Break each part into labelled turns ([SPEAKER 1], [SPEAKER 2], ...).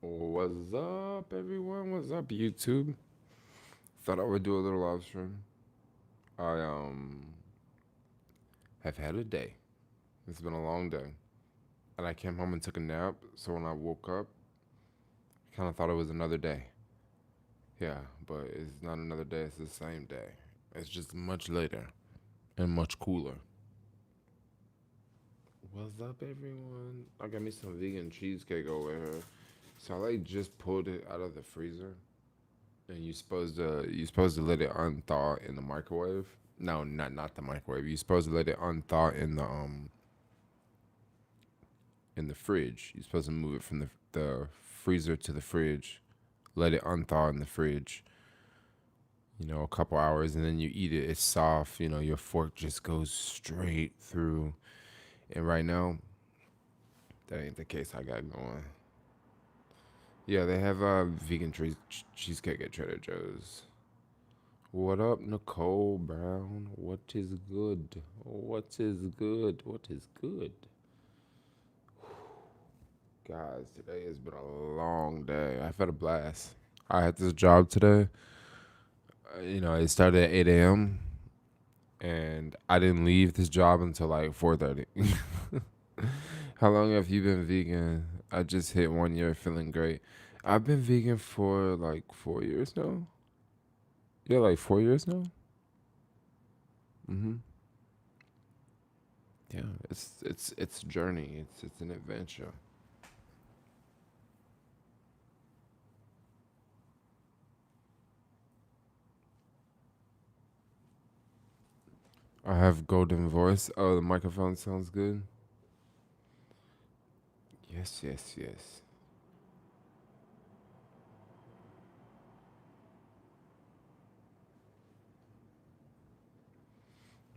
[SPEAKER 1] What's up, everyone? What's up, YouTube? Thought I would do a little live stream. I have had a day. It's been a long day, and I came home and took a nap. So when I woke up, I kind of thought it was another day. Yeah, but it's not another day. It's the same day. It's just much later and much cooler. What's up, everyone? I got me some vegan cheesecake over here. So I just pulled it out of the freezer. And you supposed to let it unthaw in the microwave. No, not the microwave. You're supposed to let it unthaw in the fridge. You're supposed to move it from the freezer to the fridge. Let it unthaw in the fridge. A couple hours, and then you eat it. It's soft. Your fork just goes straight through. And right now, that ain't the case I got going. Yeah, they have vegan cheesecake at Trader Joe's. What up, Nicole Brown? What is good? What is good? What is good? Guys, today has been a long day. I've had a blast. I had this job today. It started at 8 a.m. and I didn't leave this job until like 4:30. How long have you been vegan? I just hit 1 year feeling great. I've been vegan for like 4 years now. Yeah, like 4 years now. Mm-hmm. Yeah, it's a journey. It's an adventure. I have golden voice. Oh, the microphone sounds good. Yes, yes, yes.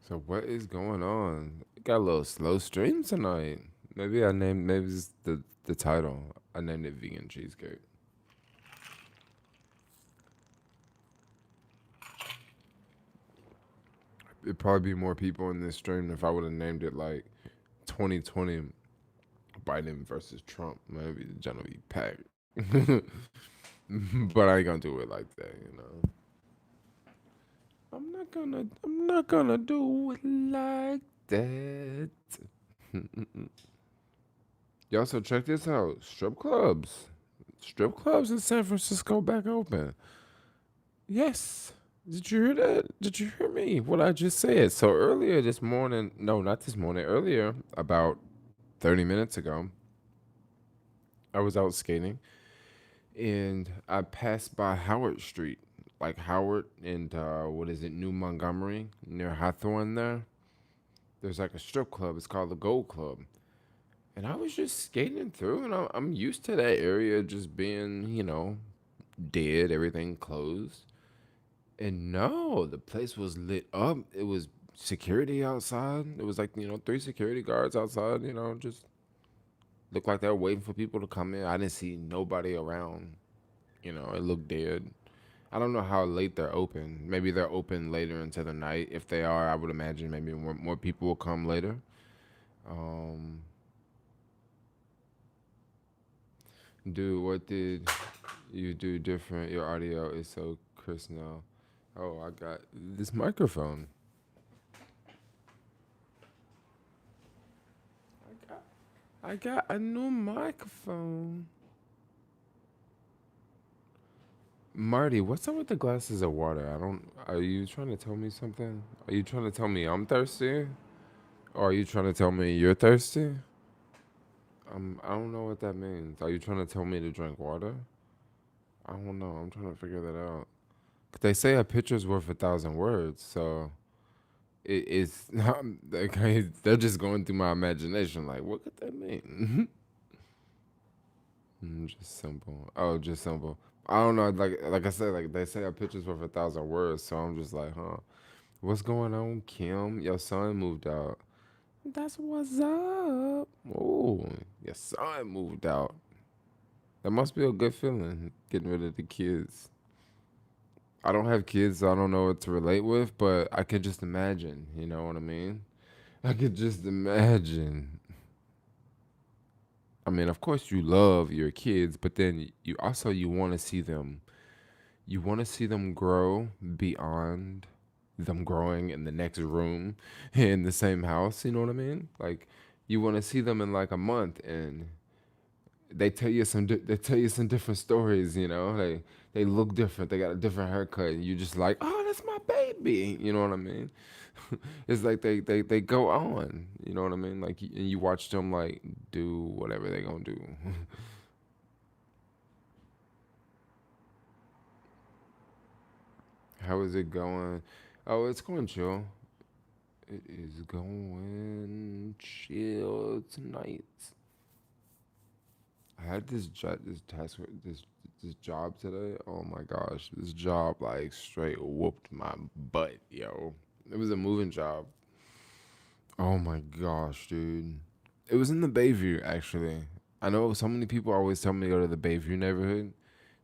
[SPEAKER 1] So what is going on? Got a little slow stream tonight. Maybe it's the title. I named it vegan cheesecake. It'd probably be more people in this stream if I would have named it like 2020 Biden versus Trump. Maybe the channel be packed. But I ain't gonna do it like that. I'm not gonna do it like that. Y'all, so check this out. Strip clubs. Strip clubs in San Francisco back open. Yes. Did you hear that? Did you hear me? What I just said. So earlier this morning, no, not this morning, earlier, about 30 minutes ago, I was out skating and I passed by Howard Street. Like Howard and what is it, New Montgomery, near Hawthorne there. There's like a strip club. It's called the Gold Club. And I was just skating through, and I'm used to that area just being, dead, everything closed. And no, the place was lit up. It was security outside. It was like, three security guards outside, just looked like they were waiting for people to come in. I didn't see nobody around. It looked dead. I don't know how late they're open. Maybe they're open later into the night. If they are, I would imagine maybe more people will come later. Um, Dude, what did you do different? Your audio is so crisp now. Oh, I got this microphone. I got I got a new microphone. Marty, what's up with the glasses of water? I don't. Are you trying to tell me something? Are you trying to tell me I'm thirsty? Or are you trying to tell me you're thirsty? I don't know what that means. Are you trying to tell me to drink water? I don't know. I'm trying to figure that out. 'Cause they say a picture's worth 1,000 words, so it's not. Okay, they're just going through my imagination. Like, what could that mean? Just simple. Oh, just simple. I don't know. Like I said, like they say a picture's worth 1,000 words, so I'm just like, huh? What's going on, Kim? Your son moved out. That's what's up. Oh, your son moved out. That must be a good feeling, getting rid of the kids. I don't have kids, so I don't know what to relate with, but I can just imagine. You know what I mean? I could just imagine. I mean, of course, you love your kids, but then you also you want to see them. You want to see them grow beyond them growing in the next room in the same house. You know what I mean? Like, you want to see them in like a month, and they tell you some different stories. You know, they look different. They got a different haircut, and you just like, oh, that's my baby. You know what I mean? It's like they go on. You know what I mean? Like, and you watch them like do whatever they gonna do. How is it going? Oh, it's going chill. It is going chill tonight. I had this job today. Oh my gosh, this job like straight whooped my butt, yo. It was a moving job. Oh my gosh, dude. It was in the Bayview actually. I know so many people always tell me to go to the Bayview neighborhood.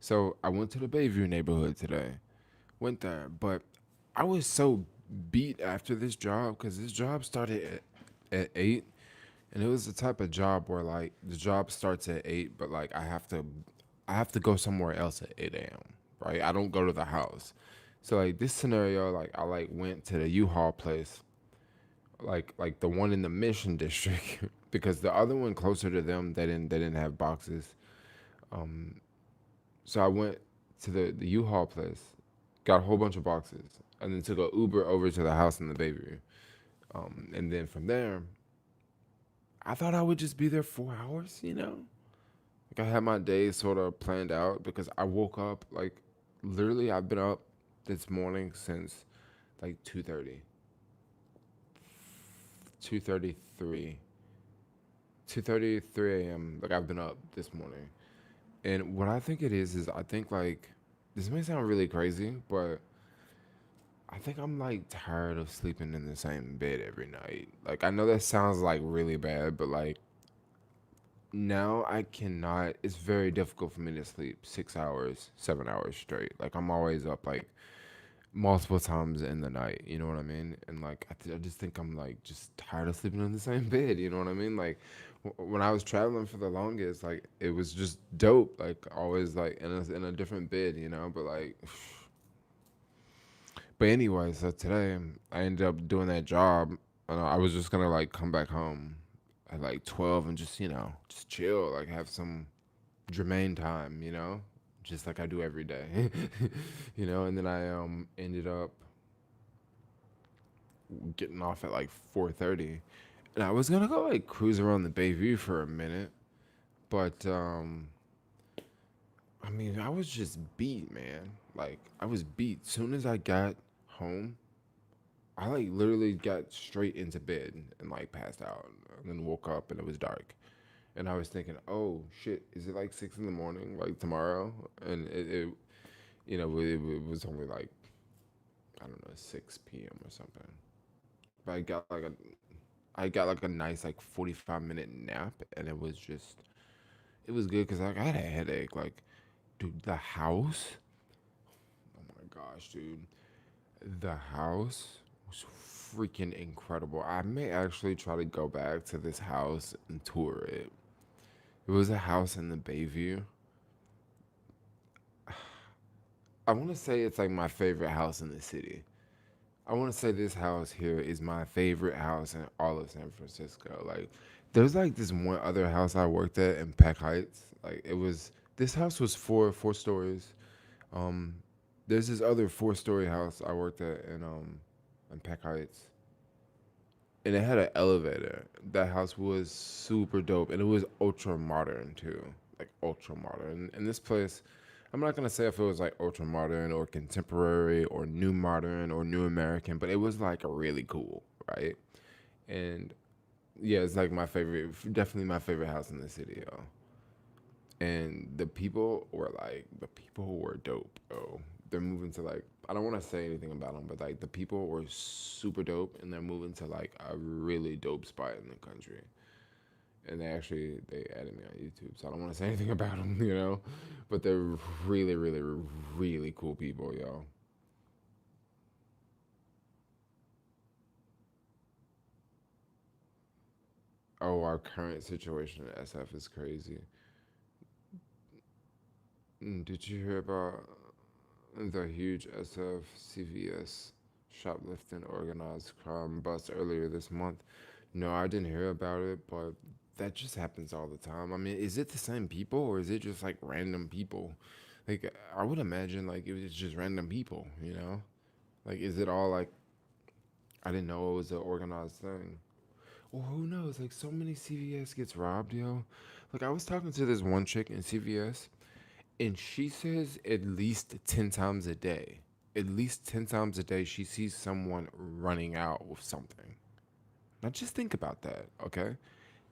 [SPEAKER 1] So I went to the Bayview neighborhood today. Went there, but I was so beat after this job because this job started at 8, and it was the type of job where like the job starts at 8, but like I have to go somewhere else at 8 a.m. Right? I don't go to the house. So like this scenario, like I like went to the U-Haul place, like the one in the Mission District, because the other one closer to them they didn't have boxes. Um, so I went to the U-Haul place, got a whole bunch of boxes, and then took a Uber over to the house in the Bayview. And then from there, I thought I would just be there 4 hours, you know? Like I had my day sort of planned out because I woke up like literally I've been up this morning since like 2:33, 2:33 a.m. Like I've been up this morning. And what I think it is I think like this may sound really crazy, but I think I'm like tired of sleeping in the same bed every night. Like I know that sounds like really bad, but like now I cannot. It's very difficult for me to sleep 6 hours, 7 hours straight. Like I'm always up like multiple times in the night. You know what I mean? And like I just think I'm like just tired of sleeping in the same bed. You know what I mean? Like when I was traveling for the longest, like it was just dope. Like always like in a different bed. You know, but like. But anyway, so today I ended up doing that job. And I was just gonna like come back home at like 12 and just just chill, like have some Jermaine time, just like I do every day, And then I ended up getting off at like 4:30, and I was gonna go like cruise around the Bayview for a minute, but I mean I was just beat, man. Like I was beat. Soon as I got home, I like literally got straight into bed and like passed out, and then woke up and it was dark. And I was thinking, oh shit, is it like 6 in the morning, like tomorrow? And it was only like I don't know 6 p.m. or something. But I got like a nice like 45-minute nap, and it was good because like I had a headache. Like, dude, the house. Oh my gosh, dude, the house was freaking incredible. I may actually try to go back to this house and tour it. It was a house in the Bayview. I want to say it's like my favorite house in the city. I want to say this house here is my favorite house in all of San Francisco. Like, there's like this one other house I worked at in Peck Heights. Like, this house was four stories. Um, there's this other 4-story house I worked at in Peck Heights, and it had an elevator. That house was super dope, and it was ultra modern too, like ultra modern. And this place, I'm not gonna say if it was like ultra modern or contemporary or new modern or new American, but it was like really cool, right? And yeah, it's like my favorite, definitely my favorite house in the city, yo. And the people were dope. Oh, they're moving to like I don't want to say anything about them, but like the people were super dope, and they're moving to like a really dope spot in the country. And they added me on YouTube, so I don't want to say anything about them, But they're really, really, really cool people, yo. Oh, our current situation at SF is crazy. Did you hear about the huge SF CVS shoplifting organized crime bust earlier this month? No, I didn't hear about it, but that just happens all the time. I mean, is it the same people or is it just like random people? Like, I would imagine like it was just random people, you know? Like, is it all like, I didn't know it was an organized thing? Well, who knows? Like, so many CVS gets robbed, yo. Like, I was talking to this one chick in CVS, and she says at least 10 times a day, at least 10 times a day, she sees someone running out with something. Now, just think about that, okay?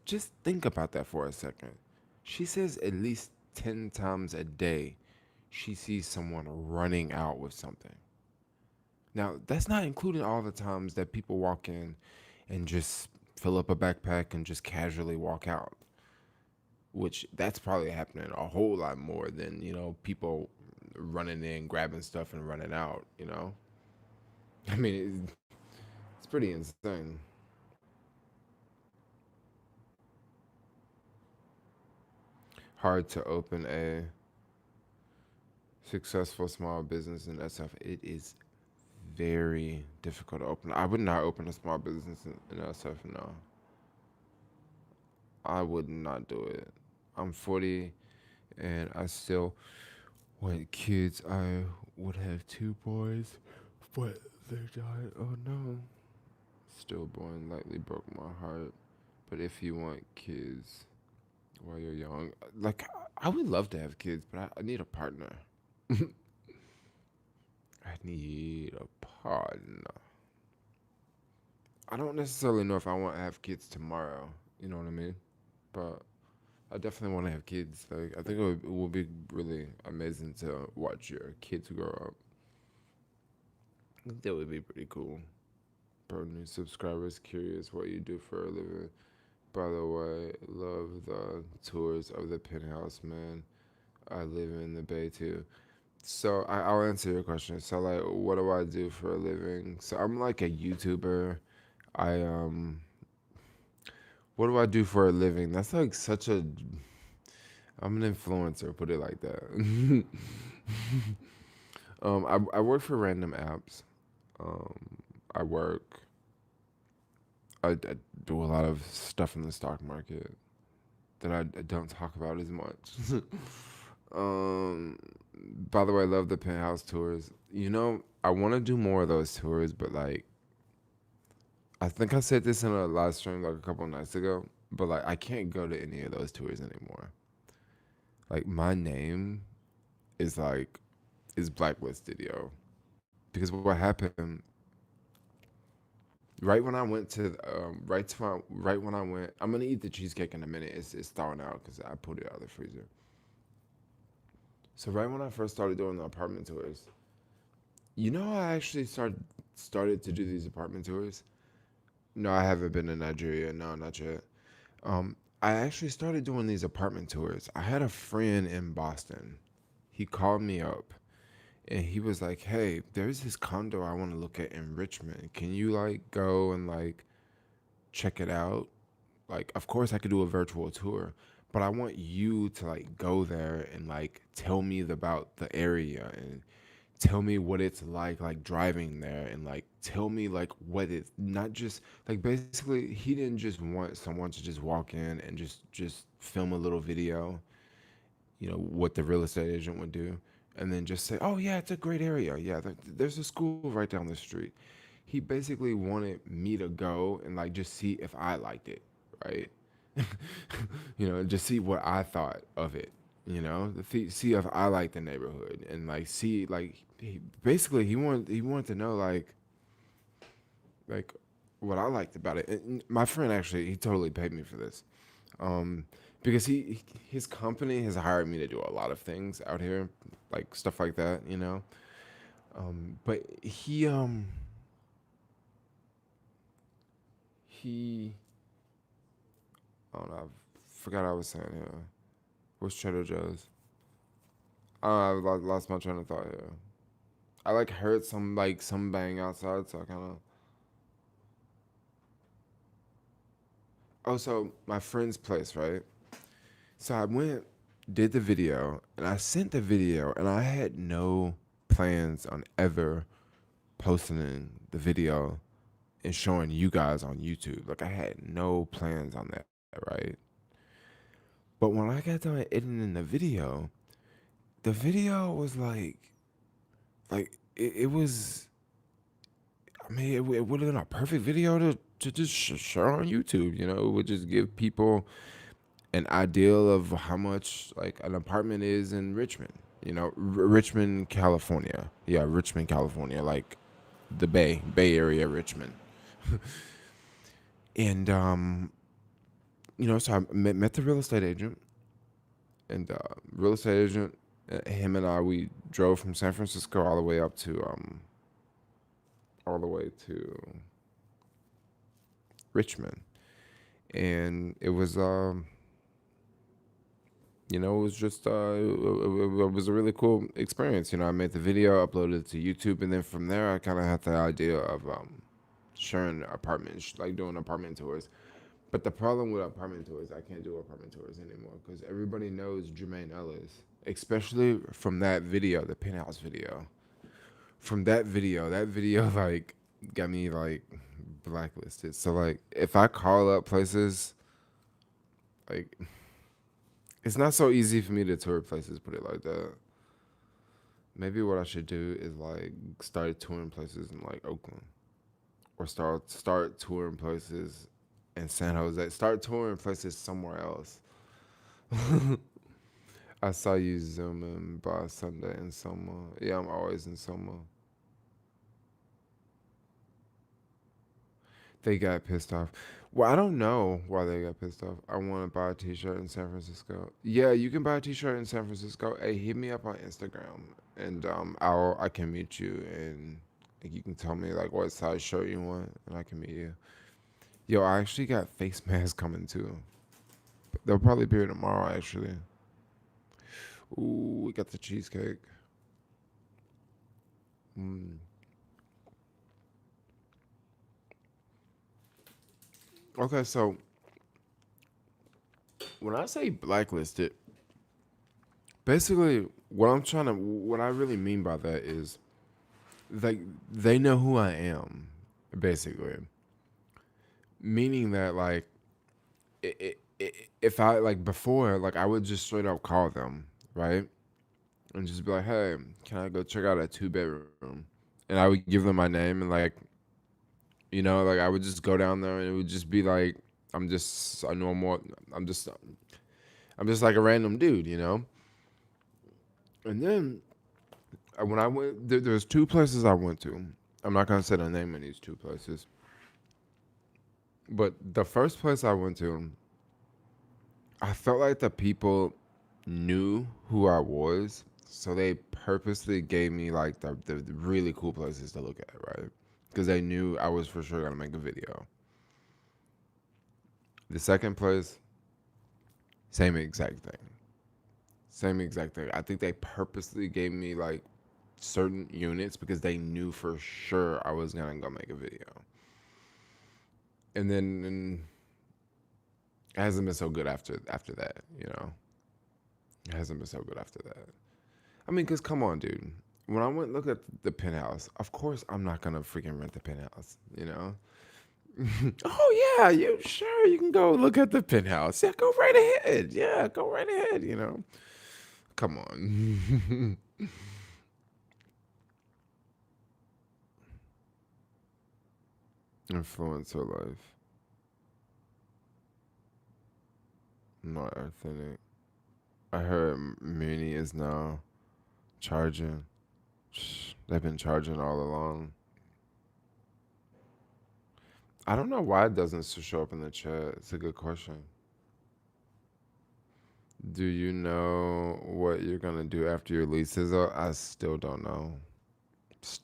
[SPEAKER 1] Just think about that for a second. She says at least 10 times a day, she sees someone running out with something. Now, that's not including all the times that people walk in and just fill up a backpack and just casually walk out, which that's probably happening a whole lot more than, people running in, grabbing stuff and running out, you know? I mean, it's pretty insane. Hard to open a successful small business in SF. It is very difficult to open. I would not open a small business in SF, no. I would not do it. I'm 40 and I still want kids. I would have two boys, but they died. Oh no. Stillborn lightly broke my heart. But if you want kids while you're young, like, I would love to have kids, but I need a partner. I need a partner. I don't necessarily know if I want to have kids tomorrow. You know what I mean? But I definitely want to have kids. Like, I think it would be really amazing to watch your kids grow up. I think that would be pretty cool. Bro, new subscribers curious what you do for a living. By the way, love the tours of the penthouse, man. I live in the Bay too. So I'll answer your question. So like, what do I do for a living? So I'm like a YouTuber. I what do I do for a living? That's like such a. I'm an influencer. Put it like that. I work for random apps. Um, I work. I do a lot of stuff in the stock market that I don't talk about as much. um, by the way, I love the penthouse tours. I want to do more of those tours, but like, I think I said this in a live stream like a couple of nights ago, but like, I can't go to any of those tours anymore. Like, my name is like is blacklisted, yo. Because what happened right when I went to right when I went, I'm gonna eat the cheesecake in a minute. It's thawing out because I pulled it out of the freezer. So right when I first started doing the apartment tours, I actually started to do these apartment tours. No, I haven't been to Nigeria. No, not yet. Um, I actually started doing these apartment tours. I had a friend in Boston. He called me up and he was like, "Hey, there's this condo I want to look at in Richmond. Can you like go and like check it out?" Like, of course I could do a virtual tour, but I want you to like go there and like tell me about the area and tell me what it's like driving there, and like tell me like what it's not just like basically he didn't just want someone to just walk in and just film a little video, what the real estate agent would do, and then just say, "Oh yeah, it's a great area. Yeah, there's a school right down the street." He basically wanted me to go and like just see if I liked it, right? Just see what I thought of it. See if I like the neighborhood and like see like basically he wanted to know like what I liked about it. And my friend actually he totally paid me for this, um, because his company has hired me to do a lot of things out here, like stuff like that. But he I don't know. I forgot I was saying here. What's Trader Joe's? I lost my train of thought here. I like heard some bang outside, so I kind of. Oh, so my friend's place, right? So I went, did the video, and I sent the video, and I had no plans on ever posting the video and showing you guys on YouTube. Like I had no plans on that, right? But when I got done editing the video was like it was. I mean, it would have been a perfect video to just share on YouTube. You know, it would just give people an ideal of how much like an apartment is in Richmond. You know, Richmond, California. Yeah, Richmond, California, like the Bay Area, Richmond. And you know, so I met the real estate agent, and real estate agent, him and I, we drove from San Francisco all the way up to all the way to Richmond, and it was you know, it was just it was a really cool experience. You know, I made the video, uploaded it to YouTube, and then from there, I kind of had the idea of sharing apartments, like doing apartment tours. But the problem with apartment tours, I can't do apartment tours anymore because everybody knows Jermaine Ellis, especially from that video, the penthouse video. From that video like got me like blacklisted. So like, if I call up places, like it's not so easy for me to tour places. Put it like that. Maybe what I should do is like start touring places in like Oakland, or start touring places in San Jose. Start touring places somewhere else. I saw you zooming by Sunday in Soma. Yeah, I'm always in Soma. They got pissed off. Well, I don't know why they got pissed off. I want to buy a T-shirt in San Francisco. Yeah, you can buy a T-shirt in San Francisco. Hey, hit me up on Instagram, and I can meet you, and like, you can tell me like what size shirt you want, and I can meet you. Yo, I actually got face masks coming too. They'll probably be here tomorrow. Actually. Ooh, we got the cheesecake. Mm. Okay, so when I say blacklisted, basically what I really mean by that is like they know who I am, basically. Meaning that like if I like before, like I would just straight up call them, right? And just be like, hey, can I go check out a 2 bedroom? And I would give them my name, and like, you know, like I would just go down there and it would just be like, I'm just a normal, I'm just, I'm just like a random dude, you know? And then when I went, there's 2 places I went to. I'm not gonna say the name of these 2 places, but the first place I went to, I felt like the people knew who I was, so they purposely gave me like the really cool places to look at, right? Because they knew I was for sure gonna make a video. The second place, same exact thing. Same exact thing. I think they purposely gave me like certain units because they knew for sure I was gonna go make a video. And it hasn't been so good after that, you know. It hasn't been so good after that. I mean, cause come on, dude. When I went look at the penthouse, of course I'm not gonna freaking rent the penthouse, you know. Oh yeah, you sure you can go look at the penthouse? Yeah, go right ahead. Yeah, go right ahead. You know, come on. Influencer life, not authentic. I heard Muni is now charging. They've been charging all along. I don't know why it doesn't show up in the chat. It's a good question. Do you know what you're gonna do after your lease is up? I still don't know.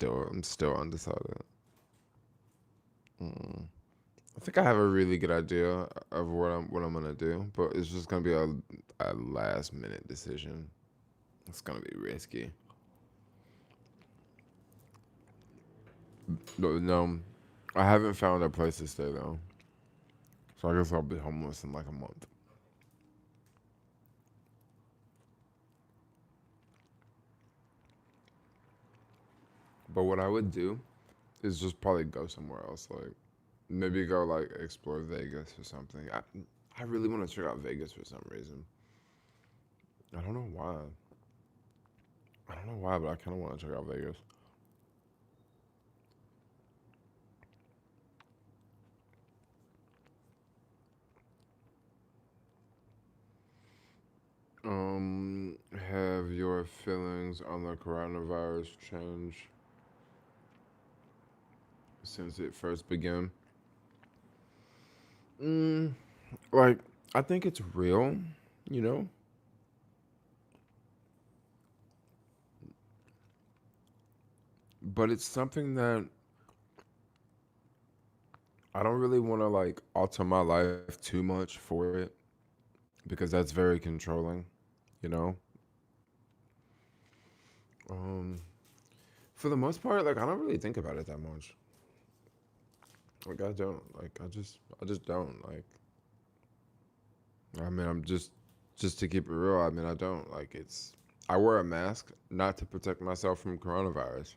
[SPEAKER 1] I'm still undecided. Mm. I think I have a really good idea of what I'm gonna do, but it's just gonna be a last minute decision. It's gonna be risky. No, I haven't found a place to stay though. So I guess I'll be homeless in like a month. But what I would do is just probably go somewhere else. Like maybe go like explore Vegas or something. I really want to check out Vegas for some reason. I don't know why. I don't know why, but I kind of want to check out Vegas. Have your feelings on the coronavirus changed since it first began? Mm, like, I think it's real, you know, but it's something that I don't really want to like alter my life too much for it because that's very controlling, you know. Um, for the most part, like I don't really think about it that much. Like I don't. Like I just don't. Like I mean, just to keep it real. I mean, I don't. Like it's. I wear a mask not to protect myself from coronavirus.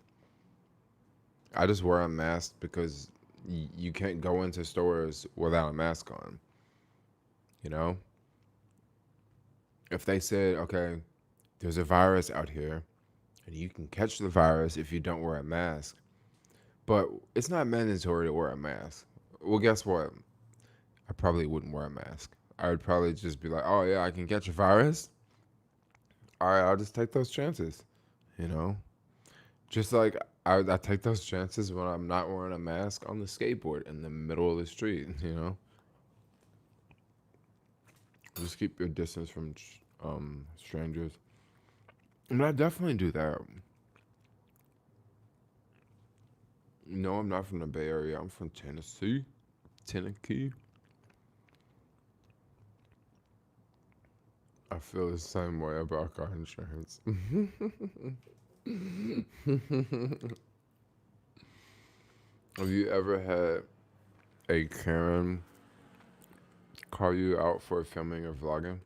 [SPEAKER 1] I just wear a mask because you can't go into stores without a mask on. You know, if they said, okay, there's a virus out here, and you can catch the virus if you don't wear a mask, but it's not mandatory to wear a mask. Well, guess what? I probably wouldn't wear a mask. I would probably just be like, oh yeah, I can catch a virus. All right, I'll just take those chances. You know, just like I take those chances when I'm not wearing a mask on the skateboard in the middle of the street. You know, just keep your distance from strangers. And I definitely do that. No, I'm not from the Bay Area. I'm from Tennessee. Tennessee. I feel the same way about car insurance. Have you ever had a Karen call you out for filming or vlogging?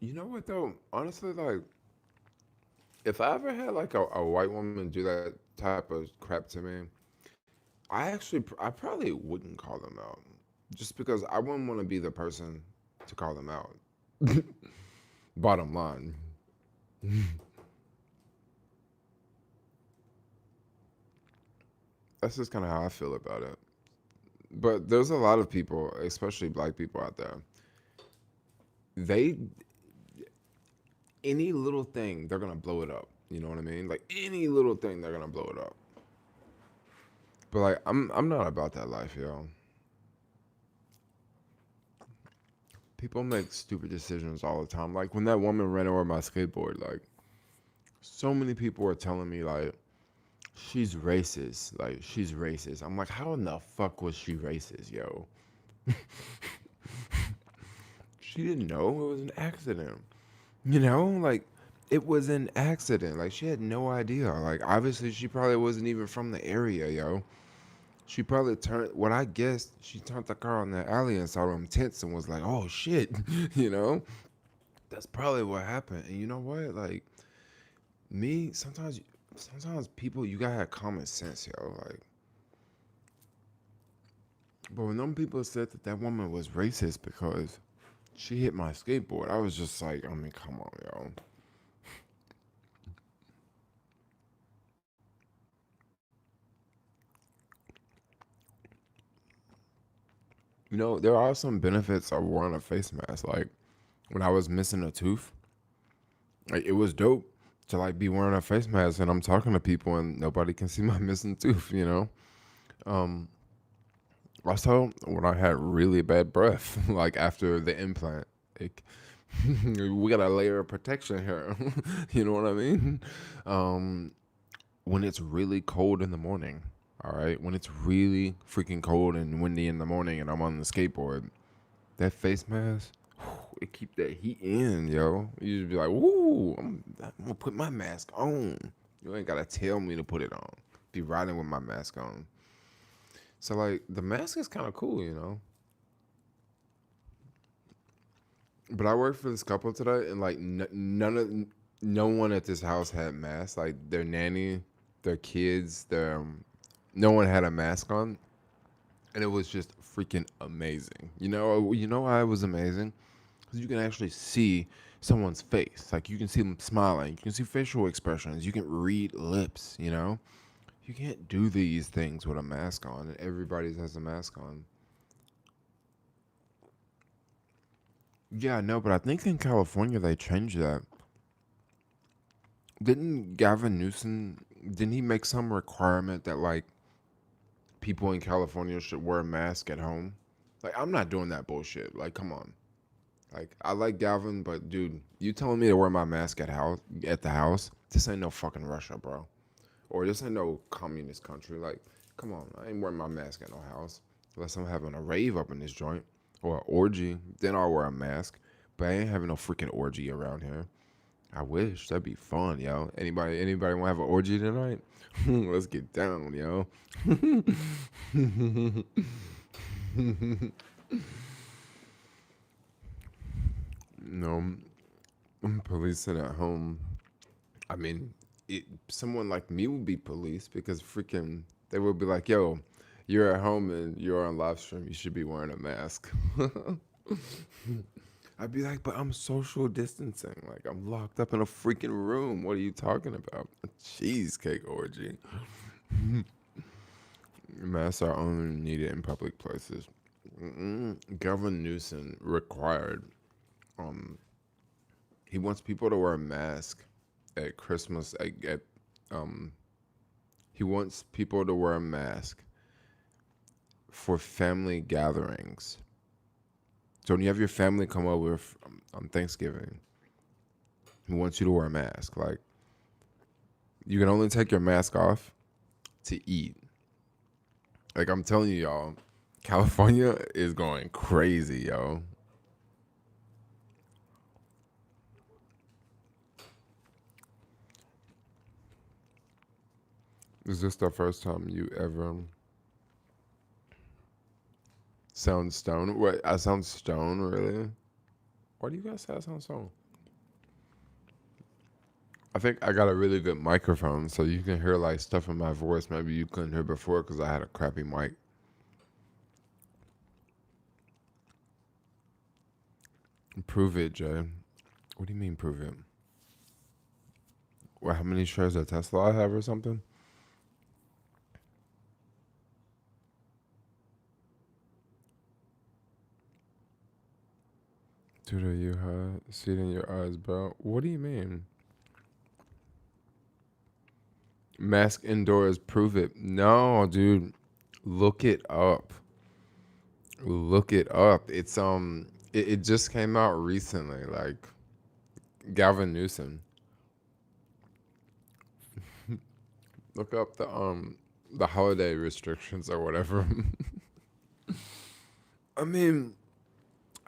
[SPEAKER 1] You know what though? Honestly, like if I ever had like a white woman do that type of crap to me, I probably wouldn't call them out, just because I wouldn't want to be the person to call them out. Bottom line, that's just kind of how I feel about it. But there's a lot of people, especially black people out there. They any little thing they're gonna blow it up. You know what I mean? Like any little thing they're gonna blow it up. But like I'm not about that life, yo. People make stupid decisions all the time. Like when that woman ran over my skateboard, like so many people were telling me like she's racist. Like she's racist. I'm like, how in the fuck was she racist, yo? She didn't know it was an accident. You know, like it was an accident. Like she had no idea. Like obviously she probably wasn't even from the area, yo. She probably turned what I guessed, she turned the car on the alley and saw them tents and was like, oh shit, you know? That's probably what happened. And you know what? Like me, sometimes people you gotta have common sense, yo. Like but when them people said that that woman was racist because she hit my skateboard, I was just like, I mean, come on, yo. You know, there are some benefits of wearing a face mask. Like when I was missing a tooth, like it was dope to like be wearing a face mask and I'm talking to people and nobody can see my missing tooth, you know? Um Also when I had really bad breath, like after the implant. Like we got a layer of protection here. You know what I mean? Um when it's really cold in the morning. All right. When it's really freaking cold and windy in the morning and I'm on the skateboard, that face mask, it keep that heat in, yo. You just be like, "Woo, I'm gonna put my mask on." You ain't gotta tell me to put it on. Be riding with my mask on. So like, the mask is kind of cool, you know. But I worked for this couple today, and like no one at this house had masks. Like their nanny, their kids, no one had a mask on, and it was just freaking amazing. You know why it was amazing? Because you can actually see someone's face. Like you can see them smiling. You can see facial expressions. You can read lips. You can't do these things with a mask on, and everybody has a mask on. Yeah, no, but I think in California they changed that. Didn't Gavin Newsom? Didn't he make some requirement that like people in California should wear a mask at home? Like I'm not doing that bullshit. Like come on. Like I like Gavin, but dude, you telling me to wear my mask at the house? This ain't no fucking Russia, bro. Or this ain't no communist country. Like, come on, I ain't wearing my mask at no house unless I'm having a rave up in this joint or an orgy. Then I'll wear a mask. But I ain't having no freaking orgy around here. I wish that'd be fun, yo. Anybody want to have an orgy tonight? Let's get down, yo. No, I'm policing at home. I mean, someone like me would be police because freaking they would be like, "Yo, you're at home and you're on live stream. You should be wearing a mask." I'd be like, "But I'm social distancing. Like I'm locked up in a freaking room. What are you talking about? A cheesecake orgy." Masks are only needed in public places. Gavin Newsom required. Um, he wants people to wear a mask at Christmas. Um, he wants people to wear a mask for family gatherings. So when you have your family come over on Thanksgiving, he wants you to wear a mask. Like you can only take your mask off to eat. Like I'm telling you, y'all, California is going crazy, yo. Is this the first time you ever sound stoned? What? I sound stoned, really? Why do you guys say I sound stoned? I think I got a really good microphone, so you can hear like stuff in my voice maybe you couldn't hear before because I had a crappy mic. Prove it, Jay. What do you mean prove it? What? How many shares of Tesla I have or something? Dude, are you high? See it in your eyes, bro. What do you mean? Mask indoors, prove it. No, dude. Look it up. Look it up. It just came out recently, like Gavin Newsom. Look up the holiday restrictions or whatever. I mean,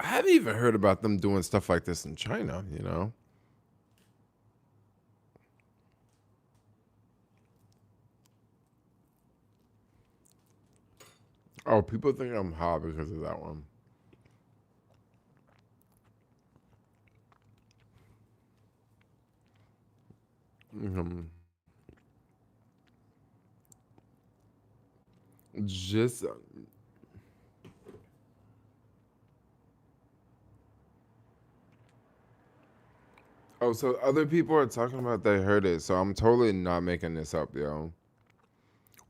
[SPEAKER 1] I haven't even heard about them doing stuff like this in China. Oh, people think I'm high because of that one. Um, just oh, so other people are talking about they heard it, so I'm totally not making this up, yo.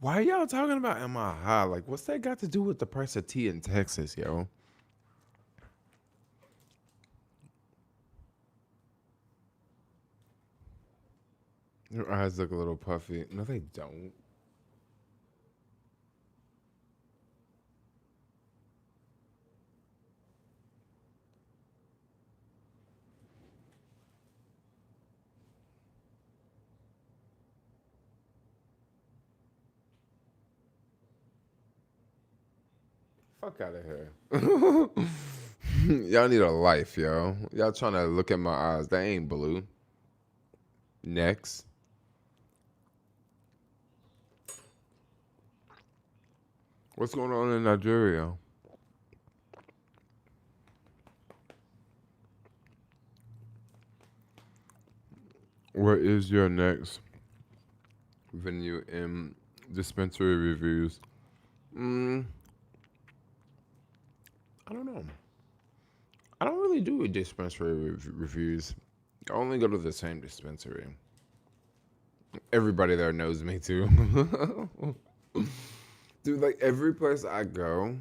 [SPEAKER 1] Why are y'all talking about am I high? Like, what's that got to do with the price of tea in Texas, yo? Your eyes look a little puffy. No, they don't. Fuck out of here. Y'all need a life, yo. Y'all trying to look at my eyes. They ain't blue. Next. What's going on in Nigeria? What is your next venue in dispensary reviews? Mm, I don't know. I don't really do dispensary reviews. I only go to the same dispensary. Everybody there knows me too. Dude, like every place I go,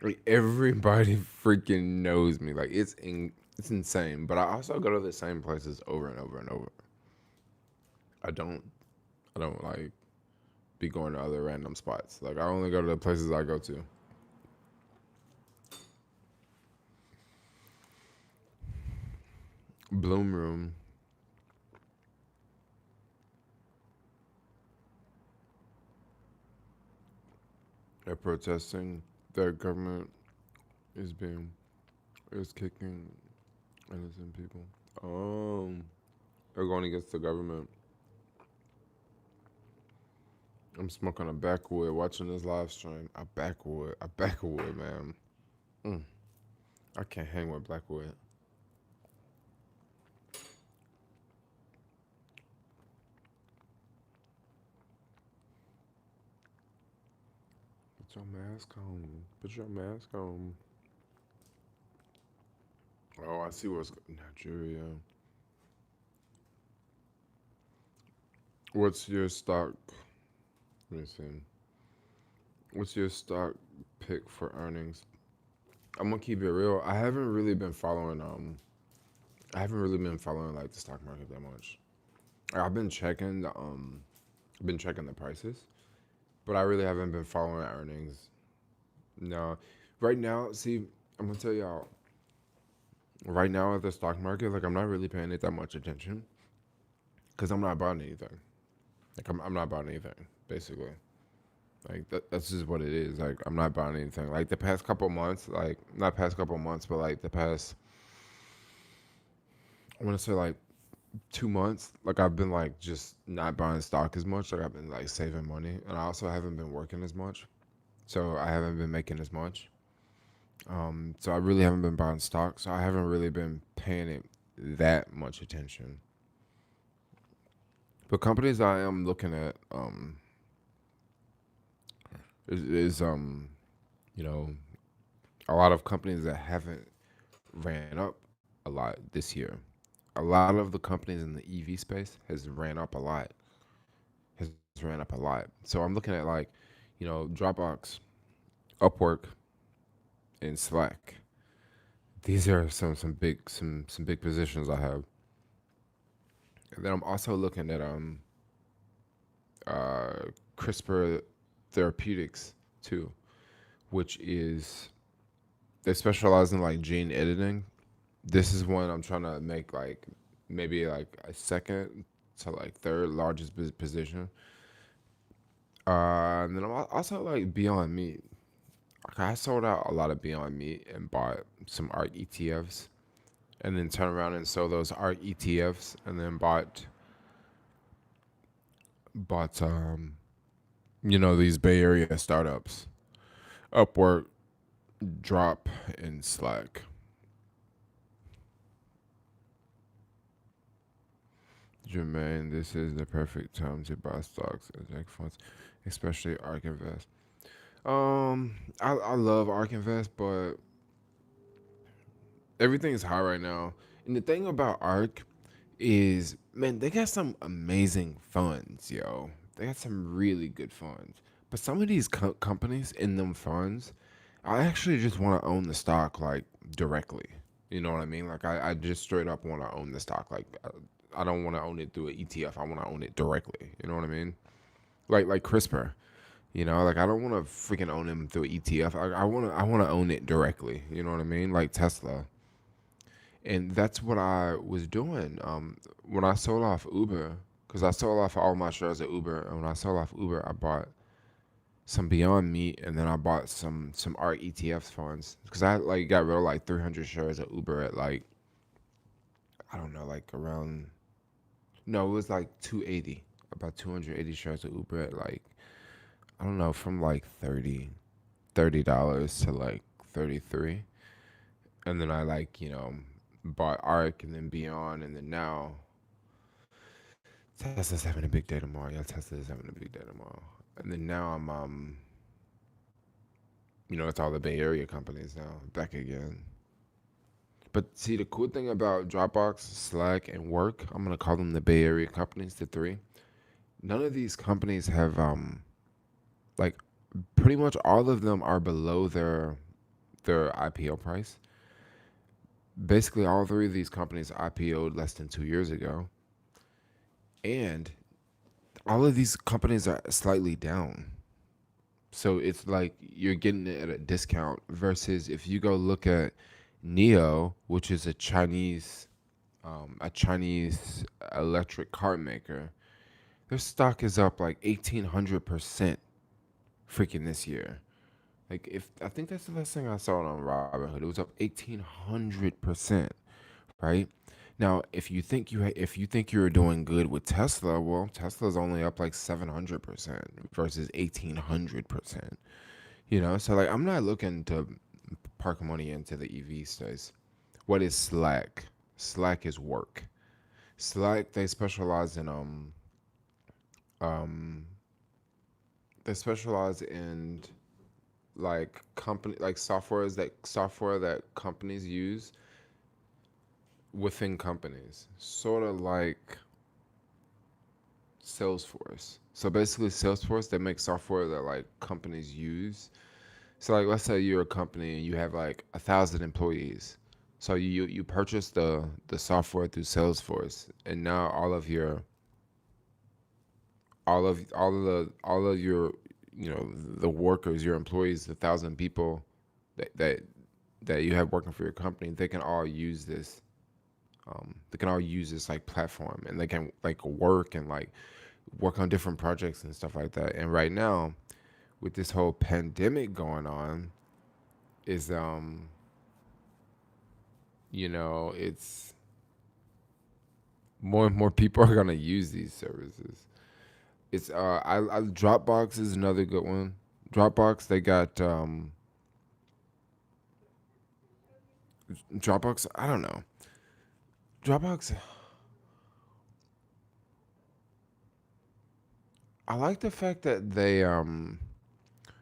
[SPEAKER 1] like everybody freaking knows me. Like it's insane. But I also go to the same places over and over and over. I don't I don't like be going to other random spots. Like I only go to the places I go to. Bloom Room. They're protesting. Their government is being is kicking innocent people. They're going against the government. I'm smoking a backwood, watching this live stream. A backwood, man. Mm, I can't hang with Blackwood. Put your mask on. Put your mask on. Oh, I see what's Nigeria. What's your stock? Let me see. What's your stock pick for earnings? I'm gonna keep it real. I haven't really been following like the stock market that much. I've been checking the prices, but I really haven't been following earnings. No. Right now, see, I'm gonna tell y'all, right now at the stock market, like I'm not really paying it that much attention because I'm not buying anything. Like I'm not buying anything, basically. Like that's just what it is. Like I'm not buying anything. Like the past couple months, like not past couple months, but like the past, I want to say like 2 months. Like I've been like just not buying stock as much. Like I've been like saving money, and I also haven't been working as much, so I haven't been making as much. So I really haven't been buying stock. So I haven't really been paying it that much attention. But companies I am looking at is you know a lot of companies that haven't ran up a lot this year. A lot of the companies in the EV space has ran up a lot. Has ran up a lot. So I'm looking at like, Dropbox, Upwork, and Slack. These are some big positions I have. And then I'm also looking at CRISPR Therapeutics too, which is they specialize in like gene editing. This is one I'm trying to make like maybe like a second to like third largest position. And then I'm also like Beyond Meat. Like, I sold out a lot of Beyond Meat and bought some ARK ETFs, and then turned around and sold those ARK ETFs, and then bought these Bay Area startups, Upwork, Drop, and Slack. Jermaine, this is the perfect time to buy stocks and index funds, especially ARK Invest. I love ARK Invest, but everything's high right now. And the thing about ARK is, man, they got some amazing funds, yo. They got some really good funds. But some of these companies in them funds, I actually just want to own the stock like directly. You know what I mean? Like I just straight up want to own the stock. Like I don't want to own it through an ETF. I want to own it directly. You know what I mean? Like CRISPR. Like I don't want to freaking own them through an ETF. I want to own it directly. You know what I mean? Like Tesla. And that's what I was doing. When I sold off Uber, because I sold off all my shares of Uber, and when I sold off Uber, I bought some Beyond Meat, and then I bought some ARK ETFs funds, because I like got rid of like 300 shares of Uber at like, I don't know, like around, no, it was like 280, about 280 shares of Uber at like, I don't know, from like $30 to like 33, and then I like bought ARK and then Beyond, and then now Tesla's having a big day tomorrow. Yeah, Tesla's having a big day tomorrow. And then now I'm it's all the Bay Area companies now back again. But see, the cool thing about Dropbox, Slack, and Work, I'm gonna call them the Bay Area companies, the three. None of these companies have like pretty much all of them are below their IPO price. Basically, all three of these companies IPO'd less than 2 years ago, and all of these companies are slightly down. So it's like you're getting it at a discount versus if you go look at Neo, which is a Chinese electric car maker. Their stock is up like 1,800% freaking this year. Like if I think that's the last thing I saw on Robinhood, it was up 1,800%, right? Now, if you think you're doing good with Tesla, well, Tesla's only up like 700% versus 1,800%. So like I'm not looking to park money into the EV space. What is Slack? Slack is work. Slack they specialize in um they specialize in like company like software that companies use within companies, sort of like Salesforce. So basically, Salesforce they make software that like companies use. So like, let's say you're a company and you have like 1,000 employees. So you purchase the software through Salesforce, and now all of your the workers, your employees, 1,000 people that that that you have working for your company, they can all use this. They can all use this like platform, and they can like work on different projects and stuff like that. And right now, with this whole pandemic going on, is it's more and more people are gonna use these services. It's I Dropbox is another good one. Dropbox they got Dropbox. I don't know. Dropbox. I like the fact that they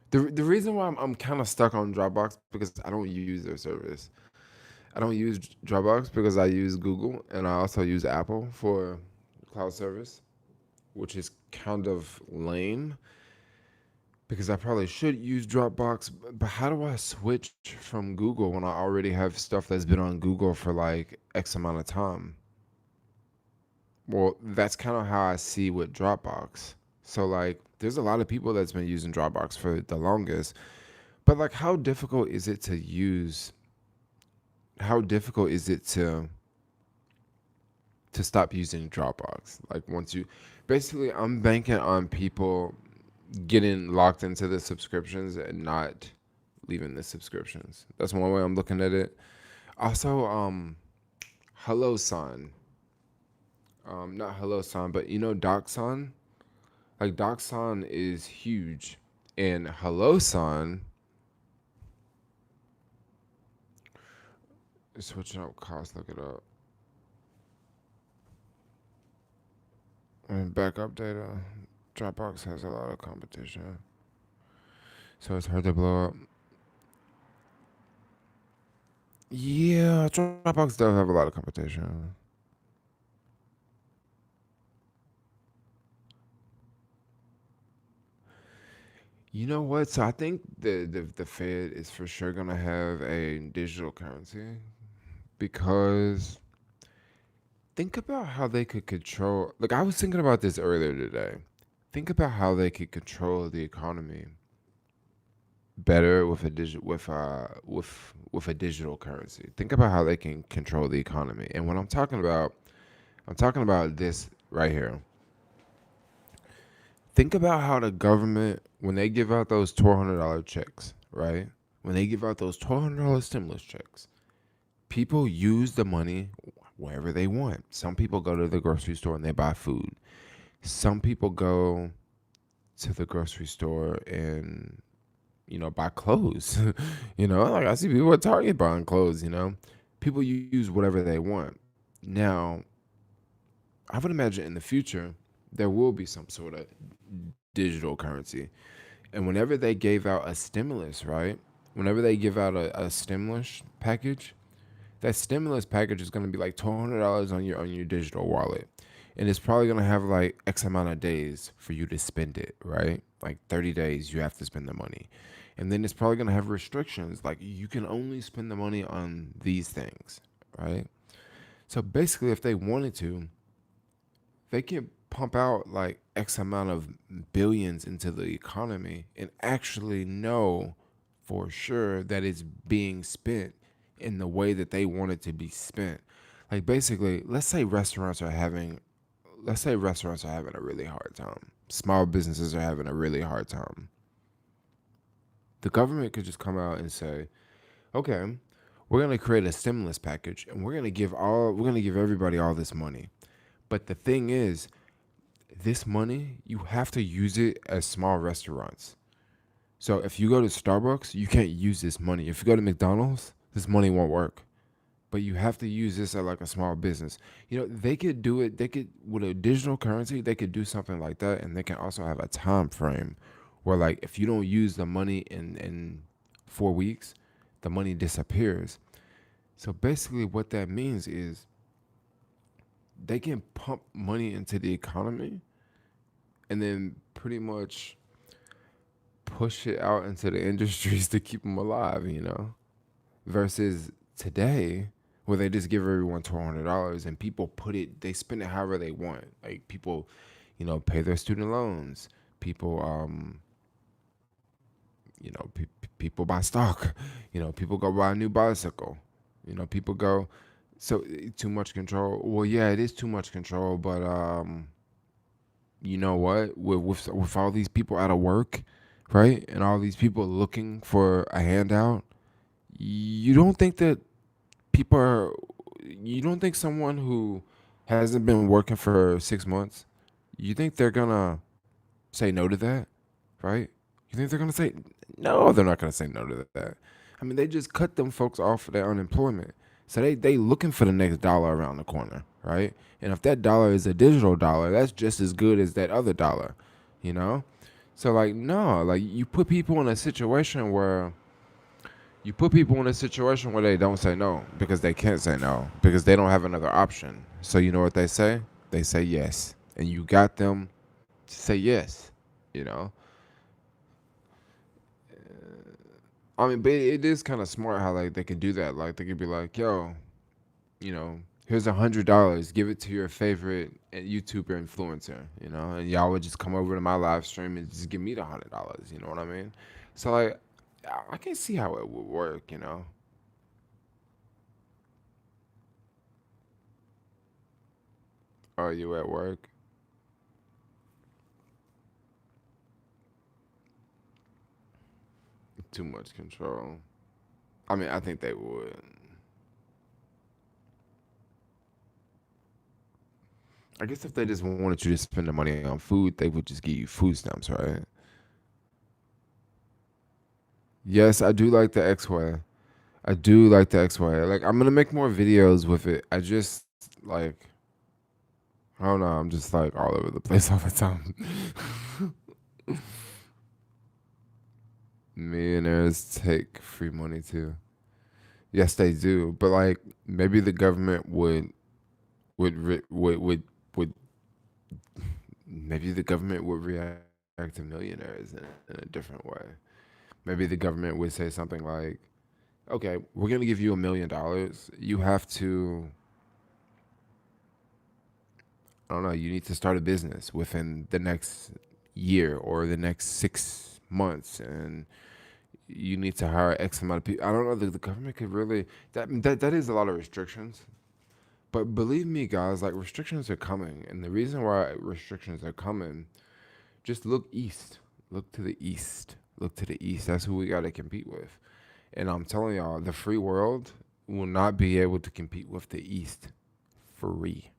[SPEAKER 1] the reason why I'm kind of stuck on Dropbox because I don't use their service. I don't use Dropbox because I use Google and I also use Apple for cloud service, which is kind of lame because I probably should use Dropbox. But how do I switch from Google when I already have stuff that's been on Google for like X amount of time? Well, that's kind of how I see with Dropbox. So like, there's a lot of people that's been using Dropbox for the longest, but like, how difficult is it to use? How difficult is it to stop using Dropbox? Like once you, basically, I'm banking on people getting locked into the subscriptions and not leaving the subscriptions. That's one way I'm looking at it. Also, Hello Son, not Hello Son, but DocSon. Like DocSon is huge, and Hello Son is switching up costs. Look it up. And backup data. Dropbox has a lot of competition, so it's hard to blow up. Yeah, Dropbox does have a lot of competition. You know what? So I think the Fed is for sure gonna have a digital currency because think about how they could control. Like I was thinking about this earlier today. Think about how they could control the economy better with a with a digital currency. Think about how they can control the economy. And when I'm talking about this right here. Think about how the government, when they give out those $1,200 checks, right? When they give out those $1,200 stimulus checks, people use the money wherever they want. Some people go to the grocery store and they buy food. Some people go to the grocery store and buy clothes. Like I see people at Target buying clothes. People use whatever they want. Now, I would imagine in the future There will be some sort of digital currency. And whenever they gave out a stimulus, right? Whenever they give out a stimulus package, that stimulus package is going to be like $1,200 on your digital wallet, and it's probably going to have like X amount of days for you to spend it, right? Like 30 days you have to spend the money, and then it's probably going to have restrictions like you can only spend the money on these things, right? So basically, if they wanted to, they can pump out like X amount of billions into the economy and actually know for sure that it's being spent in the way that they want it to be spent. Like basically, let's say restaurants are having a really hard time. Small businesses are having a really hard time. The government could just come out and say, "Okay, we're going to create a stimulus package and we're going to give everybody all this money." But the thing is, this money, you have to use it as small restaurants. So if you go to Starbucks, you can't use this money. If you go to McDonald's, this money won't work. But you have to use this at like a small business. You know, they could do it. They could with a digital currency, they could do something like that, and they can also have a time frame where like if you don't use the money in 4 weeks, the money disappears. So basically, what that means is they can pump money into the economy and then pretty much push it out into the industries to keep them alive, you know? Versus today, where they just give everyone $1,200 and people they spend it however they want. Like people, pay their student loans. People, people buy stock. People go buy a new bicycle. People go. So too much control. Well, yeah, it is too much control, but you know what? With all these people out of work, right, and all these people looking for a handout, you don't think that people are. You don't think someone who hasn't been working for 6 months, you think they're gonna say no to that, right? You think they're gonna say no? They're not gonna say no to that. I mean, they just cut them folks off for their unemployment, so they looking for the next dollar around the corner, right? And if that dollar is a digital dollar, that's just as good as that other dollar, you know. So like no, like you put people in a situation where they don't say no because they can't say no because they don't have another option. So you know what they say? They say yes, and you got them to say yes. You know, I mean, but it is kind of smart how like they can do that. Like they could be like, "Yo, here's $100. Give it to your favorite YouTuber influencer." And y'all would just come over to my live stream and just give me the $100. You know what I mean? So like, I can see how it would work. Are you at work? Too much control. I mean, I think they would. I guess if they just wanted you to spend the money on food, they would just give you food stamps, right? Yes, I do like the X-Way. I do like the X-Way. Like, I'm gonna make more videos with it. I just like, I don't know. I'm just like all over the place all the time. Millionaires take free money too. Yes, they do. But like, maybe the government would maybe the government would react to millionaires in a different way. Maybe the government would say something like, "Okay, we're gonna give you $1 million. You have to, I don't know, you need to start a business within the next year or the next 6 months, and you need to hire X amount of people." I don't know. The government could really that is a lot of restrictions. But believe me, guys, like restrictions are coming, and the reason why restrictions are coming, just look east, look to the east, look to the east. That's who we got to compete with. And I'm telling y'all, the free world will not be able to compete with the East free.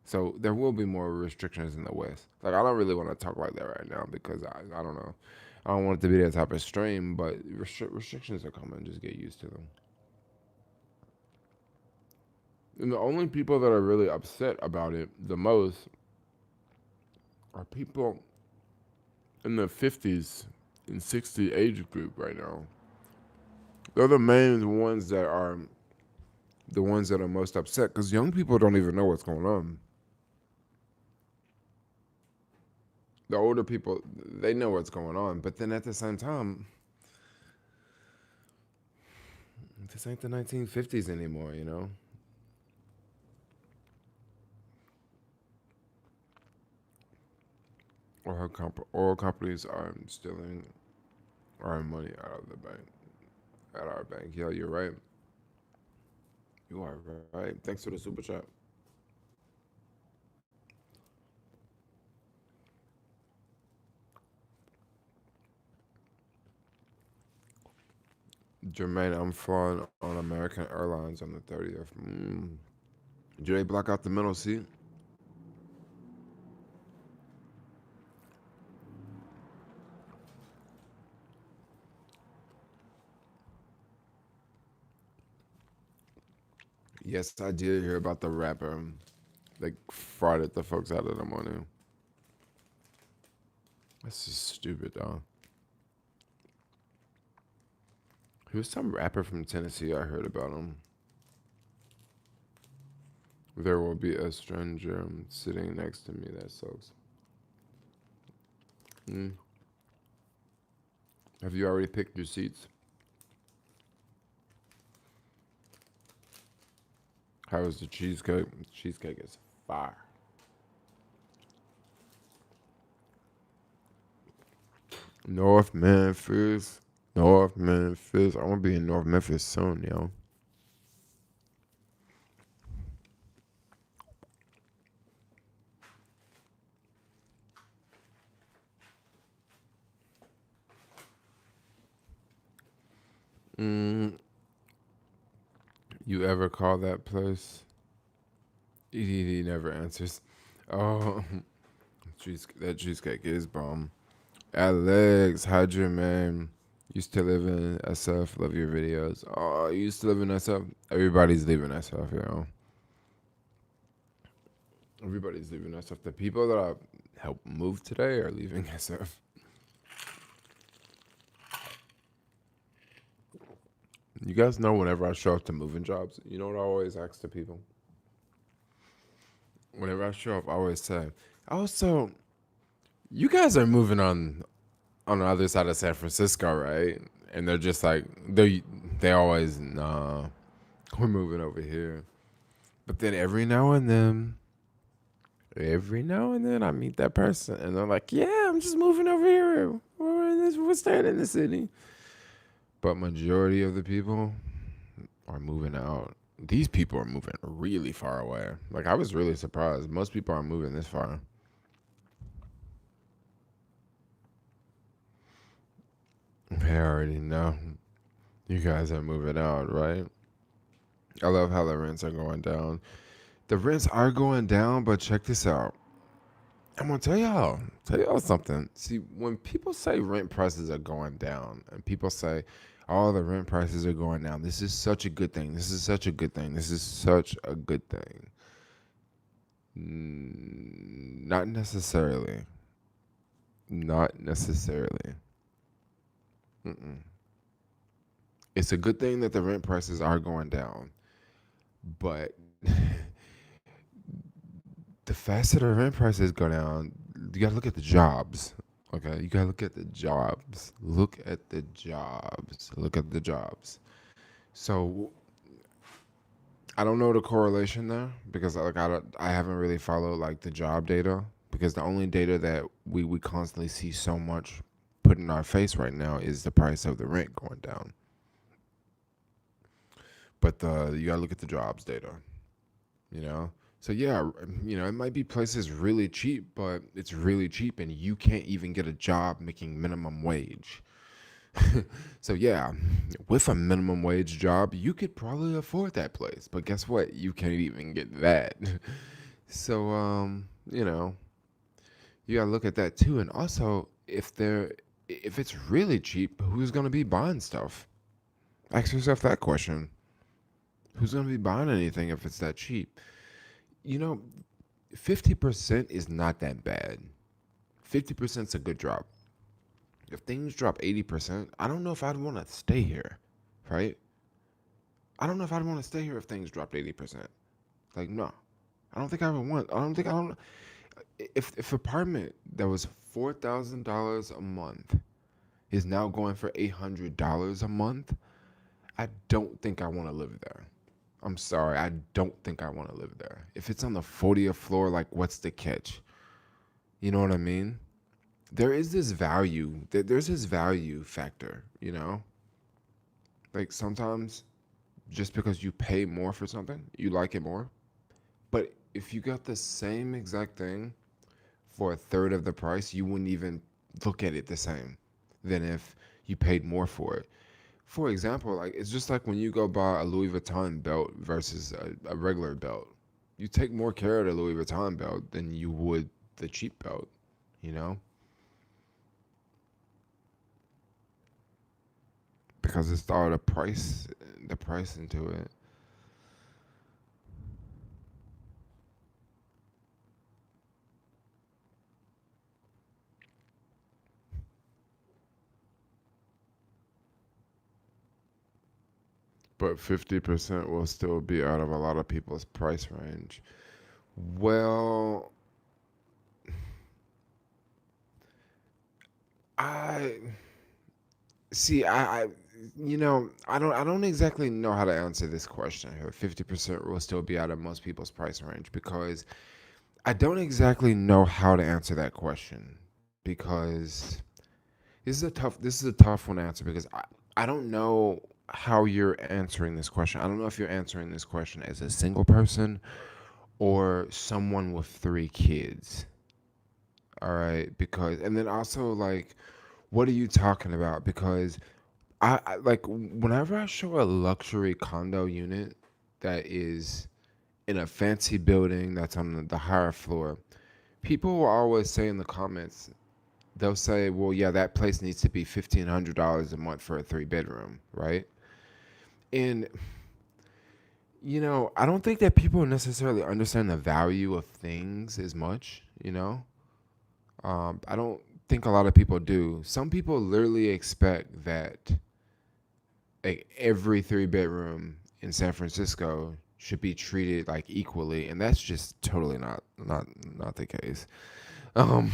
[SPEAKER 1] So there will be more restrictions in the West. Like I don't really want to talk like that right now because I don't know. I don't want it to be that type of stream, but restrictions are coming. Just get used to them. And the only people that are really upset about it the most are people in the 50s and 60 age group right now. They're the main ones that are the ones that are most upset because young people don't even know what's going on. The older people, they know what's going on, but then at the same time, this ain't the 1950s anymore, you know? Oil companies are stealing our money out of the bank, at our bank. Yeah, you're right. You are right. Thanks for the super chat. Jermaine, I'm flying on American Airlines on the 30th. Do they block out the middle seat? Yes, I did hear about the rapper. They frauded the folks out of the money. That's just stupid, though. He was some rapper from Tennessee. I heard about him. There will be a stranger sitting next to me. That sucks. Mm. Have you already picked your seats? How is the cheesecake? Cheesecake is fire. North Memphis. North Memphis. I want to be in North Memphis soon, yo. You ever call that place? He never answers. Oh, that cheesecake is bomb. Alex, hi Jermaine. Used to live in SF. Love your videos. Oh, you used to live in SF. Everybody's leaving SF, you know. Everybody's leaving SF. The people that I helped move today are leaving SF. You guys know whenever I show up to moving jobs, you know what I always ask the people? Whenever I show up, I always say, "Oh, so you guys are moving on the other side of San Francisco, right?" And they're just like they always nah, we're moving over here. But then every now and then I meet that person and they're like, "Yeah, I'm just moving over here. We're staying in the city." But majority of the people are moving out. These people are moving really far away. Like I was really surprised. Most people aren't moving this far. They already know. You guys are moving out, right? I love how the rents are going down. The rents are going down, but check this out. I'm gonna tell y'all something. See, when people say rent prices are going down, and people say, "Oh, the rent prices are going down," this is such a good thing. This is such a good thing. This is such a good thing. Not necessarily. Not necessarily. Mm-mm. It's a good thing that the rent prices are going down, but the faster the rent prices go down, you gotta look at the jobs. Okay, you gotta look at the jobs. Look at the jobs. Look at the jobs. So I don't know the correlation there because I haven't really followed like the job data because the only data that we constantly see so much put in our face right now is the price of the rent going down. But you gotta look at the jobs data, you know. So yeah, it might be places really cheap, but it's really cheap, and you can't even get a job making minimum wage. So yeah, with a minimum wage job, you could probably afford that place. But guess what? You can't even get that. So you gotta look at that too. And also, if it's really cheap, who's gonna be buying stuff? Ask yourself that question. Who's gonna be buying anything if it's that cheap? You know, 50% is not that bad. 50% is a good drop. If things drop 80%, I don't know if I'd want to stay here, right? I don't know if I'd want to stay here if things dropped 80%. Like, no. I don't think I would want, I don't think I don't, if apartment that was $4,000 a month is now going for $800 a month, I don't think I want to live there. I'm sorry, I don't think I want to live there. If it's on the 40th floor, like, what's the catch? You know what I mean? There is this value, there's this value factor, you know? Like, sometimes just because you pay more for something, you like it more. But if you got the same exact thing for a third of the price, you wouldn't even look at it the same than if you paid more for it. For example, like, it's just like when you go buy a Louis Vuitton belt versus a regular belt. You take more care of the Louis Vuitton belt than you would the cheap belt, you know? Because it's all the price into it. But 50% will still be out of a lot of people's price range. Well, I see. I don't exactly know how to answer this question here. 50% will still be out of most people's price range because I don't exactly know how to answer that question because this is a tough one to answer because I don't know how you're answering this question. I don't know if you're answering this question as a single person or someone with three kids. All right, because and then also like what are you talking about? Because I like whenever I show a luxury condo unit that is in a fancy building that's on the higher floor, people will always say in the comments, they'll say, "Well, yeah, that place needs to be $1,500 a month for a three-bedroom, right?" And I don't think that people necessarily understand the value of things as much. I don't think a lot of people do. Some people literally expect that like every three-bedroom in San Francisco should be treated like equally, and that's just totally not the case. Um,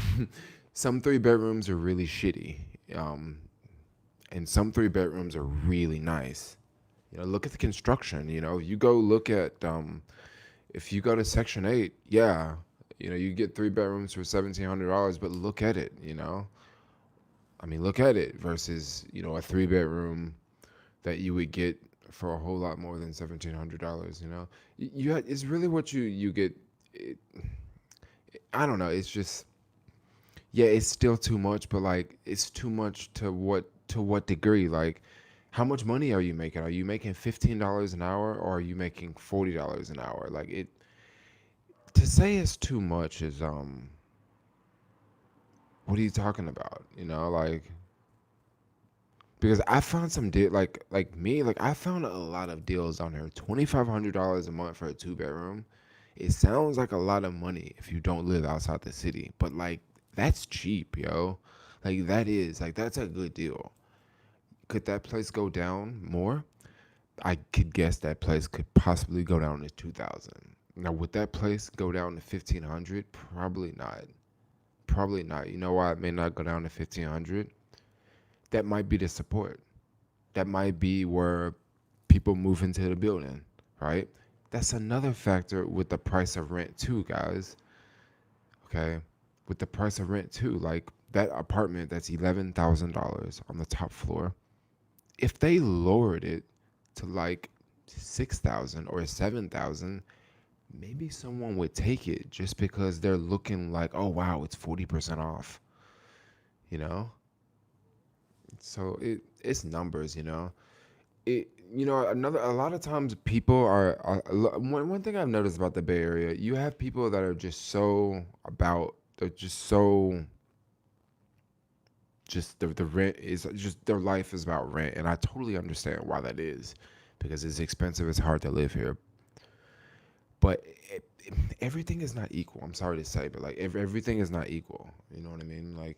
[SPEAKER 1] some three-bedrooms are really shitty, um, and some three-bedrooms are really nice. Look at the construction. You go look at if you go to Section 8, yeah, you get three bedrooms for $1,700, but look at it. I mean, look at it versus a three-bedroom that you would get for a whole lot more than $1,700. It's really what you get. It, I don't know. It's just yeah, it's still too much, but like it's too much to what degree? Like, how much money are you making? Are you making $15 an hour or are you making $40 an hour? Like it to say it's too much is what are you talking about? Like because I found some deal like me like I found a lot of deals on here. $2,500 a month for a two-bedroom. It sounds like a lot of money if you don't live outside the city, but like that's cheap, yo. Like that's a good deal. Could that place go down more? I could guess that place could possibly go down to 2,000. Now, would that place go down to 1,500? Probably not. Probably not. You know why it may not go down to 1,500? That might be the support. That might be where people move into the building, right? That's another factor with the price of rent too, guys. Okay, with the price of rent too, like that apartment that's $11,000 on the top floor. If they lowered it to like 6,000 or 7,000, maybe someone would take it just because they're looking like, oh wow, it's 40% off. You know, so it's numbers. Another a lot of times people one thing I've noticed about the Bay Area, you have people that are just so about they're just so just the rent is just their life is about rent, and I totally understand why that is because it's expensive, it's hard to live here. But everything is not equal. I'm sorry to say, but like everything is not equal. You know what I mean? Like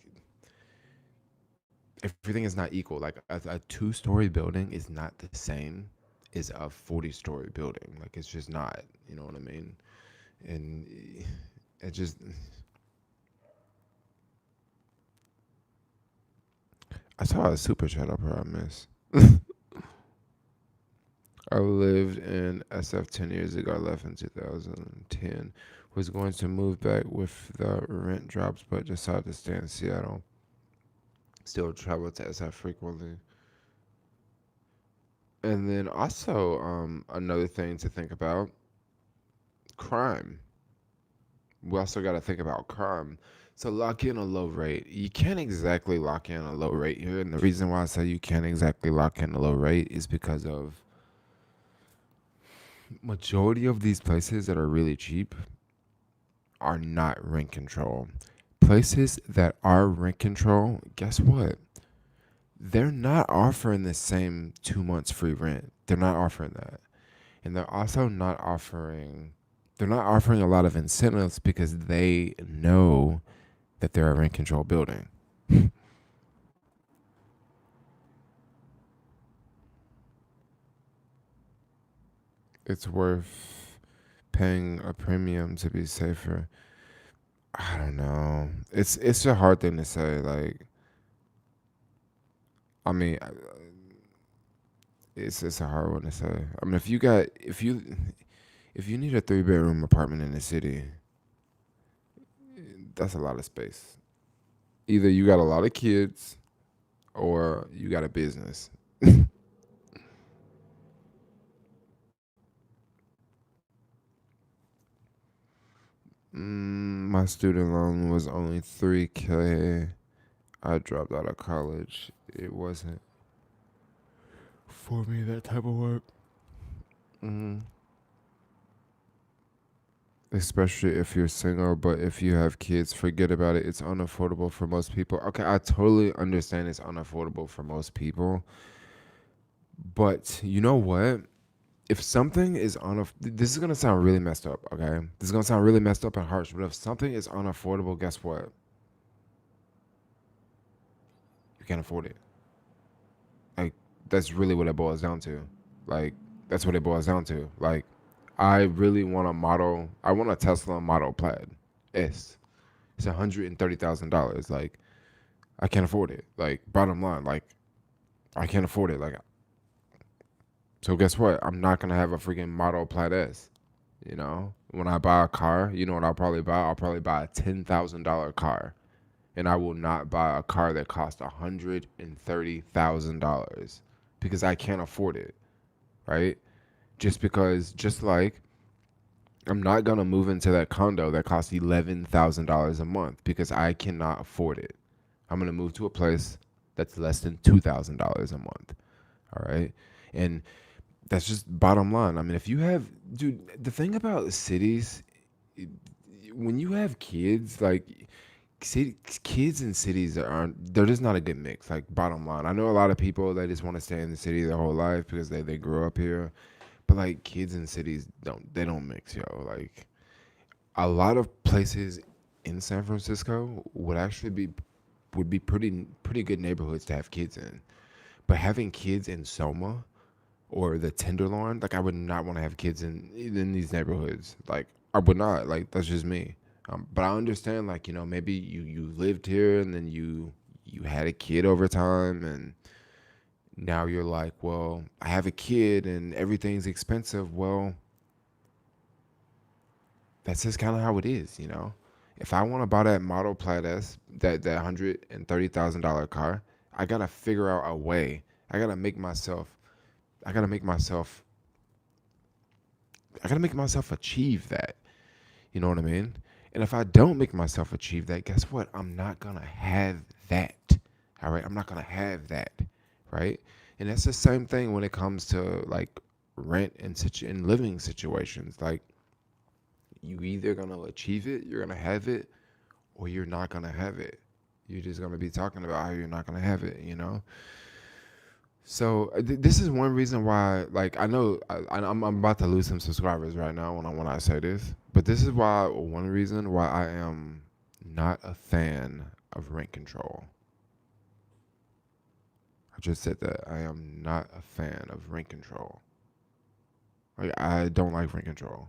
[SPEAKER 1] everything is not equal. Like a 2-story building is not the same as a 40-story building. Like it's just not. You know what I mean? And it just I saw a super chat up here I missed. I lived in SF 10 years ago. I left in 2010. Was going to move back with the rent drops, but decided to stay in Seattle. Still travel to SF frequently. And then also, another thing to think about, crime. We also got to think about crime. So lock in a low rate. You can't exactly lock in a low rate here. And the reason why I say you can't exactly lock in a low rate is because of majority of these places that are really cheap are not rent control. Places that are rent control, guess what? They're not offering the same 2 months free rent. They're not offering that. And they're also not offering a lot of incentives because they know that they're a rent control building. It's worth paying a premium to be safer. I don't know. It's a hard thing to say. Like, I mean, it's a hard one to say. I mean, if you need a 3-bedroom apartment in the city, that's a lot of space. Either you got a lot of kids or you got a business. My student loan was only 3K. I dropped out of college. It wasn't for me, that type of work. Mm, Especially if you're single, but if you have kids, forget about it. It's unaffordable for most people. Okay, I totally understand it's unaffordable for most people. But you know what? If something is this is gonna sound really messed up, okay? This is gonna sound really messed up and harsh, but if something is unaffordable, guess what? You can't afford it. Like that's really what it boils down to. Like that's what it boils down to. Like I really want a model. I want a Tesla Model Plaid S. It's $130,000. Like I can't afford it. Like bottom line, like I can't afford it. Like so, guess what? I'm not gonna have a freaking Model Plaid S. You know, when I buy a car, you know what I'll probably buy? I'll probably buy a $10,000 car, and I will not buy a car that costs $130,000 because I can't afford it. Right? Just like I'm not gonna move into that condo that costs $11,000 a month because I cannot afford it. I'm gonna move to a place that's less than $2,000 a month. All right, and that's just bottom line. I mean, if you have, dude, the thing about cities, when you have kids, like kids in cities they're just not a good mix. Like bottom line, I know a lot of people that just want to stay in the city their whole life because they grew up here, but like kids in cities don't mix, yo. Like a lot of places in San Francisco would be pretty good neighborhoods to have kids in, but having kids in Soma or the Tenderloin, like I would not want to have kids in these neighborhoods. Like I would not. Like that's just me. But I understand, like maybe you lived here and then you had a kid over time, and now you're like, well, I have a kid and everything's expensive. Well, that's just kind of how it is. If I want to buy that Model Plaid S, that $130,000 car, I gotta figure out a way. I gotta make myself. I gotta make myself. I gotta make myself achieve that. You know what I mean? And if I don't make myself achieve that, guess what? I'm not gonna have that. All right, I'm not gonna have that. Right? And that's the same thing when it comes to like rent and living situations. Like you either gonna achieve it, you're gonna have it, or you're not gonna have it. You're just gonna be talking about how you're not gonna have it. So this is one reason why, like, I know I'm about to lose some subscribers right now when I say this, but this is why one reason why I am not a fan of rent control. I just said that I am not a fan of rent control. Like, I don't like rent control.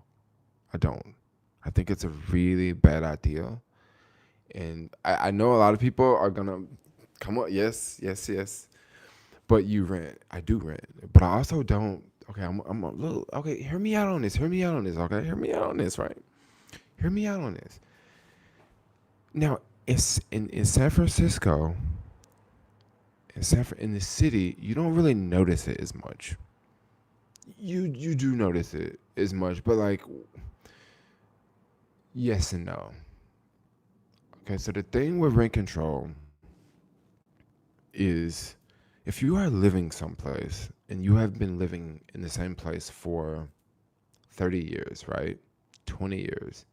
[SPEAKER 1] I don't. I think it's a really bad idea, and I know a lot of people are gonna come up. Yes, yes, yes. But you rent. I do rent, but I also don't. Okay, I'm a little. Okay, hear me out on this. Hear me out on this. Okay, hear me out on this. Right. Hear me out on this. Now, it's in San Francisco. In the city, you don't really notice it as much. You do notice it as much, but like yes and no. Okay, so the thing with rent control is if you are living someplace and you have been living in the same place for 30 years, right? 20 years,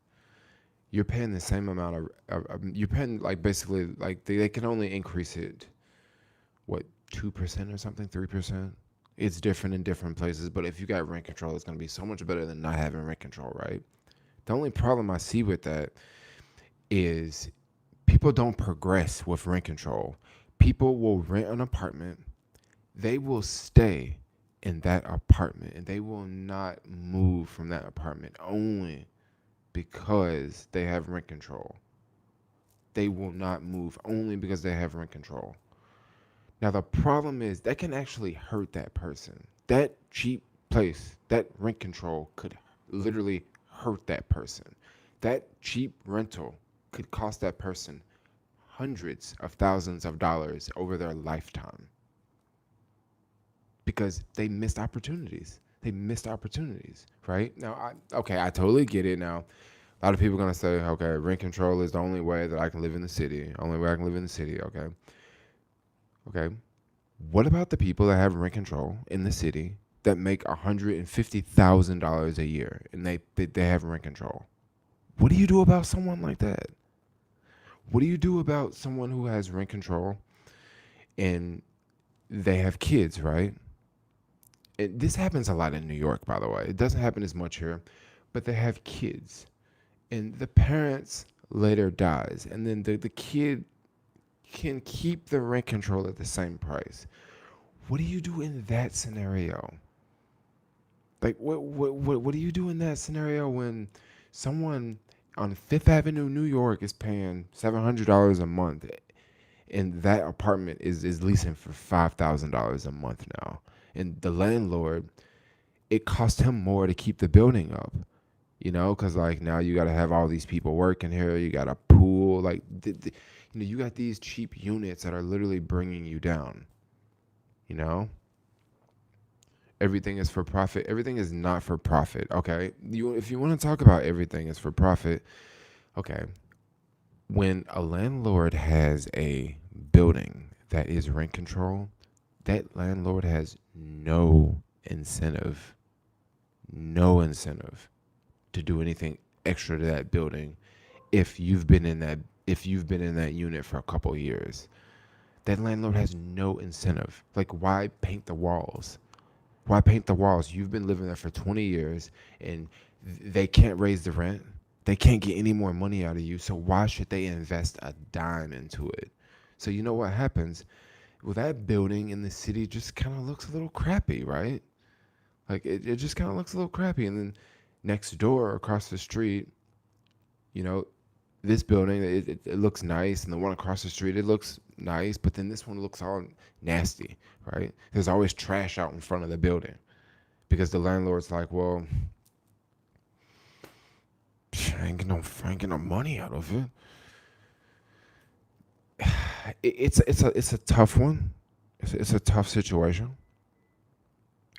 [SPEAKER 1] you're paying the same amount you're paying like basically like they can only increase it, what, 2% or something, 3%? It's different in different places, but if you got rent control, it's going to be so much better than not having rent control, right? The only problem I see with that is people don't progress with rent control. People will rent an apartment, they will stay in that apartment and they will not move from that apartment only because they have rent control. They will not move only because they have rent control. Now, the problem is that can actually hurt that person. That cheap place, that rent control could literally hurt that person. That cheap rental could cost that person hundreds of thousands of dollars over their lifetime because they missed opportunities. They missed opportunities, right? Now, I totally get it now. A lot of people are gonna say, okay, rent control is the only way that I can live in the city. Only way I can live in the city. Okay, okay. What about the people that have rent control in the city that make $150,000 a year and they have rent control? What do you do about someone like that? What do you do about someone who has rent control and they have kids, right? This happens a lot in New York, by the way. It doesn't happen as much here, but they have kids, and the parents later dies, and then the kid can keep the rent control at the same price. What do you do in that scenario? Like, what do you do in that scenario when someone on Fifth Avenue, New York, is paying $700 a month, and that apartment is leasing for $5,000 a month now, and the landlord, it cost him more to keep the building up, because like now you got to have all these people working here, you got a pool, like you got these cheap units that are literally bringing you down. You know, everything is for profit. Everything is not for profit. Okay, if you want to talk about everything is for profit, okay. When a landlord has a building that is rent control, that landlord has incentive, no incentive to do anything extra to that building if you've been in that unit for a couple of years. That landlord has no incentive. Like, why paint the walls? Why paint the walls? You've been living there for 20 years and they can't raise the rent. They can't get any more money out of you. So why should they invest a dime into it? So you know what happens? Well, that building in the city just kind of looks a little crappy, right? Like it just kind of looks a little crappy. And then next door across the street, you know, this building, it looks nice. And the one across the street, it looks nice. But then this one looks all nasty, right? There's always trash out in front of the building because the landlord's like, well, I ain't getting no money out of it. It's a tough one. It's a tough situation.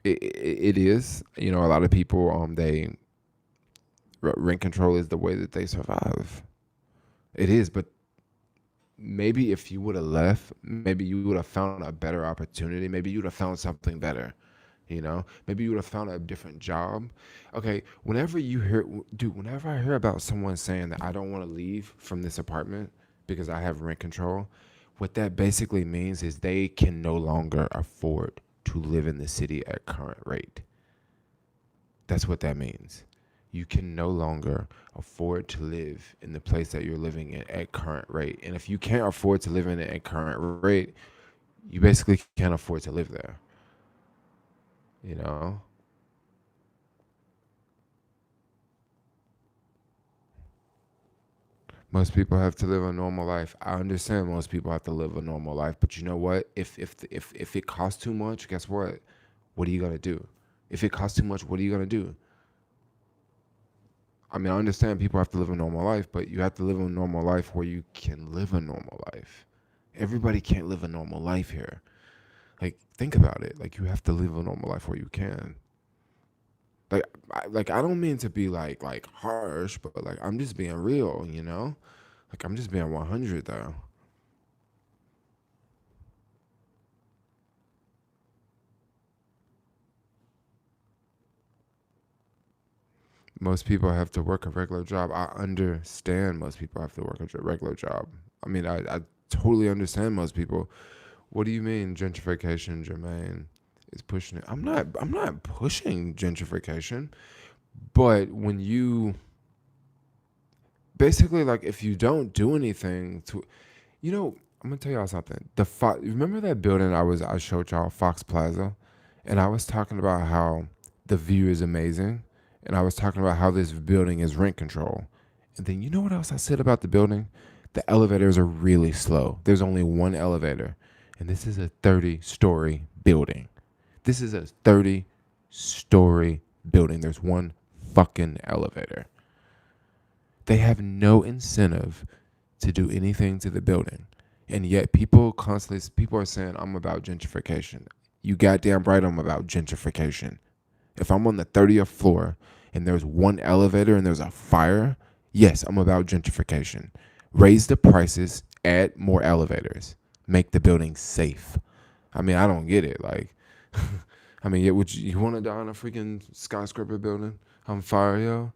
[SPEAKER 1] It is. A lot of people they rent control is the way that they survive. It is, but maybe if you would have left, maybe you would have found a better opportunity. Maybe you would have found something better. Maybe you would have found a different job. Okay, whenever I hear about someone saying that I don't want to leave from this apartment because I have rent control, what that basically means is they can no longer afford to live in the city at current rate. That's what that means. You can no longer afford to live in the place that you're living in at current rate. And if you can't afford to live in it at current rate, you basically can't afford to live there. You know? Most people have to live a normal life. I understand most people have to live a normal life, but you know what? If it costs too much, guess what? What are you gonna do? If it costs too much, what are you gonna do? I mean, I understand people have to live a normal life, but you have to live a normal life where you can live a normal life. Everybody can't live a normal life here. Like, think about it. Like, you have to live a normal life where you can. Like I don't mean to be like harsh, but like I'm just being real, you know. Like I'm just being 100 though. Most people have to work a regular job. I understand most people have to work a regular job. I mean, I totally understand most people. What do you mean gentrification, Jermaine, is pushing it? I'm not pushing gentrification, but when you basically like if you don't do anything to, you know, I'm gonna tell y'all something. Remember that building I showed y'all, Fox Plaza, and I was talking about how the view is amazing, and I was talking about how this building is rent control. And then you know what else I said about the building? The elevators are really slow. There's only one elevator, and this is a 30-story building. This is a 30-story building. There's one fucking elevator. They have no incentive to do anything to the building. And yet people are saying I'm about gentrification. You goddamn right I'm about gentrification. If I'm on the 30th floor and there's one elevator and there's a fire, yes, I'm about gentrification. Raise the prices, add more elevators, make the building safe. I mean, I don't get it. Like, I mean, yeah, would you want to die in a freaking skyscraper building on fire, yo?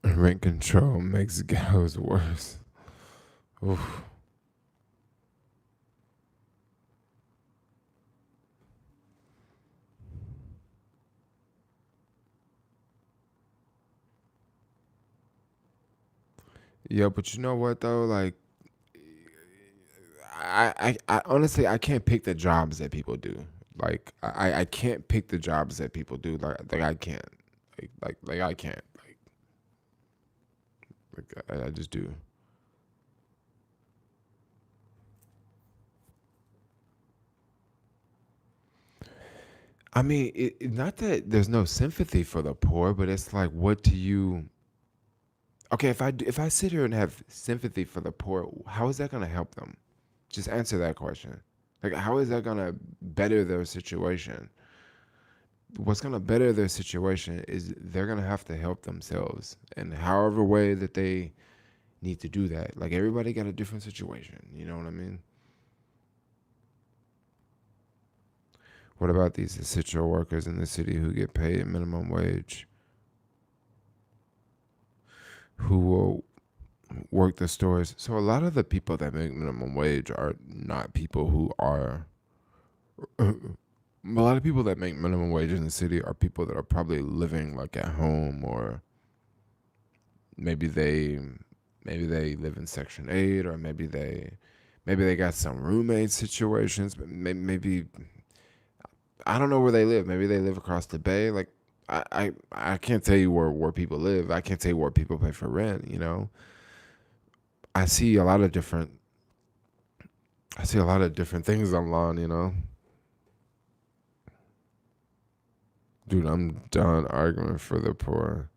[SPEAKER 1] Rent control makes ghettos worse. Oof. Yeah, but you know what though? Like, I honestly I can't pick the jobs that people do. Like, I can't pick the jobs that people do. Like I can't. Like I can't. I just do. I mean, not that there's no sympathy for the poor, but it's like, what do you? Okay, if I sit here and have sympathy for the poor, how is that gonna help them? Just answer that question. Like, how is that gonna better their situation? What's gonna better their situation is they're gonna have to help themselves, and however way that they need to do that. Like everybody got a different situation. You know what I mean? What about these essential workers in the city who get paid minimum wage, who will work the stores? So a lot of the people that make minimum wage are not people who are. A lot of people that make minimum wage in the city are people that are probably living like at home, or maybe they maybe they live in Section 8, or maybe they got some roommate situations, but maybe I don't know where they live. Maybe they live across the bay. Like I can't tell you where people live. I can't tell you where people pay for rent, you know. I see a lot of different I see a lot of different things online, you know. Dude, I'm done arguing for the poor.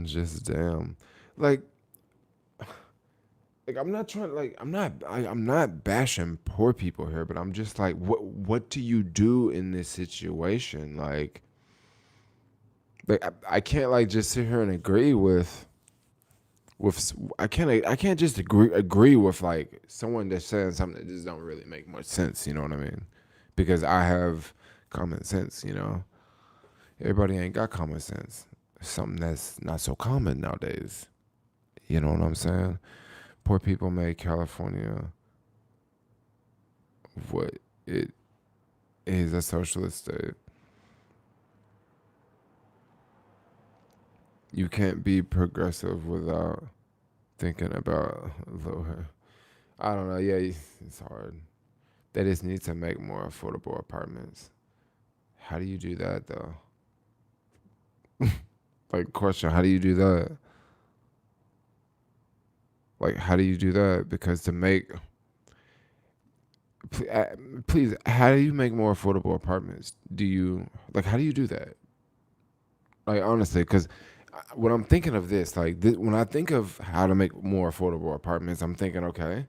[SPEAKER 1] Just damn. Like I'm not trying like I'm not bashing poor people here, but I'm just like what do you do in this situation? I can't like just sit here and agree with I can't just agree with like someone that's saying something that just don't really make much sense, you know what I mean? Because I have common sense, you know. Everybody ain't got common sense. something that's not so common nowadays. You know what I'm saying? Poor people made California what it is, a socialist state. You can't be progressive without thinking about lower. I don't know. Yeah, it's hard. They just need to make more affordable apartments. How do you do that though? Like, question: how do you do that? Like, how do you do that? Because to make, please, how do you make more affordable apartments? Do you like? How do you do that? Like, honestly, because when I'm thinking of this, like, when I think of how to make more affordable apartments, I'm thinking, okay,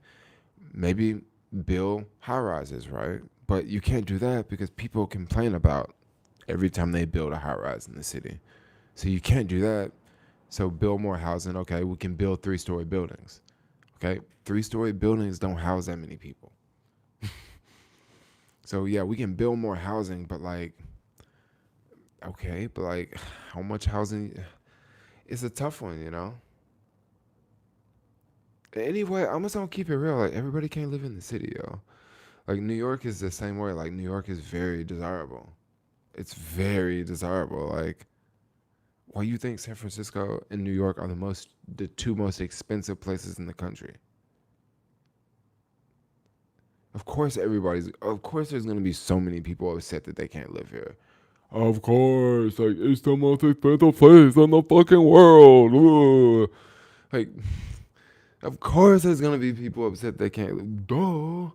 [SPEAKER 1] maybe build high rises, right? But you can't do that because people complain about every time they build a high rise in the city. So you can't do that. So build more housing. Okay, we can build 3-story buildings. Okay, 3-story buildings don't house that many people. So yeah, we can build more housing, but like, okay, but like, how much housing? It's a tough one, you know. Anyway, I'm just gonna keep it real. Like, everybody can't live in the city, yo. Like, New York is the same way. Like, New York is very desirable. It's very desirable. Like, why you think San Francisco and New York are the two most expensive places in the country? Of course there's gonna be so many people upset that they can't live here. Of course, like, it's the most expensive place in the fucking world. Ugh. Like, of course there's gonna be people upset they can't live. Duh.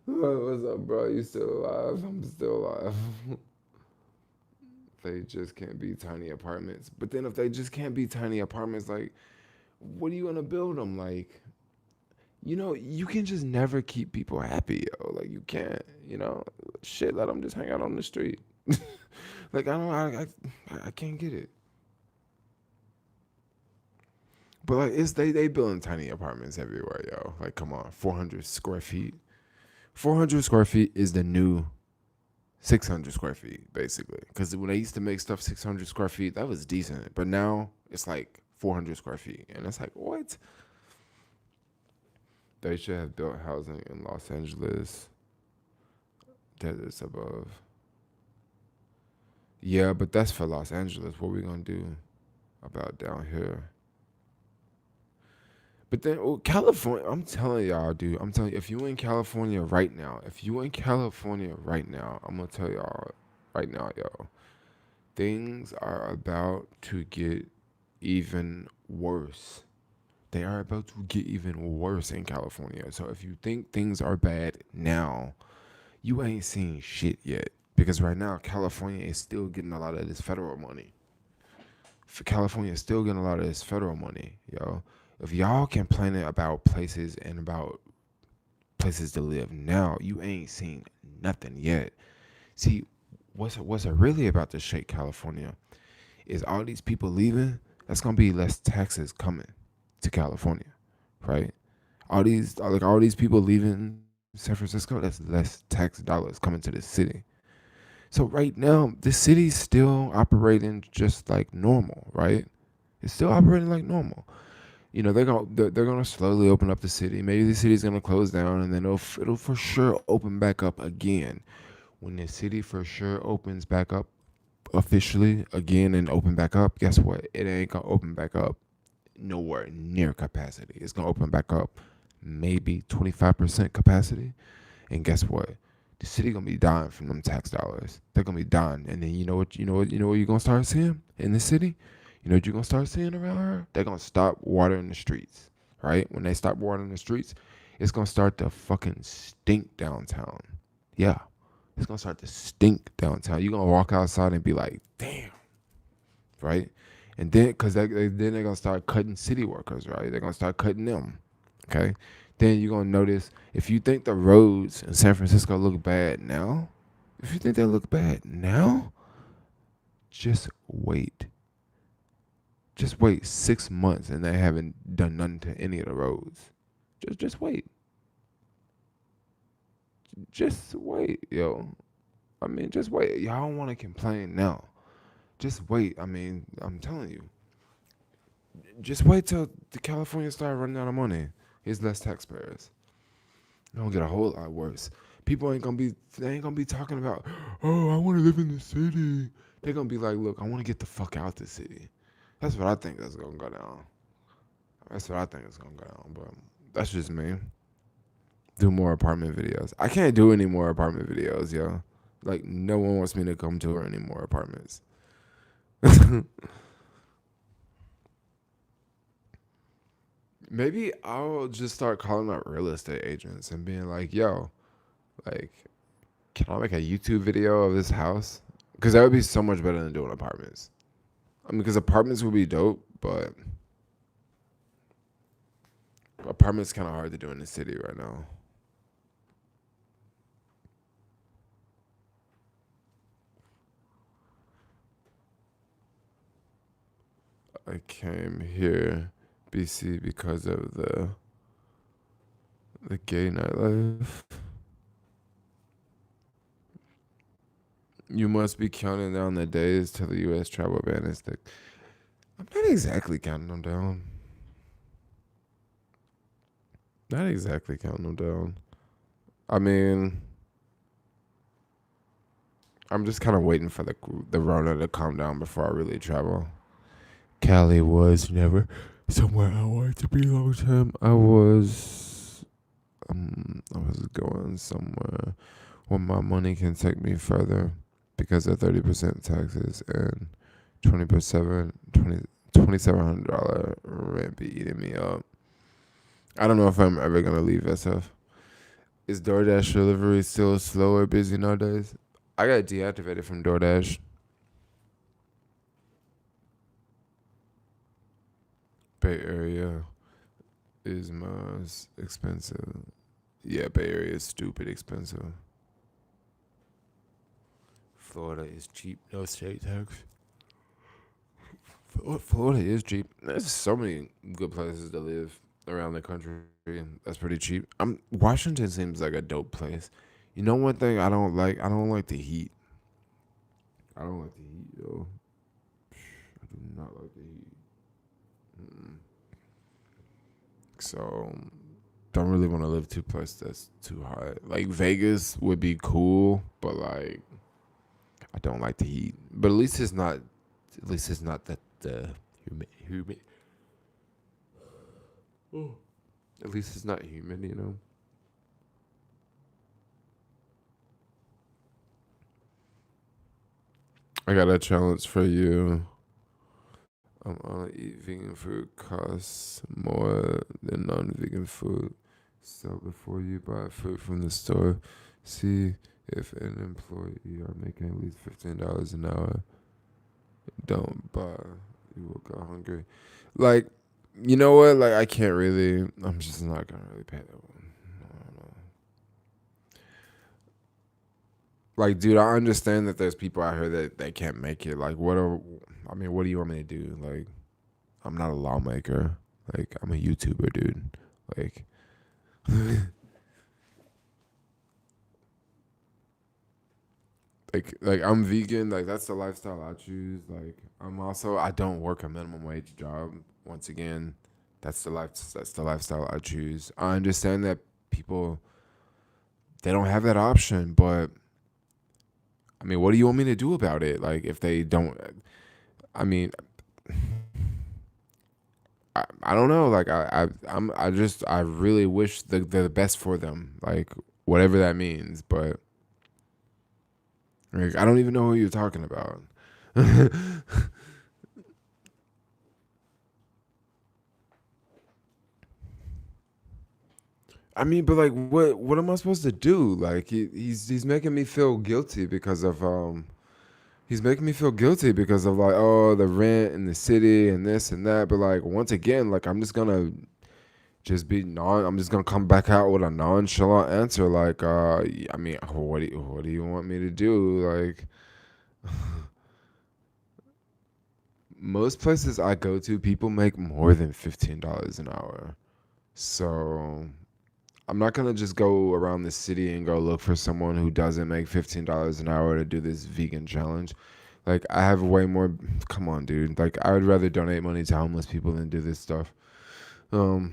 [SPEAKER 1] What's up, bro? You still alive? I'm still alive. They just can't be tiny apartments. But then if they just can't be tiny apartments, like, what are you gonna build them? Like, you can just never keep people happy, yo. Like, you can't, shit. Let them just hang out on the street. Like, I can't get it. But like, they building tiny apartments everywhere, yo. Like, come on, 400 square feet. 400 square feet is the new 600 square feet, basically. Because when they used to make stuff 600 square feet, that was decent. But now it's like 400 square feet. And it's like, what? They should have built housing in Los Angeles, deserts above. Yeah, but that's for Los Angeles. What we gonna do about down here? But then, California, I'm telling y'all, dude. I'm telling you, if you in California right now, I'm gonna tell y'all right now, yo, things are about to get even worse. They are about to get even worse in California. So if you think things are bad now, you ain't seen shit yet. Because right now, California is still getting a lot of this federal money. California is still getting a lot of this federal money, yo. If y'all complaining about places and about places to live now, you ain't seen nothing yet. See, what's really about to shake California is all these people leaving. That's gonna be less taxes coming to California, right? All these people leaving San Francisco. That's less tax dollars coming to the city. So right now, the city's still operating just like normal, right? It's still operating like normal. They're gonna slowly open up the city. Maybe the city's gonna close down, and then it'll for sure open back up again. When the city for sure opens back up officially again and open back up, guess what? It ain't gonna open back up nowhere near capacity. It's gonna open back up maybe 25% capacity, and guess what? The city gonna be dying from them tax dollars. They're gonna be dying, and then you know what you're gonna start seeing in the city. You know what you're gonna start seeing around her? They're gonna stop watering the streets, right? When they stop watering the streets, it's gonna start to fucking stink downtown. Yeah, it's gonna start to stink downtown. You're gonna walk outside and be like, damn, right? And then, then they're gonna start cutting city workers, right? They're gonna start cutting them, okay? Then you're gonna notice if you think the roads in San Francisco look bad now, if you think they look bad now, just wait. Just wait 6 months and they haven't done nothing to any of the roads. Just wait. Just wait, yo. I mean, just wait. Y'all don't want to complain now. Just wait. I mean, I'm telling you. Just wait till the California start running out of money. Here's less taxpayers. It's gonna get a whole lot worse. People ain't gonna be. They ain't gonna be talking about. Oh, I want to live in the city. They're gonna be like, look, I want to get the fuck out the city. That's what I think that's gonna go down. That's what I think is gonna go down. But that's just me. Do more apartment videos. I can't do any more apartment videos, yo. Like no one wants me to come tour any more apartments. Maybe I'll just start calling out real estate agents and being like, yo, like, can I make a YouTube video of this house? Because that would be so much better than doing apartments. I mean, because apartments would be dope, but apartments kind of hard to do in the city right now. I came here, BC, because of the gay nightlife. You must be counting down the days till the U.S. travel ban is thick. I'm not exactly counting them down. Not exactly counting them down. I mean, I'm just kind of waiting for the Rona to calm down before I really travel. Cali was never somewhere I wanted to be long term. I was going somewhere where my money can take me further because of 30% taxes and 20%, $2,700 rent be eating me up. I don't know if I'm ever gonna leave SF. Is DoorDash delivery still slow or busy nowadays? I got deactivated from DoorDash. Bay Area is most expensive. Yeah, Bay Area is stupid expensive. Florida is cheap, no state tax. Florida is cheap. There's so many good places to live around the country. That's pretty cheap. Washington seems like a dope place. You know one thing I don't like? I don't like the heat. I don't like the heat, yo. I do not like the heat. So don't really want to live too place that's too hot. Like Vegas would be cool, but like I don't like the heat. But at least it's not. At least it's not that humid. Oh. At least it's not humid, you know. I got a challenge for you. Eat vegan food costs more than non-vegan food. So before you buy food from the store, see if an employee are making at least $15 an hour. Don't buy. You will go hungry. Like, you know what? Like, I can't really. I'm just not gonna really pay that one. I don't know. Like, dude, I understand that there's people out here that they can't make it. Like, I mean, what do you want me to do? Like, I'm not a lawmaker. Like, I'm a YouTuber, dude. Like, like I'm vegan. Like, that's the lifestyle I choose. Like, I don't work a minimum wage job. Once again, That's the lifestyle I choose. I understand that people they don't have that option, but I mean, what do you want me to do about it? Like, if they don't, I mean, I don't know. Like I really wish the best for them. Like whatever that means. But like, I don't even know who you're talking about. I mean, but like, what am I supposed to do? Like he's making me feel guilty because of he's making me feel guilty because of like, oh, the rent in the city and this and that. But like once again, like I'm just gonna come back out with a nonchalant answer like, I mean, what do you want me to do? Like most places I go to, people make more than $15 an hour. So I'm not gonna just go around the city and go look for someone who doesn't make $15 an hour to do this vegan challenge. Like I have way more. Come on, dude. Like I would rather donate money to homeless people than do this stuff. Um,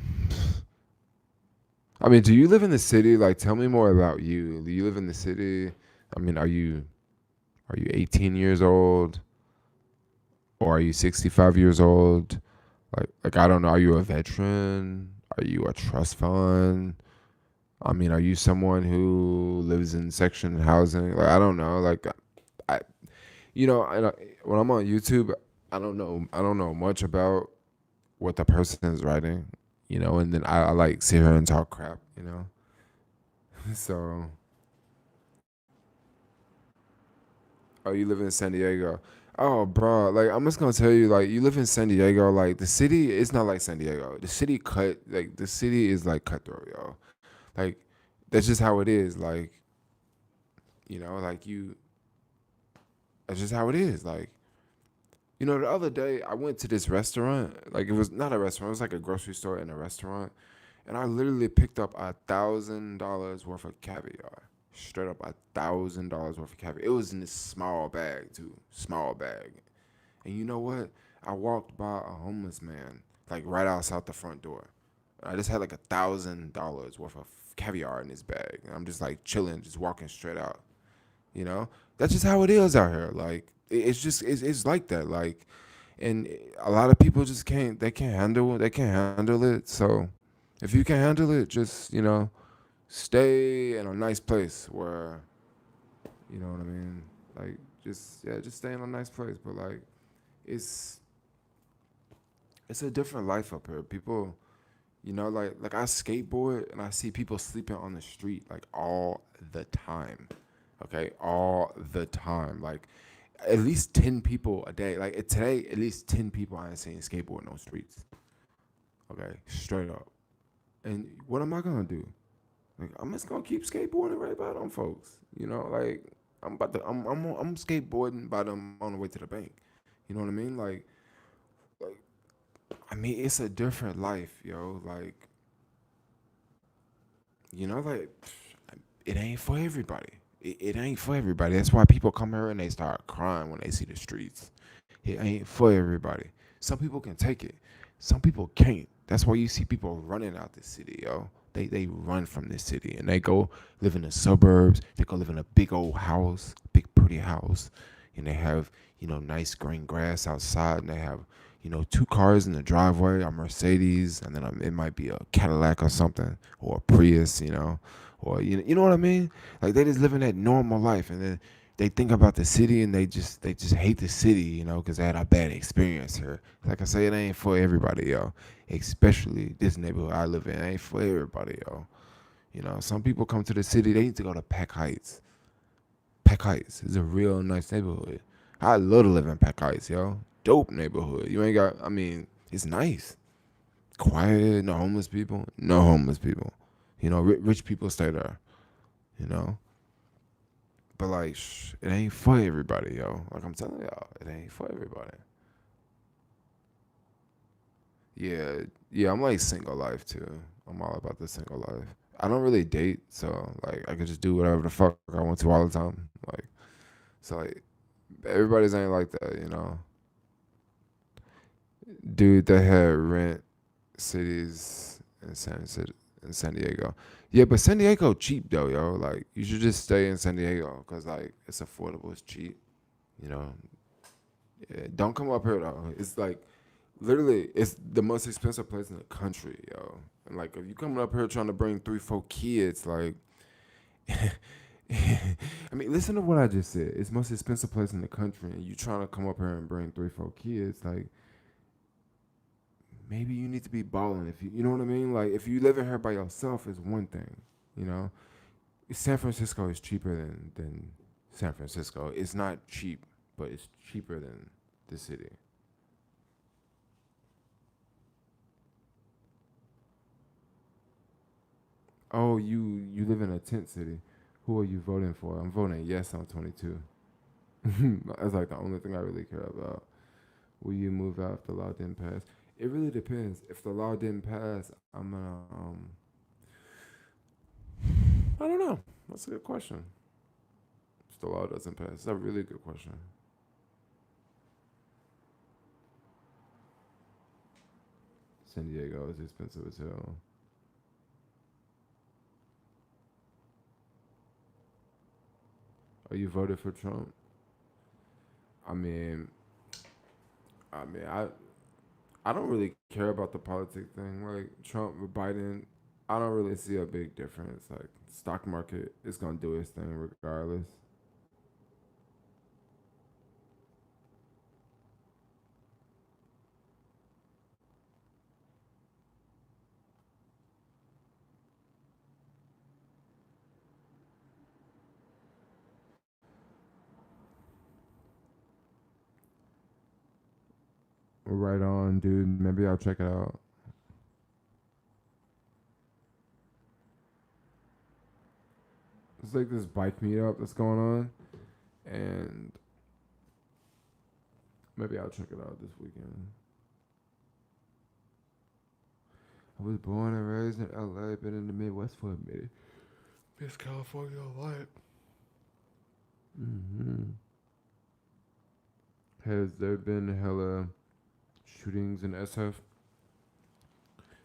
[SPEAKER 1] I mean, do you live in the city? Like, tell me more about you. Do you live in the city? I mean, are you 18 years old or are you 65 years old? Like I don't know. Are you a veteran? Are you a trust fund? I mean, are you someone who lives in section housing? Like I don't know. Like I, when I'm on YouTube, I don't know. I don't know much about what the person is writing. And then I like sit here and talk crap. So, oh, you live in San Diego. Oh, bro, like I'm just gonna tell you, like you live in San Diego, like the city is not like San Diego. The city is like cutthroat, yo. Like that's just how it is. Like like that's just how it is. Like the other day I went to this restaurant. Like it was not a restaurant. It was like a grocery store and a restaurant. And I literally picked up $1,000 worth of caviar. Straight up $1,000 worth of caviar. It was in this small bag too, small bag. And you know what? I walked by a homeless man like right outside the front door. I just had like $1,000 worth of caviar in his bag. And I'm just like chilling, just walking straight out. You know, that's just how it is out here. Like it's just it's like that. Like, and a lot of people just can't. They can't handle it. So if you can handle it, just stay in a nice place where you know what I mean. Like just stay in a nice place. But like it's it's a different life up here. People, like I skateboard and I see people sleeping on the street like all the time. Okay, all the time. Like at least 10 people a day. Like today, at least 10 people I ain't seen skateboarding on streets. Okay, straight up. And what am I gonna do? Like I'm just gonna keep skateboarding right by them folks. Like I'm skateboarding by them on the way to the bank. You know what I mean? Like I mean it's a different life, yo. Like like it ain't for everybody. It ain't for everybody. That's why people come here and they start crying when they see the streets. It ain't for everybody. Some people can take it. Some people can't. That's why you see people running out the city, yo. They run from the city and they go live in the suburbs. They go live in a big old house, big pretty house, and they have nice green grass outside, and they have two cars in the driveway, a Mercedes, and then it might be a Cadillac or something, or a Prius, or you know what I mean? Like they just living that normal life, and then they think about the city and they just hate the city, because they had a bad experience here. Like I say, it ain't for everybody, yo. Especially this neighborhood I live in, it ain't for everybody, yo. Some people come to the city, they need to go to Peck Heights. Peck Heights is a real nice neighborhood. I love to live in Peck Heights, yo. Dope neighborhood. You ain't got, I mean, it's nice. Quiet, no homeless people. No homeless people. Rich people stay there, you know? But like, it ain't for everybody, yo. Like I'm telling y'all, it ain't for everybody. Yeah, yeah, I'm like single life too. I'm all about the single life. I don't really date, so like I could just do whatever the fuck I want to all the time. Like everybody's ain't like that. Dude, they had rent cities in San Diego. Yeah, but San Diego cheap though, yo. Like you should just stay in San Diego because like it's affordable, it's cheap. You know, yeah, don't come up here though. It's like literally it's the most expensive place in the country, yo. And like if you coming up here trying to bring 3, 4 kids, like I mean, listen to what I just said. It's the most expensive place in the country, and you trying to come up here and bring 3, 4 kids, like maybe you need to be balling. If you know what I mean. Like if you live in here by yourself is one thing, you know. San Francisco is cheaper than San Francisco. It's not cheap, but it's cheaper than the city. Oh, you live in a tent city. Who are you voting for? I'm voting yes on 22. That's like the only thing I really care about. Will you move out if the law didn't pass? It really depends. If the law didn't pass, I'm gonna I don't know. That's a good question. If the law doesn't pass, that's a really good question. San Diego is expensive as hell. Are you voted for Trump? I mean, I don't really care about the politic thing. Like Trump or Biden, I don't really see a big difference. Like stock market is gonna do its thing regardless. Right on, dude. Maybe I'll check it out. It's like this bike meetup that's going on, and maybe I'll check it out this weekend. I was born and raised in LA, been in the Midwest for a minute. Miss California a lot. Mm-hmm. Has there been hella shootings in SF?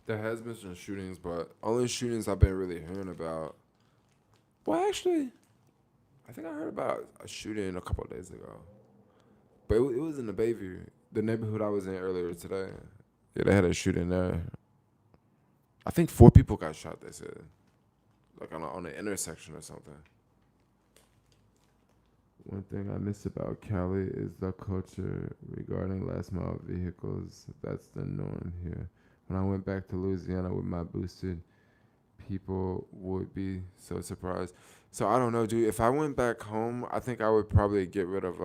[SPEAKER 1] There has been some shootings, but only shootings I've been really hearing about. Well, actually, I think I heard about a shooting a couple of days ago, but it was in the Bayview, the neighborhood I was in earlier today. Yeah, they had a shooting there. I think 4 people got shot. They said, like on an intersection or something. One thing I miss about Cali is the culture regarding last mile vehicles. That's the norm here. When I went back to Louisiana with my boosted, people would be so surprised. So I don't know, dude. If I went back home, I think I would probably get rid of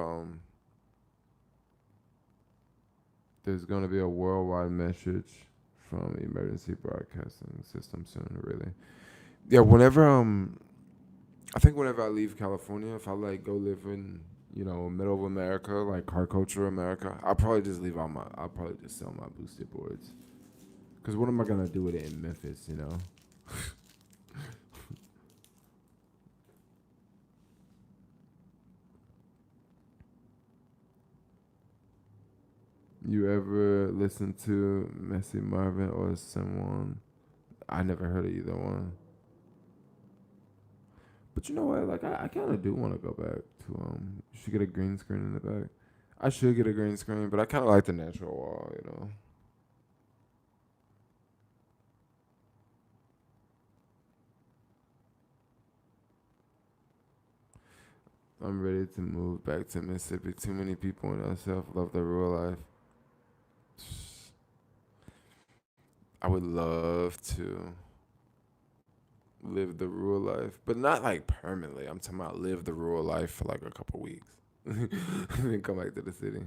[SPEAKER 1] There's gonna be a worldwide message from emergency broadcasting system soon. Really, yeah. I think whenever I leave California, if I like go live in middle of America, like car culture America, I'll probably just sell my boosted boards. Cause what am I gonna do with it in Memphis? You ever listen to Messy Marvin or someone? I never heard of either one. But you know what? Like I kind of do want to go back to You should get a green screen in the back. I should get a green screen, but I kind of like the natural wall. I'm ready to move back to Mississippi. Too many people in SF love the real life. I would love to live the rural life, but not like permanently. I'm talking about live the rural life for like a couple weeks, and then come back to the city.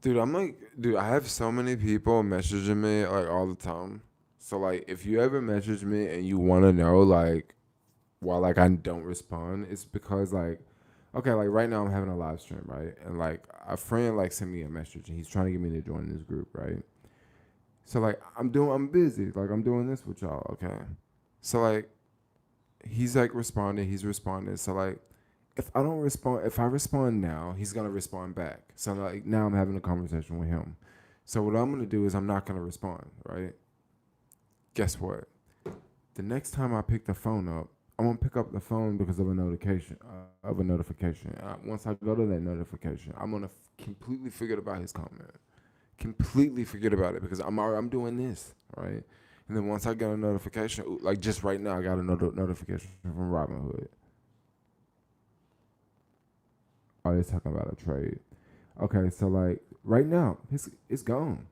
[SPEAKER 1] Dude, I have so many people messaging me like all the time. So like, if you ever message me and you want to know like why like I don't respond, it's because like, okay, like right now I'm having a live stream, right? And like a friend like sent me a message and he's trying to get me to join this group, right? So like I'm busy, like I'm doing this with y'all, okay? So like he's responding. So like if I respond now, he's gonna respond back. So like now I'm having a conversation with him. So what I'm gonna do is I'm not gonna respond, right? Guess what? The next time I pick the phone up, I won't pick up the phone because of a notification. Once I go to that notification, I'm gonna completely forget about his comment. Completely forget about it because I'm doing this, right? And then once I get a notification, like just right now, I got a notification from Robinhood. Oh, they're talking about a trade. Okay, so like right now, it's gone.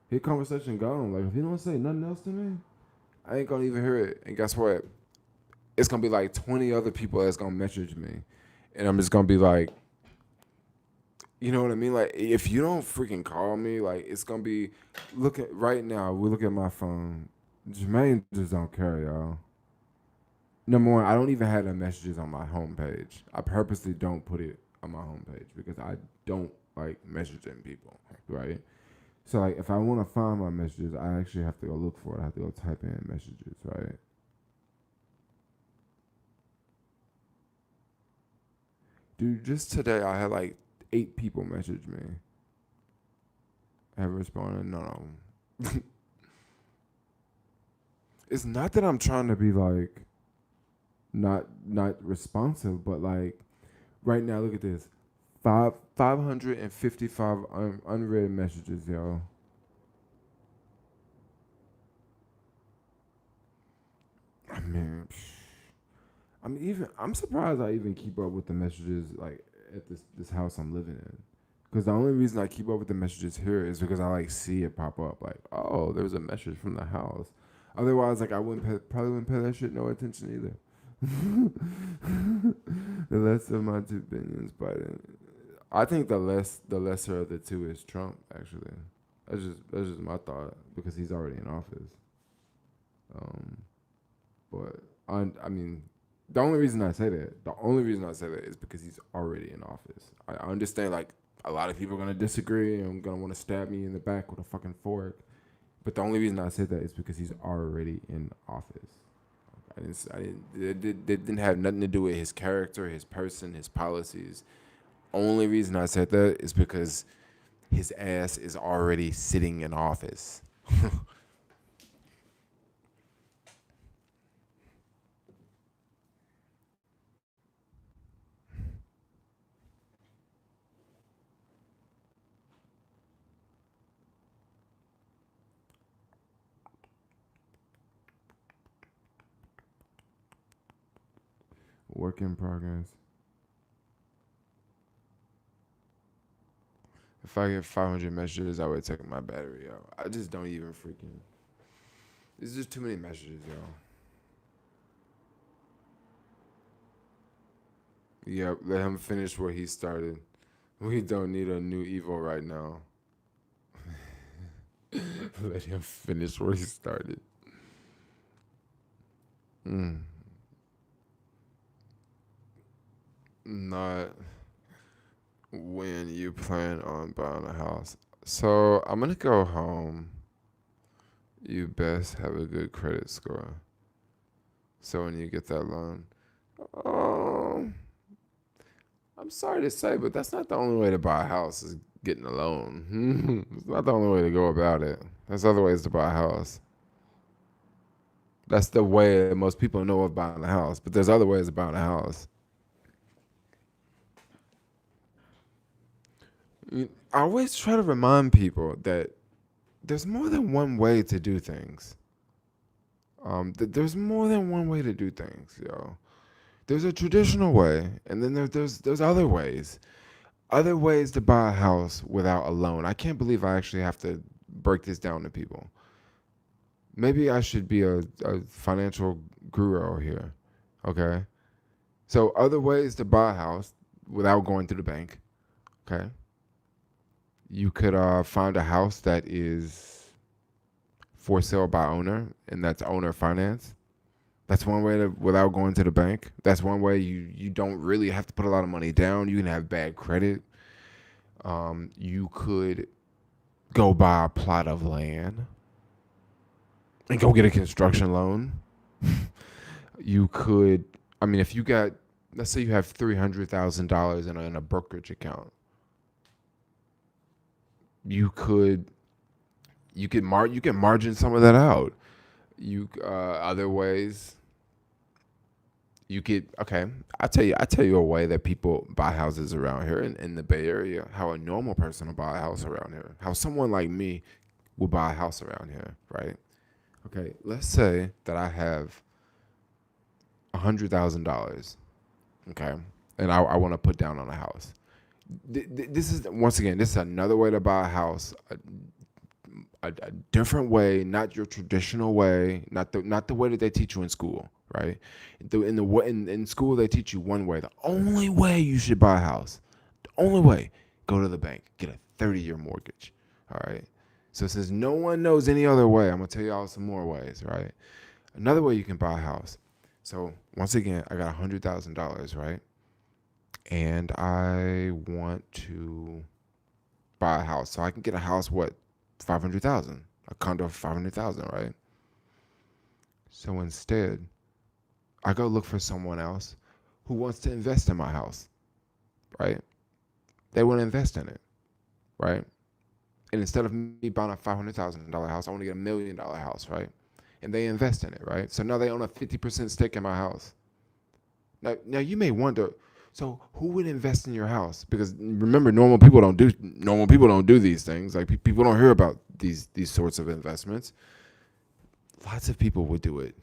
[SPEAKER 1] His conversation gone. Like if he don't say nothing else to me, I ain't gonna even hear it. And guess what? It's gonna be like 20 other people that's gonna message me, and I'm just gonna be like, you know what I mean? Like if you don't freaking call me, like it's gonna be. Look at right now. We look at my phone. Jermaine just don't care, y'all. Number one, I don't even have the messages on my homepage. I purposely don't put it on my homepage because I don't like messaging people, right? So like if I want to find my messages, I actually have to go look for it. I have to go type in messages, right? Dude, just today I had like 8 people messaged me. Haven't responded. No. It's not that I'm trying to be like not responsive, but like right now, look at this. 555 unread messages, yo. I mean, I'm surprised I even keep up with the messages like at this house I'm living in. Because the only reason I keep up with the messages here is because I like see it pop up. Like, oh, there's a message from the house. Otherwise, like I probably wouldn't pay that shit no attention either. The less of my two opinions, Biden. I think the lesser of the two is Trump. Actually, that's just my thought because he's already in office. Um, but I mean, the only reason I say that is because he's already in office. I understand like a lot of people are gonna disagree and gonna want to stab me in the back with a fucking fork. But the only reason I said that is because he's already in office. It didn't have nothing to do with his character, his person, his policies. Only reason I said that is because his ass is already sitting in office. Work in progress. If I get 500 messages, I would take my battery out. I just don't even freaking. It's just too many messages, y'all. Yep, let him finish what he started. We don't need a new evil right now. Let him finish where he started. Mm. Not when you plan on buying a house. So I'm gonna go home. You best have a good credit score. So when you get that loan, um, I'm sorry to say, but that's not the only way to buy a house is getting a loan. It's not the only way to go about it. There's other ways to buy a house. That's the way that most people know of buying a house, but there's other ways of buying a house. I always try to remind people that there's more than one way to do things. There's more than one way to do things, yo. There's a traditional way, and then there's other ways to buy a house without a loan. I can't believe I actually have to break this down to people. Maybe I should be a financial guru here. Okay. So other ways to buy a house without going to the bank. Okay. You could find a house that is for sale by owner, and that's owner finance. That's one way to without going to the bank. That's one way you don't really have to put a lot of money down. You can have bad credit. You could go buy a plot of land and go get a construction loan. You could, I mean, if you got, let's say you have $300,000 in a brokerage account, you could, you can margin some of that out. Other ways, you could, okay. I tell you a way that people buy houses around here in the Bay Area. How a normal person will buy a house around here. How someone like me would buy a house around here, right? Okay, let's say that I have $100,000, okay, and I want to put down on a house. This is once again, this is another way to buy a house, a different way, not your traditional way, not the way that they teach you in school, right? In school they teach you one way. The only way you should buy a house, the only way, go to the bank, get a 30-year mortgage, all right. So since no one knows any other way, I'm gonna tell y'all some more ways, right? Another way you can buy a house. So once again, I got $100,000, right? And I want to buy a house. So I can get a house, what, 500,000, a condo for 500,000, right? So instead, I go look for someone else who wants to invest in my house, right? They want to invest in it, right? And instead of me buying a $500,000 house, I want to get $1 million house, right? And they invest in it, right? So now they own a 50% stake in my house. Now you may wonder, so who would invest in your house? Because remember, normal people don't do these things. Like people don't hear about these sorts of investments. Lots of people would do it,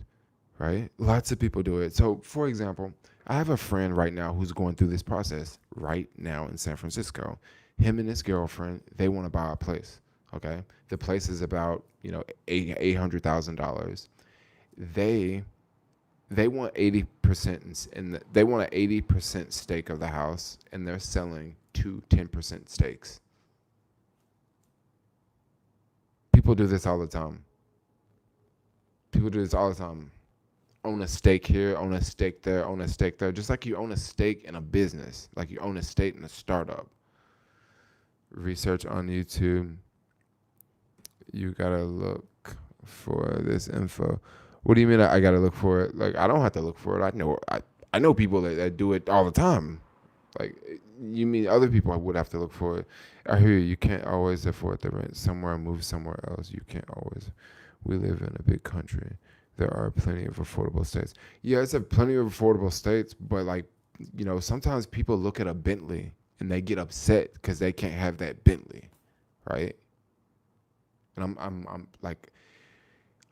[SPEAKER 1] right? Lots of people do it. So, for example, I have a friend right now who's going through this process right now in San Francisco. Him and his girlfriend, they want to buy a place. Okay, the place is about $800,000. They they want 80% and they want an 80% stake of the house, and they're selling two 10% stakes. People do this all the time. People do this all the time. Own a stake here, own a stake there, own a stake there. Just like you own a stake in a business, like you own a stake in a startup. Research on YouTube. You gotta look for this info. What do you mean I gotta look for it? Like I don't have to look for it. I know people that do it all the time. Like you mean other people I would have to look for it. I hear you. You can't always afford the rent somewhere and move somewhere else. You can't always. We live in a big country. There are plenty of affordable states. Yeah, it's a plenty of affordable states, but like, sometimes people look at a Bentley and they get upset because they can't have that Bentley, right? And I'm like,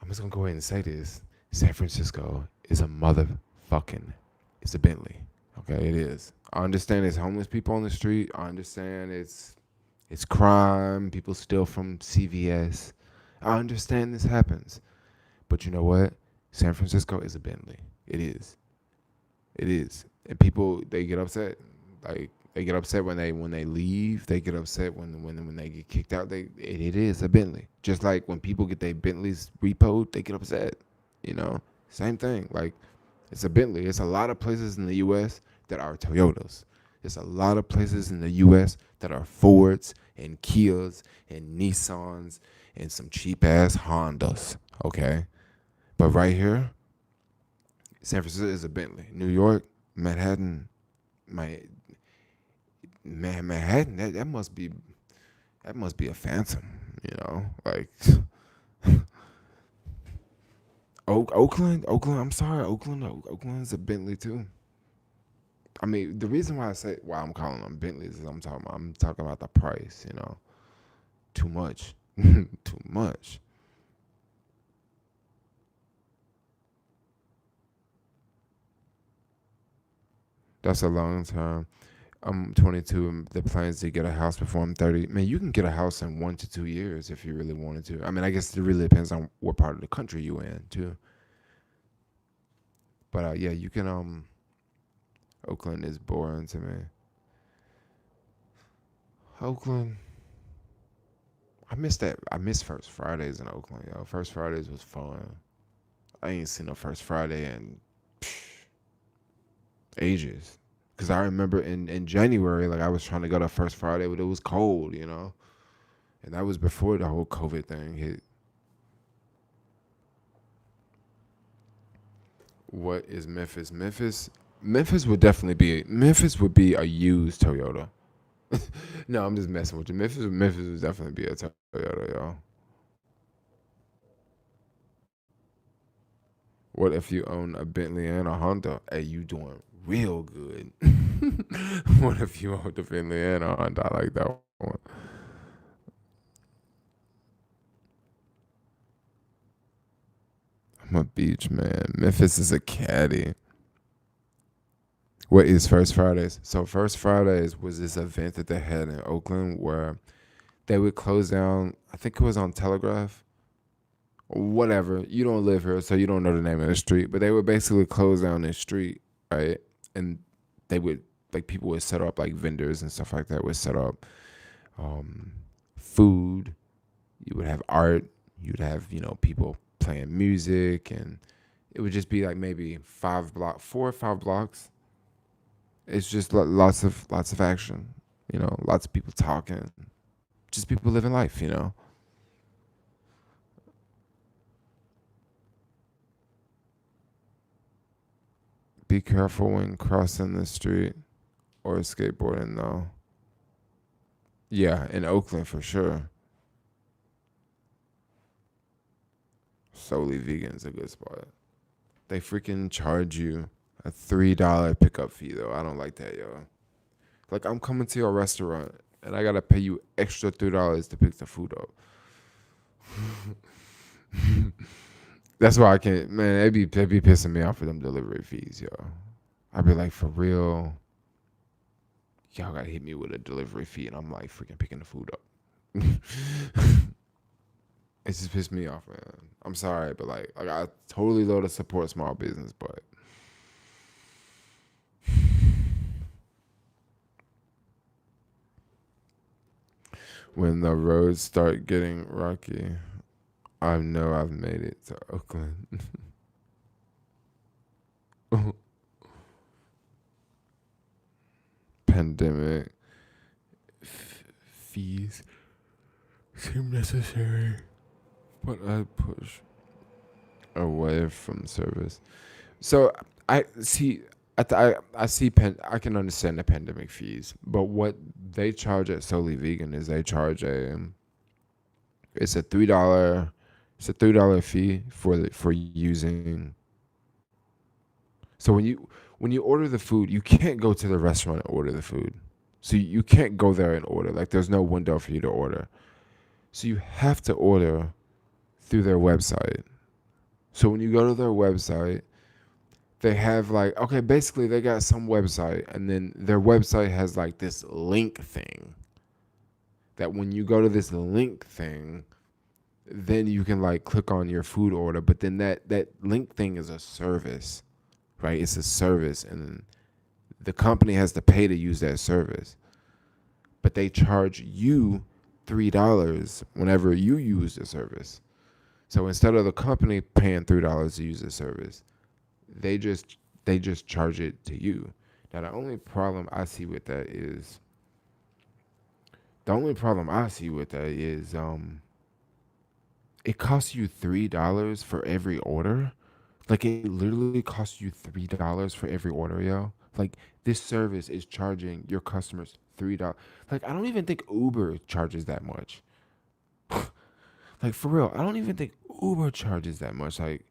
[SPEAKER 1] I'm just gonna go ahead and say this: San Francisco is a motherfucking, it's a Bentley. Okay, it is. I understand there's homeless people on the street. I understand it's crime. People steal from CVS. I understand this happens. But you know what? San Francisco is a Bentley. It is. It is. And people they get upset. Like they get upset when they leave. They get upset when they get kicked out. It is a Bentley. Just like when people get their Bentleys repoed, they get upset. Same thing. Like it's a Bentley. It's a lot of places in the U.S. that are Toyotas. There's a lot of places in the U.S. that are Fords and Kias and Nissans and some cheap ass Hondas. Okay. But right here, San Francisco is a Bentley. New York, Manhattan, Manhattan. That must be a Phantom. Like Oakland. I'm sorry, Oakland's a Bentley too. I mean, the reason why I'm calling them Bentleys is I'm talking about the price. Too much, too much. That's a long time. I'm 22 and the plans to get a house before I'm 30. Man, you can get a house in 1 to 2 years if you really wanted to. I mean, I guess it really depends on what part of the country you in too. But yeah, you can. Oakland is boring to me. Oakland. I miss that. I miss First Fridays in Oakland, yo. First Fridays was fun. I ain't seen no First Friday in ages. Cause I remember in January, like I was trying to go to First Friday, but it was cold. And that was before the whole COVID thing hit. What is Memphis? Memphis would be a used Toyota. No, I'm just messing with you. Memphis would definitely be a Toyota, y'all. What if you own a Bentley and a Honda? Hey, you doing real good. What if you own a Bentley and a Honda? I like that one. I'm a beach man. Memphis is a caddy. What is First Fridays? So First Fridays was this event that they had in Oakland where they would close down. I think it was on Telegraph. Whatever. You don't live here, so you don't know the name of the street. But they would basically close down this street, right? And they would people would set up like vendors and stuff like that. Would set up um, food. You would have art. You'd have people playing music, and it would just be like maybe 4 or 5 blocks. It's just lots of action. Lots of people talking. Just people living life. Be careful when crossing the street or skateboarding though. Yeah, in Oakland for sure. Solely Vegan's a good spot. They freaking charge you a $3 pickup fee though. I don't like that, yo. Like I'm coming to your restaurant and I gotta pay you extra $3 to pick the food up. That's why I can't, man. They be pissing me off for them delivery fees, yo. I'd be like, for real, y'all gotta hit me with a delivery fee, and I'm like freaking picking the food up. It just pissed me off, man. I'm sorry, but like I totally love to support small business, but when the roads start getting rocky, I know I've made it to Oakland. Pandemic fees seem necessary, but I push away from service. So I see. I see. I can understand the pandemic fees, but what they charge at Solely Vegan is they charge it's a $3 fee for using. So when you order the food, you can't go to the restaurant and order the food. So you can't go there and order. Like there's no window for you to order. So you have to order through their website. So when you go to their website, they have like, okay, basically they got some website, and then their website has like this link thing that when you go to this link thing, then you can like click on your food order. But then that link thing is a service, right? It's a service, and the company has to pay to use that service, but they charge you $3 whenever you use the service. So instead of the company paying $3 to use the service, they just charge it to you. Now the only problem I see with that is it costs you $3 for every order. Like it literally costs you $3 for every order, yo. Like this service is charging your customers $3. Like I don't even think Uber charges that much. Like for real, I don't even think Uber charges that much. Like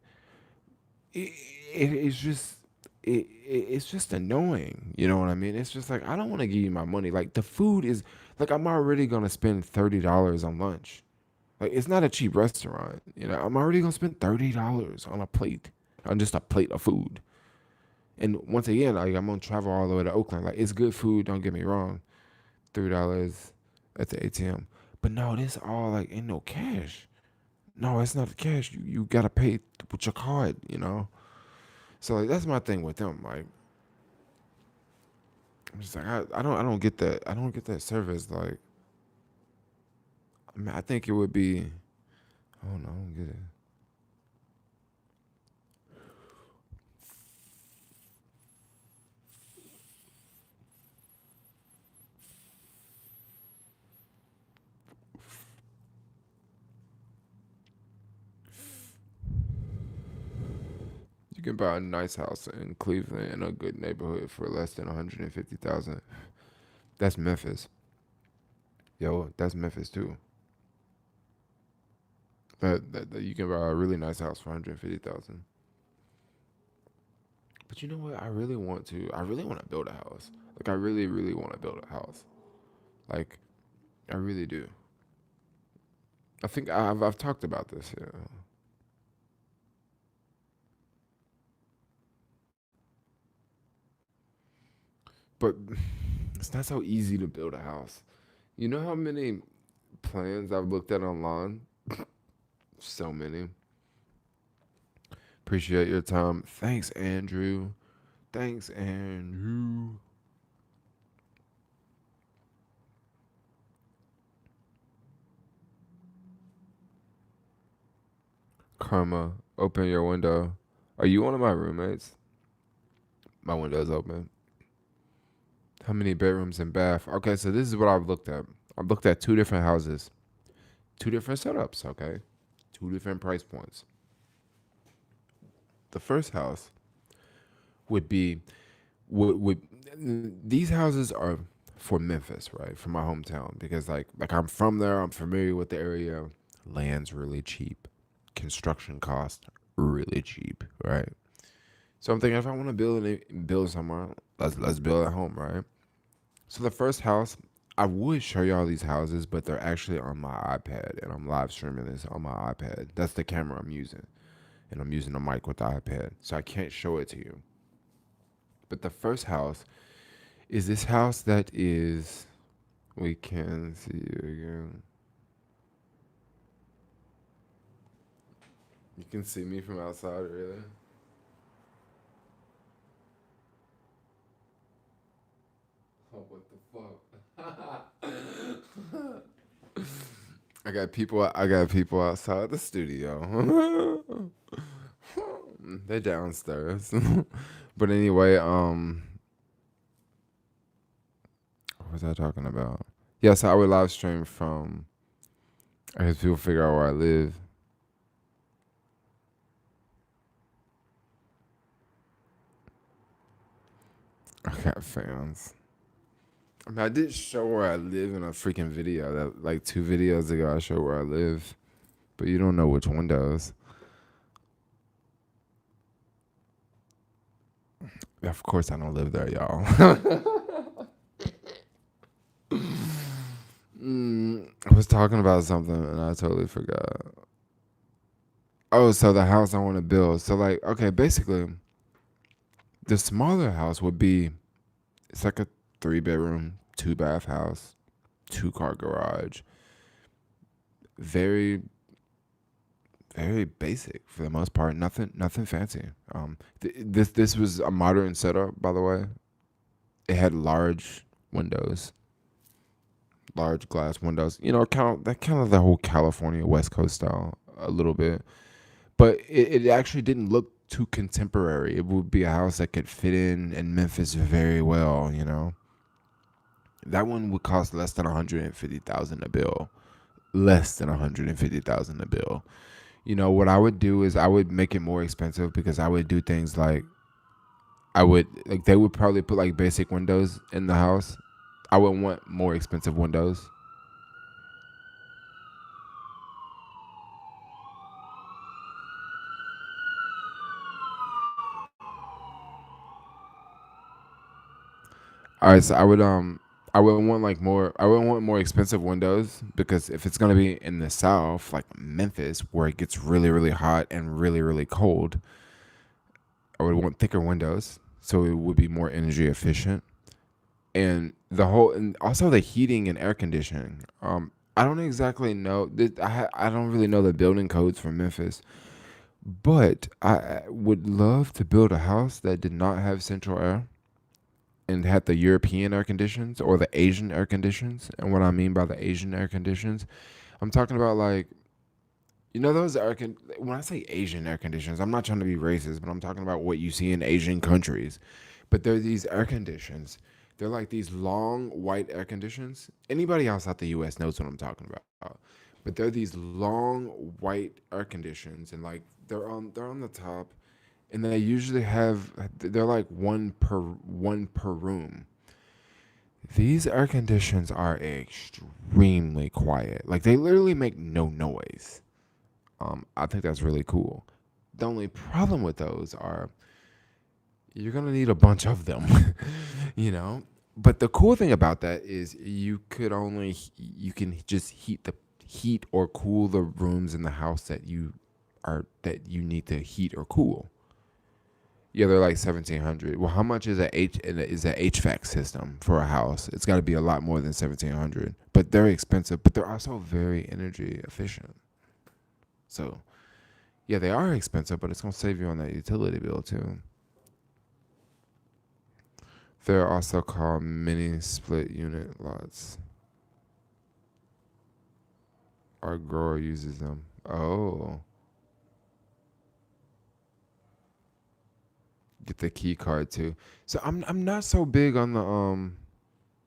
[SPEAKER 1] it's just it's just annoying. You know what I mean? It's just like I don't want to give you my money. Like the food is like I'm already gonna spend $30 on lunch. Like it's not a cheap restaurant. You know, I'm already gonna spend $30 on a plate, on just a plate of food. And once again, like I'm gonna travel all the way to Oakland. Like it's good food. Don't get me wrong. $3 at the ATM. But no, this all like ain't no cash. No, it's not cash. You gotta pay with your card. You know. So like that's my thing with them. Like I'm just like I don't get that. I don't get that service. Like I mean I think it would be. I don't know. I don't get it. You can buy a nice house in Cleveland in a good neighborhood for less than 150,000. That's Memphis. Yo, that's Memphis too. That you can buy a really nice house for 150,000. But you know what? I really want to. I really want to build a house. Like I really, really want to build a house. Like I really do. I think I've talked about this. Yeah. But it's not so easy to build a house. You know how many plans I've looked at online? So many. Appreciate your time. Thanks, Andrew. Thanks, Andrew. Karma, open your window. Are you one of my roommates? My window's open. How many bedrooms and bath? Okay, so this is what I've looked at. I've looked at two different houses, two different setups, okay? Two different price points. The first house would be would these houses are for Memphis, right? For my hometown, because like I'm from there, I'm familiar with the area. Land's really cheap, construction cost really cheap, right? So I'm thinking if I want to build somewhere, let's build at home, right? So the first house, I would show y'all these houses, but they're actually on my iPad, and I'm live streaming this on my iPad. That's the camera I'm using, and I'm using the mic with the iPad, so I can't show it to you. But the first house is this house that is. We can see you again. You can see me from outside, really. Oh, what the fuck? I got people outside the studio. They're downstairs. But anyway, what was I talking about? Yes, I would live stream from. I guess people figure out where I live. I got fans. I mean, I did show where I live in a freaking video. That like 2 videos ago, I showed where I live, but you don't know which windows. Of course, I don't live there, y'all. I was talking about something and I totally forgot. Oh, so the house I want to build. So like, okay, basically, the smaller house would be it's like a 3 bedroom, 2 bath house, 2 car garage. Very, very basic for the most part. Nothing fancy. This was a modern setup, by the way. It had large windows, large glass windows. You know, kind of the whole California West Coast style a little bit, but it actually didn't look too contemporary. It would be a house that could fit in Memphis very well. You know, that one would cost less than 150,000 a bill. Less than 150,000 a bill. You know what I would do is I would make it more expensive because I would do things like they would probably put like basic windows in the house. I would want more expensive windows. All right, so I would want like more. I would want more expensive windows because if it's gonna be in the South, like Memphis, where it gets really hot and really cold, I would want thicker windows so it would be more energy efficient. And and also the heating and air conditioning. I don't exactly know. I don't really know the building codes for Memphis, but I would love to build a house that did not have central air and had the European air conditions or the Asian air conditions. And what I mean by the Asian air conditions, I'm talking about like those when I say Asian air conditions, I'm not trying to be racist, but I'm talking about what you see in Asian countries. But they're these air conditions. They're like these long white air conditions. Anybody outside the US knows what I'm talking about. But they're these long white air conditions and like they're on the top and they usually they're like one per room. These air conditions are extremely quiet. Like they literally make no noise. I think that's really cool. The only problem with those are you're gonna need a bunch of them, you know. But the cool thing about that is you can just heat or cool the rooms in the house that you need to heat or cool. Yeah, they're like 1,700. Well, how much is a HVAC system for a house? It's got to be a lot more than 1,700. But they're expensive, but they're also very energy efficient. So yeah, they are expensive, but it's gonna save you on that utility bill too. They're also called mini split unit lots. Our grower uses them. Oh, get the key card too. So I'm not so big on the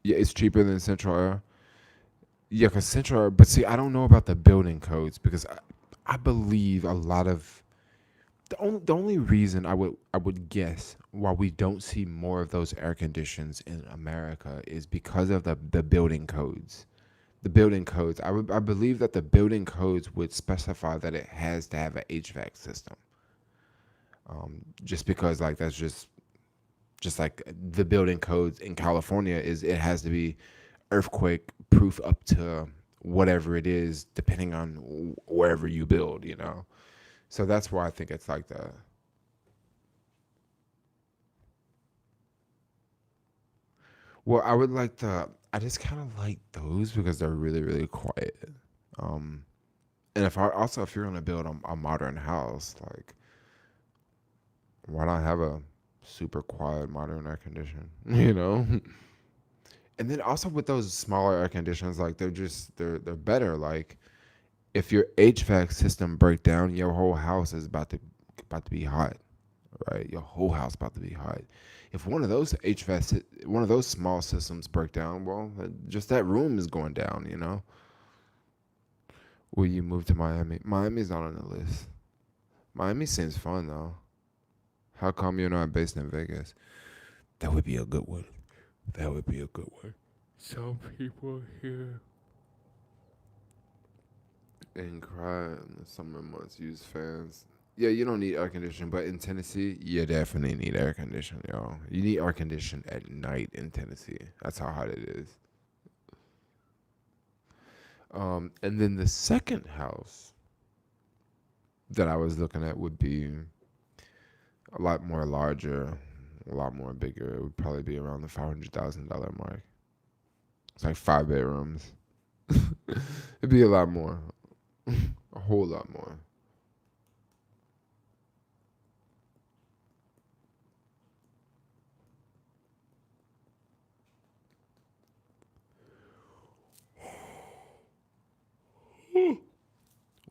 [SPEAKER 1] Yeah, it's cheaper than Central Air. Yeah, cause Central Air, but see, I don't know about the building codes because I believe a lot of The only reason I would guess why we don't see more of those air conditions in America is because of the building codes. The building codes. I believe that the building codes would specify that it has to have an HVAC system. Just because like that's just like the building codes in California is it has to be earthquake proof up to whatever it is, depending on wherever you build. So that's why I think it's like that. Well, I would like the. I just kind of like those because they're really really quiet. Um, and if you're gonna build a modern house, like why not have a super quiet modern air condition? And then also with those smaller air conditioners, like they're better. Like if your HVAC system break down, your whole house is about to be hot, right? Your whole house about to be hot. If one of those one of those small systems break down, well, just that room is going down. Will you move to Miami? Miami's not on the list. Miami seems fun though. How come you're not based in Vegas? That would be a good one. That would be a good one. Some people here and cry in the summer months use fans. Yeah, you don't need air conditioning, but in Tennessee, you definitely need air conditioning, y'all. You need air conditioning at night in Tennessee. That's how hot it is. And then the second house that I was looking at would be a lot more larger, a lot more bigger. It would probably be around the $500,000 mark. It's like 5 bedrooms. It'd be a lot more, a whole lot more.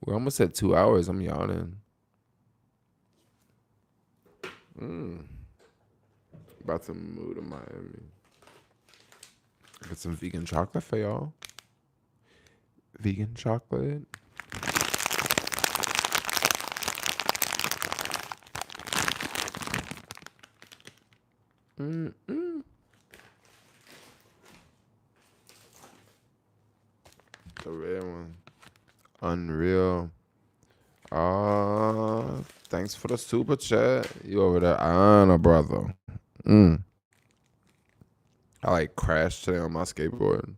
[SPEAKER 1] We're almost at 2 hours. I'm yawning. Mm. About to move to Miami. Get some vegan chocolate for y'all. Vegan chocolate. Mm-mm. The red one. Unreal. Thanks for the super chat. You over there? I know, brother. Mm. I like crashed today on my skateboard.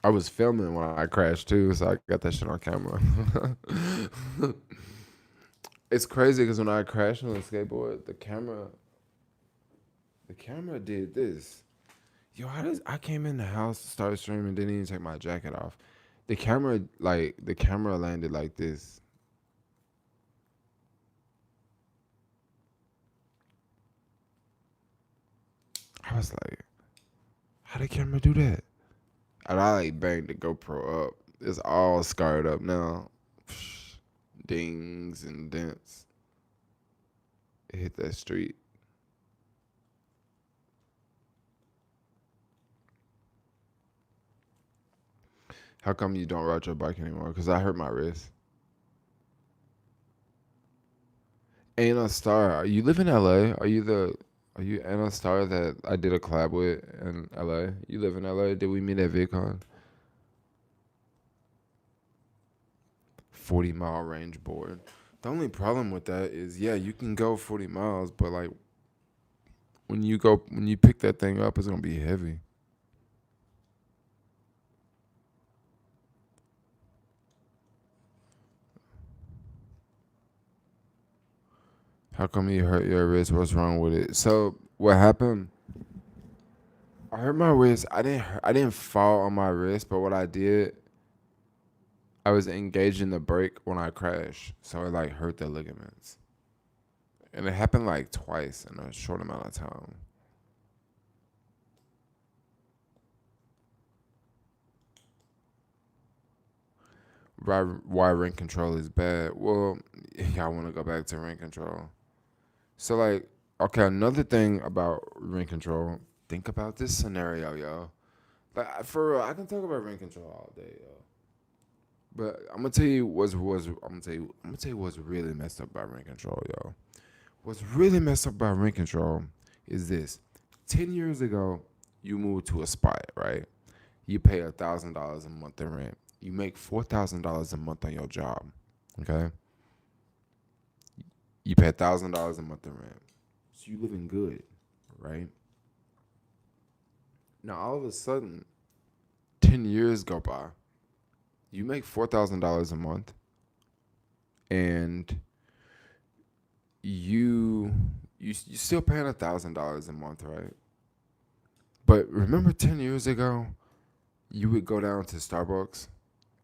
[SPEAKER 1] I was filming when I crashed too, so I got that shit on camera. It's crazy because when I crashed on the skateboard, the camera did this. Yo, I came in the house, started streaming, didn't even take my jacket off. The camera landed like this. I was like, how did the camera do that? And I like banged the GoPro up. It's all scarred up now. Dings and dents. It hit that street. How come you don't ride your bike anymore? Because I hurt my wrist. Anna Star, you live in LA? Are you Anna Star that I did a collab with in LA? You live in LA? Did we meet at VidCon? 40-mile range board. The only problem with that is, yeah, you can go 40 miles, but like when you pick that thing up, it's gonna be heavy. How come you hurt your wrist? What's wrong with it? So what happened? I hurt my wrist. I didn't fall on my wrist, but what I did, I was engaging the brake when I crashed, so it like hurt the ligaments, and it happened like twice in a short amount of time. Why ring control is bad? Well, y'all want to go back to ring control. So like, okay, another thing about ring control. Think about this scenario, yo. Like for real, I can talk about ring control all day, yo. But I'm gonna tell you what's really messed up by rent control, yo. What's really messed up by rent control is this: 10 years ago, you moved to a spot, right? You pay $1,000 a month in rent. You make $4,000 a month on your job. Okay, you pay $1,000 a month in rent, so you living good, right? Now all of a sudden, 10 years go by. You make $4,000 a month, and you you still paying $1,000 a month, right? But remember, 10 years ago, you would go down to Starbucks,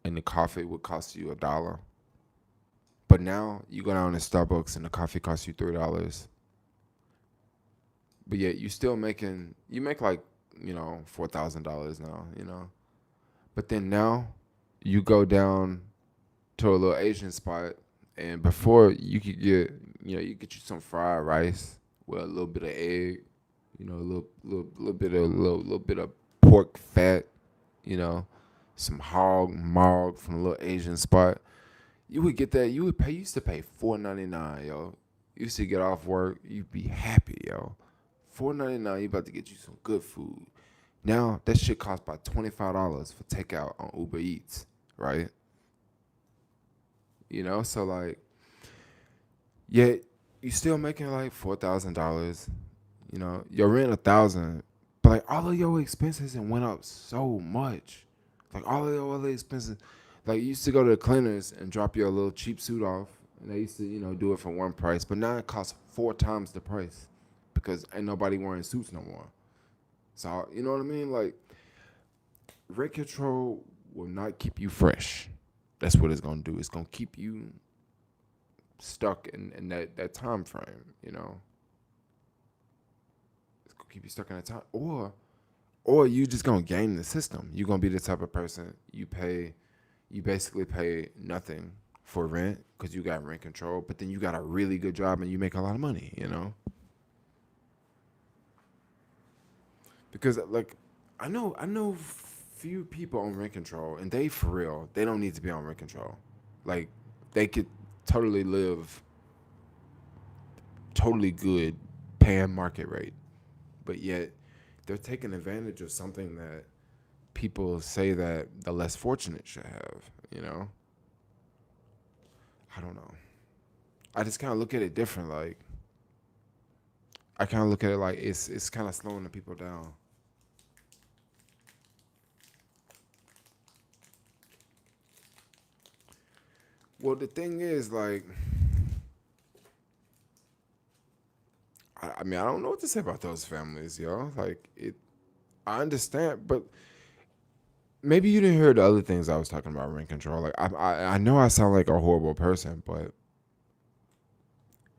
[SPEAKER 1] and the coffee would cost you $1. But now you go down to Starbucks, and the coffee costs you $3. But yet you make like $4,000 now, But then now you go down to a little Asian spot, and before you could get you get you some fried rice with a little bit of egg, little bit of pork fat, you know, some hog mog from a little Asian spot. You would get that. You used to pay $4.99, yo. You used to get off work, you'd be happy, yo. $4.99, you about to get you some good food. Now that shit costs about $25 for takeout on Uber Eats, right? So like, yet you still making like $4,000. Your rent 1,000, but like all of your expenses and went up so much. Like all of your other expenses, like you used to go to the cleaners and drop your little cheap suit off, and they used to do it for one price, but now it costs 4 times the price because ain't nobody wearing suits no more. So you know what I mean? Like rent control will not keep you fresh. That's what it's gonna do. It's gonna keep you stuck in that time frame, It's gonna keep you stuck in that time. Or you just gonna game the system. You're gonna be the type of person you basically pay nothing for rent because you got rent control, but then you got a really good job and you make a lot of money. Because like I know few people on rent control, and they for real, they don't need to be on rent control. Like they could totally live totally good paying market rate, but yet they're taking advantage of something that people say that the less fortunate should have. I don't know. I just kind of look at it different. Like I kind of look at it like it's kind of slowing the people down. Well, the thing is, like, I mean, I don't know what to say about those families, yo. Like, I understand, but maybe you didn't hear the other things I was talking about rent control. Like, I know I sound like a horrible person, but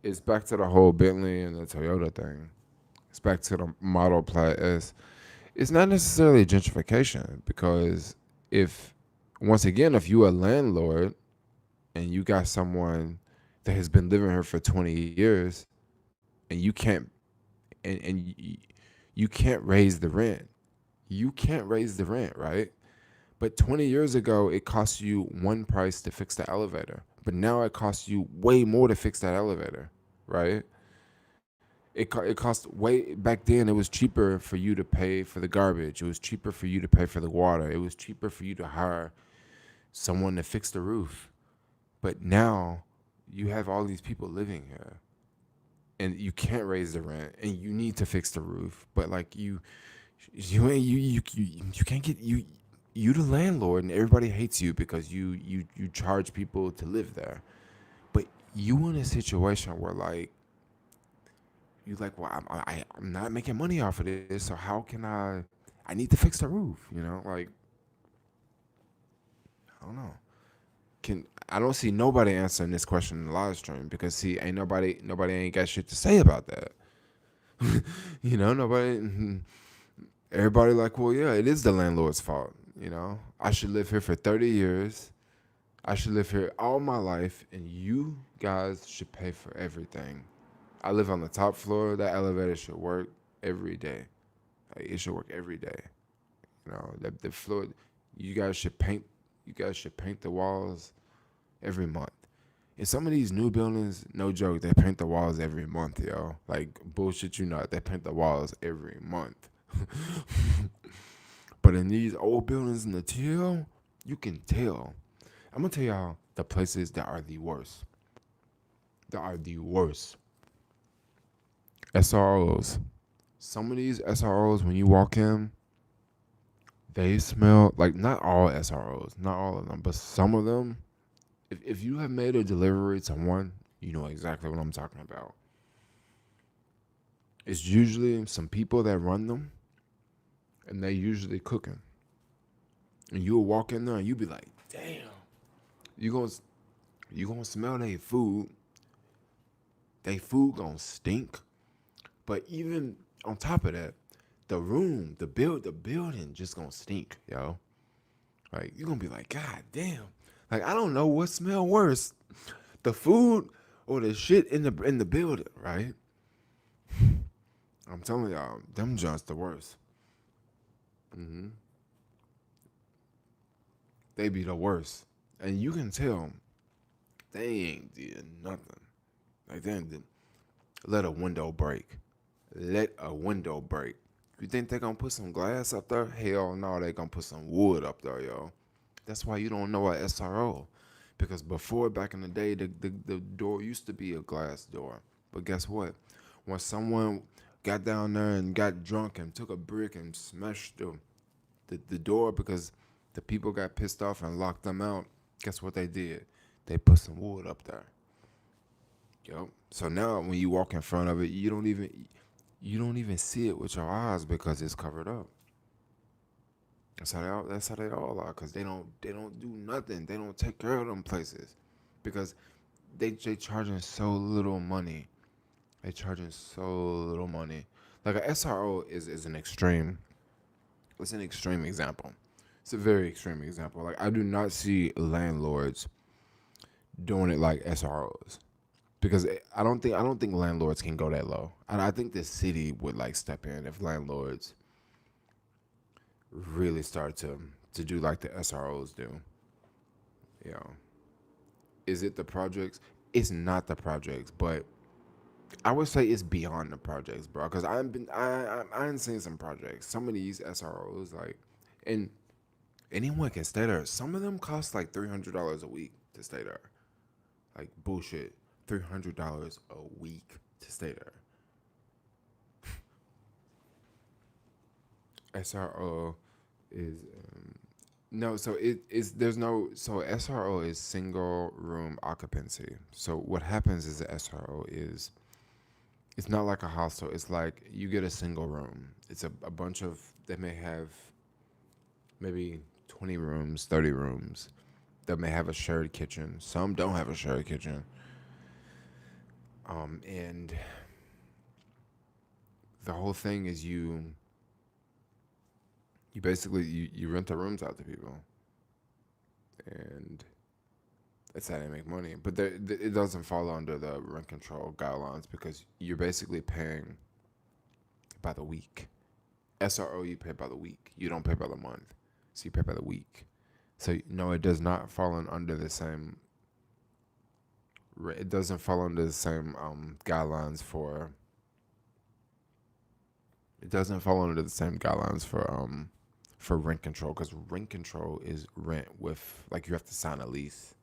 [SPEAKER 1] it's back to the whole Bentley and the Toyota thing. It's back to the Model Plaid S. It's not necessarily gentrification because if, once again, if you a landlord and you got someone that has been living here for 20 years and you can't you can't raise the rent. You can't raise the rent, right? But 20 years ago it cost you one price to fix the elevator. But now it costs you way more to fix that elevator, right? It cost way back then. It was cheaper for you to pay for the garbage. It was cheaper for you to pay for the water. It was cheaper for you to hire someone to fix the roof. But now you have all these people living here, and you can't raise the rent, and you need to fix the roof. But like you can't get you the landlord, and everybody hates you because you charge people to live there. But you in a situation where like you like, well, I'm not making money off of this, so how can I need to fix the roof, like I don't know. I don't see nobody answering this question in the live stream because see, ain't nobody ain't got shit to say about that. Nobody. Everybody like, well, yeah, it is the landlord's fault. I should live here for 30 years. I should live here all my life, and you guys should pay for everything. I live on the top floor. That elevator should work every day. Like, it should work every day. The floor. You guys should paint you guys should paint the walls every month. In some of these new buildings, no joke, they paint the walls every month, yo. Like bullshit, you not. They paint the walls every month. But in these old buildings in the TL, you can tell. I'm gonna tell y'all the places that are the worst. That are the worst. SROs. Some of these SROs, when you walk in, they smell like not all SROs, not all of them, but some of them. If you have made a delivery to one, you know exactly what I'm talking about. It's usually some people that run them, and they usually cooking. And you'll walk in there and you be like, damn, you gonna you gonna smell their food. They food gonna stink. But even on top of that, the building just gonna stink, yo. Like you're gonna be like, God damn. Like I don't know what smell worse, the food or the shit in the building, right? I'm telling y'all, them joints the worst. hmm They be the worst, and you can tell they ain't did nothing. Like they ain't did, let a window break. Let a window break. You think they gonna put some glass up there? Hell no, they gonna put some wood up there, yo. That's why you don't know a SRO. Because before, back in the day, the door used to be a glass door. But guess what? When someone got down there and got drunk and took a brick and smashed the door because the people got pissed off and locked them out, guess what they did? They put some wood up there. Yo. So now when you walk in front of it, you don't even see it with your eyes because it's covered up. That's how they all are, cause they don't do nothing. They don't take care of them places, because they charging so little money. They charging so little money. Like a SRO is an extreme. It's an extreme example. It's a very extreme example. Like I do not see landlords doing it like SROs, because I don't think landlords can go that low. And I think the city would like step in if landlords really start to do like the SROs do. You know, is it the projects? It's not the projects, but I would say it's beyond the projects, bro. Because I've seen some projects. Some of these SROs, like, and anyone can stay there. Some of them cost like $300 a week to stay there. Like bullshit, $300 a week to stay there. SRO is no, so it is there's no so SRO is single room occupancy. So what happens is the SRO is it's not like a hostel. It's like you get a single room. It's a bunch of they may have maybe 20 rooms, 30 rooms. They may have a shared kitchen. Some don't have a shared kitchen. And the whole thing is you basically you rent the rooms out to people, and that's how they make money. But it doesn't fall under the rent control guidelines because you're basically paying by the week. SRO, you pay by the week. You don't pay by the month, so you pay by the week. So no, it does not fall under the same. It doesn't fall under the same guidelines for. It doesn't fall under the same guidelines for rent control, because rent control is rent with like you have to sign a lease.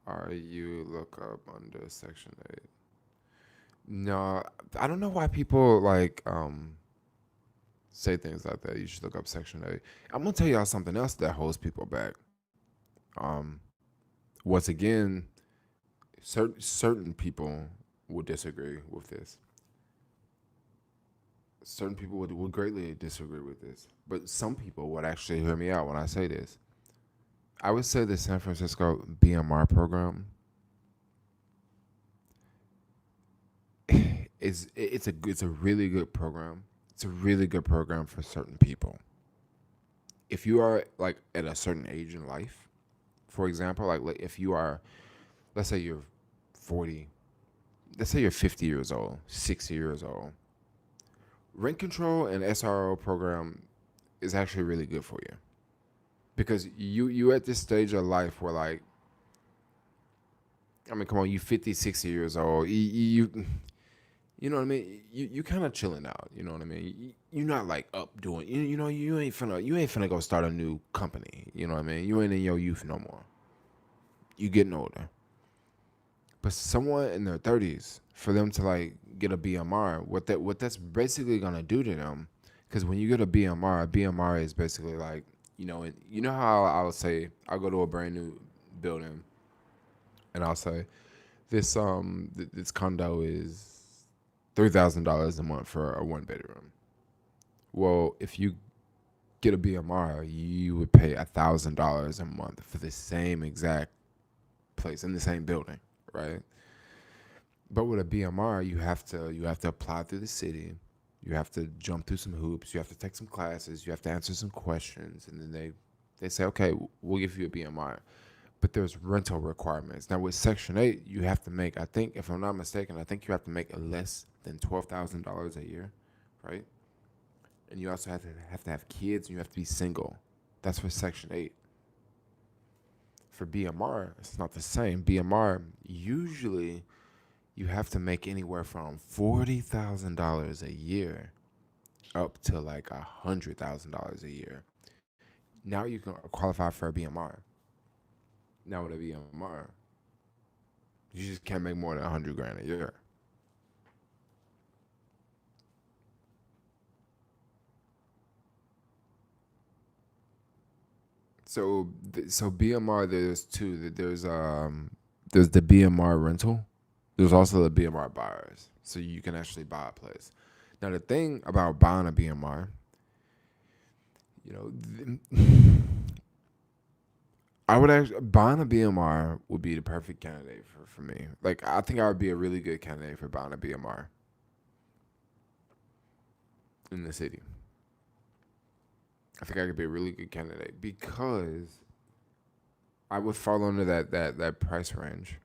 [SPEAKER 1] Are you look up under section 8? No, I don't know why people like say things like that. You should look up section 8. I'm gonna tell y'all something else that holds people back. Um, Once again, certain people would disagree with this. Certain people would greatly disagree with this, but some people would actually hear me out when I say this. I would say the San Francisco BMR program it's a really good program. It's a really good program for certain people. If you are like at a certain age in life, for example, like if you are, let's say you're 40, let's say you're 50 years old, 60 years old, rent control and SRO program is actually really good for you because you at this stage of life where like, I mean, come on, you 50, 60 years old. You know what I mean? You kind of chilling out. You know what I mean? You're not like up doing. You know you ain't finna go start a new company. You know what I mean? You ain't in your youth no more. You getting older. But someone in their 30s, for them to like get a BMR, what that's basically gonna do to them, because when you get a BMR, is basically like, you know how I'll say I'll go to a brand new building and I'll say this condo is $3,000 a month for a one bedroom. Well, if you get a BMR, you would pay $1,000 a month for the same exact place in the same building, right? But with a BMR, you have to apply through the city. You have to jump through some hoops. You have to take some classes. You have to answer some questions, and then they say, okay, we'll give you a BMR. But there's rental requirements. Now with Section 8, you have to make, I think, if I'm not mistaken, I think you have to make less than $12,000 a year, right? And you also have to have kids, and you have to be single. That's for Section 8. For BMR, it's not the same. BMR, usually you have to make anywhere from $40,000 a year up to like $100,000 a year. Now you can qualify for a BMR. Now with a BMR, you just can't make more than 100 grand a year. So BMR, there's two. There's the BMR rental. There's also the BMR buyers. So you can actually buy a place. Now the thing about buying a BMR, you know, I would actually buying a BMR would be the perfect candidate for me. Like I think I would be a really good candidate for buying a BMR in the city. I think I could be a really good candidate because I would fall under that price range.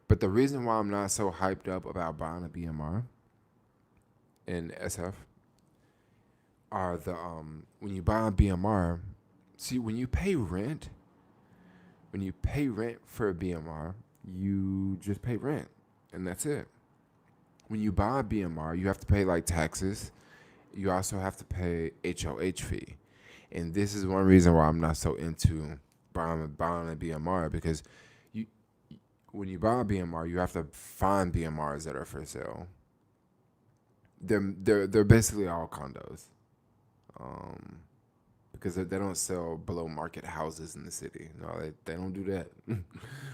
[SPEAKER 1] But the reason why I'm not so hyped up about buying a BMR in SF are the when you buy a BMR, see when you pay rent for a BMR, you just pay rent and that's it. When you buy a BMR, you have to pay like taxes. You also have to pay HOH fee. And this is one reason why I'm not so into buying a BMR because you when you buy a BMR, you have to find BMRs that are for sale. They're basically all condos, um, because they don't sell below market houses in the city. No, they don't do that,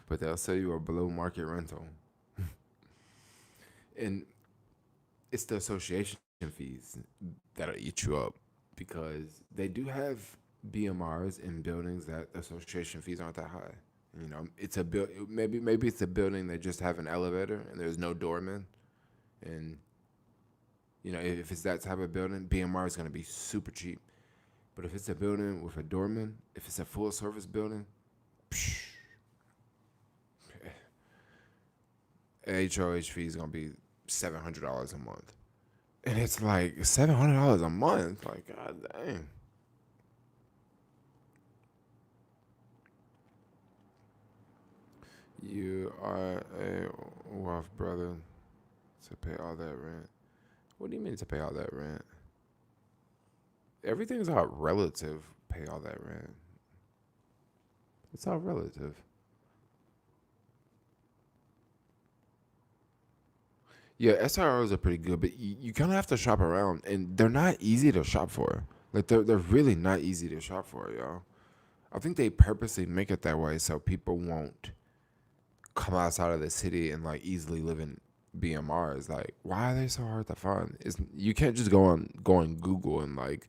[SPEAKER 1] but they'll sell you a below market rental, and it's the association fees that'll eat you up because they do have BMRs in buildings that association fees aren't that high. It's a maybe it's a building that just have an elevator and there's no doorman, and if it's that type of building, BMR is gonna be super cheap. But if it's a building with a doorman, if it's a full service building, psh, HOH fee is gonna be $700 a month, and it's like $700 a month. Like, god dang. You are a wealth brother to pay all that rent. What do you mean to pay all that rent? Everything's all relative. Pay all that rent. It's all relative. Yeah, SROs are pretty good, but you kind of have to shop around, and they're not easy to shop for. Like they're really not easy to shop for, y'all. I think they purposely make it that way so people won't come outside of the city and like easily live in BMRs. Like, why are they so hard to find? You can't just go on Google and like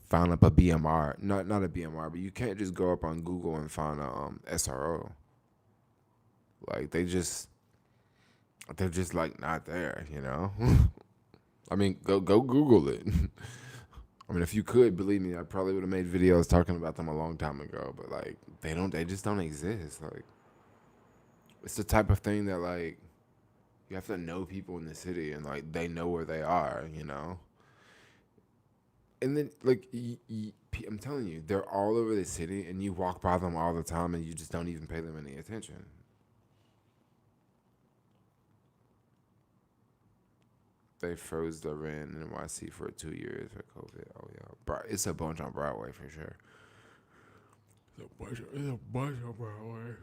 [SPEAKER 1] find up a BMR. Not a BMR, but you can't just go up on Google and find a SRO. Like they're just like not there. I mean, go Google it. I mean, if you could believe me, I probably would have made videos talking about them a long time ago. But like, they just don't exist. Like, it's the type of thing that like you have to know people in the city and like they know where they are. And then, like, I'm telling you, they're all over the city, and you walk by them all the time, and you just don't even pay them any attention. They froze the rent in NYC for 2 years for COVID. Oh yeah, it's a bunch on Broadway for sure. It's a bunch on Broadway.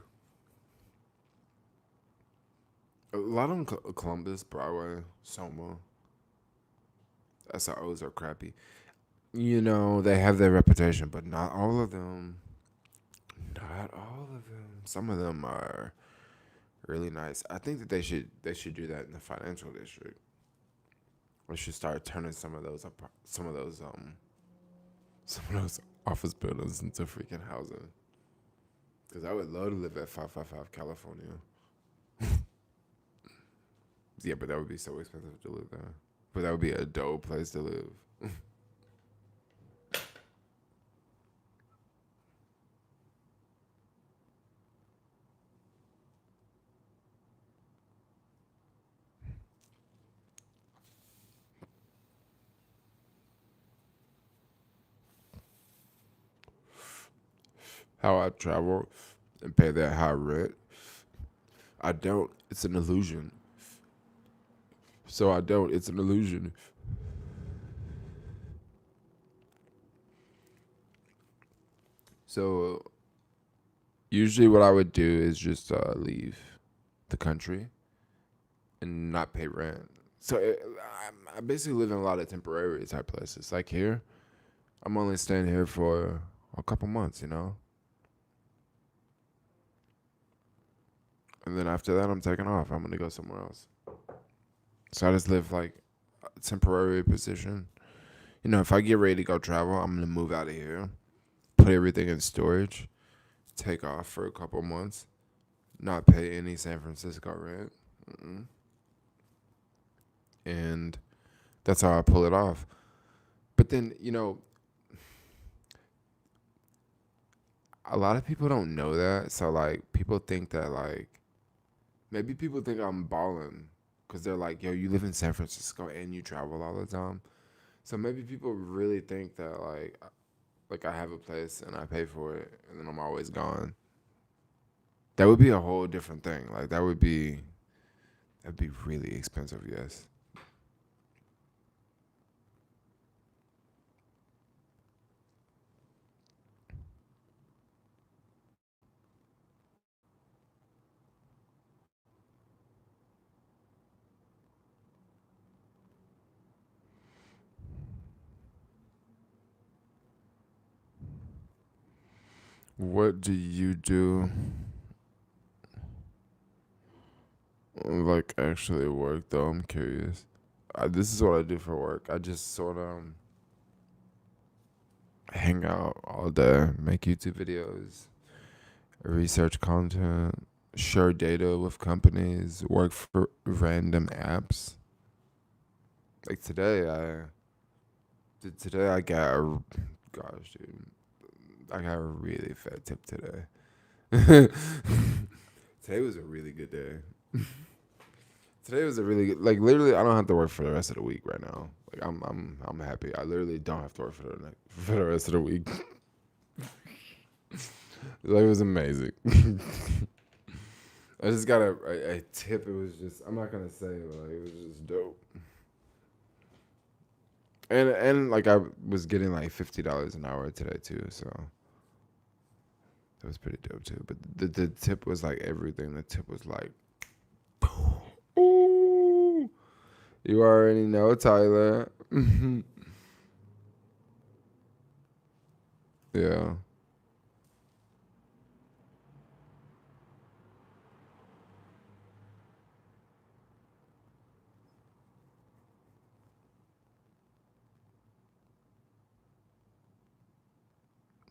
[SPEAKER 1] A lot of them, Columbus, Broadway, Soma. SROs are crappy. They have their reputation, but not all of them. Not all of them. Some of them are really nice. I think that they should do that in the financial district. We should start turning some of those office buildings into freaking housing. Because I would love to live at 555 California. Yeah, but that would be so expensive to live there. But that would be a dope place to live. How I travel and pay that high rent. I don't. It's an illusion. So I don't. It's an illusion. So usually what I would do is just leave the country and not pay rent. So I basically live in a lot of temporary type places. Like here, I'm only staying here for a couple months. And then after that, I'm taking off. I'm going to go somewhere else. So I just live like a temporary position. If I get ready to go travel, I'm going to move out of here, put everything in storage, take off for a couple months, not pay any San Francisco rent. Mm-mm. And that's how I pull it off. But then, a lot of people don't know that. So, like, people think that, like, maybe people think I'm balling because they're like, yo, you live in San Francisco and you travel all the time. So maybe people really think that, like I have a place and I pay for it and then I'm always gone. That would be a whole different thing. Like, that'd be really expensive, yes. What do you do, like, actually work, though? I'm curious. This is what I do for work. I just sort of hang out all day, make YouTube videos, research content, share data with companies, work for random apps. Like today I got gosh, dude, I got a really fat tip today. Today was a really good day. Today was a really good, like, literally I don't have to work for the rest of the week right now. Like, I'm happy. I literally don't have to work for the rest of the week. Like, it was amazing. I just got a tip. It was just, I'm not gonna say it, but like, it was just dope. And like, I was getting like $50 an hour today too, so that was pretty dope too. But the tip was like everything. The tip was like, ooh, you already know, Tyler. Yeah,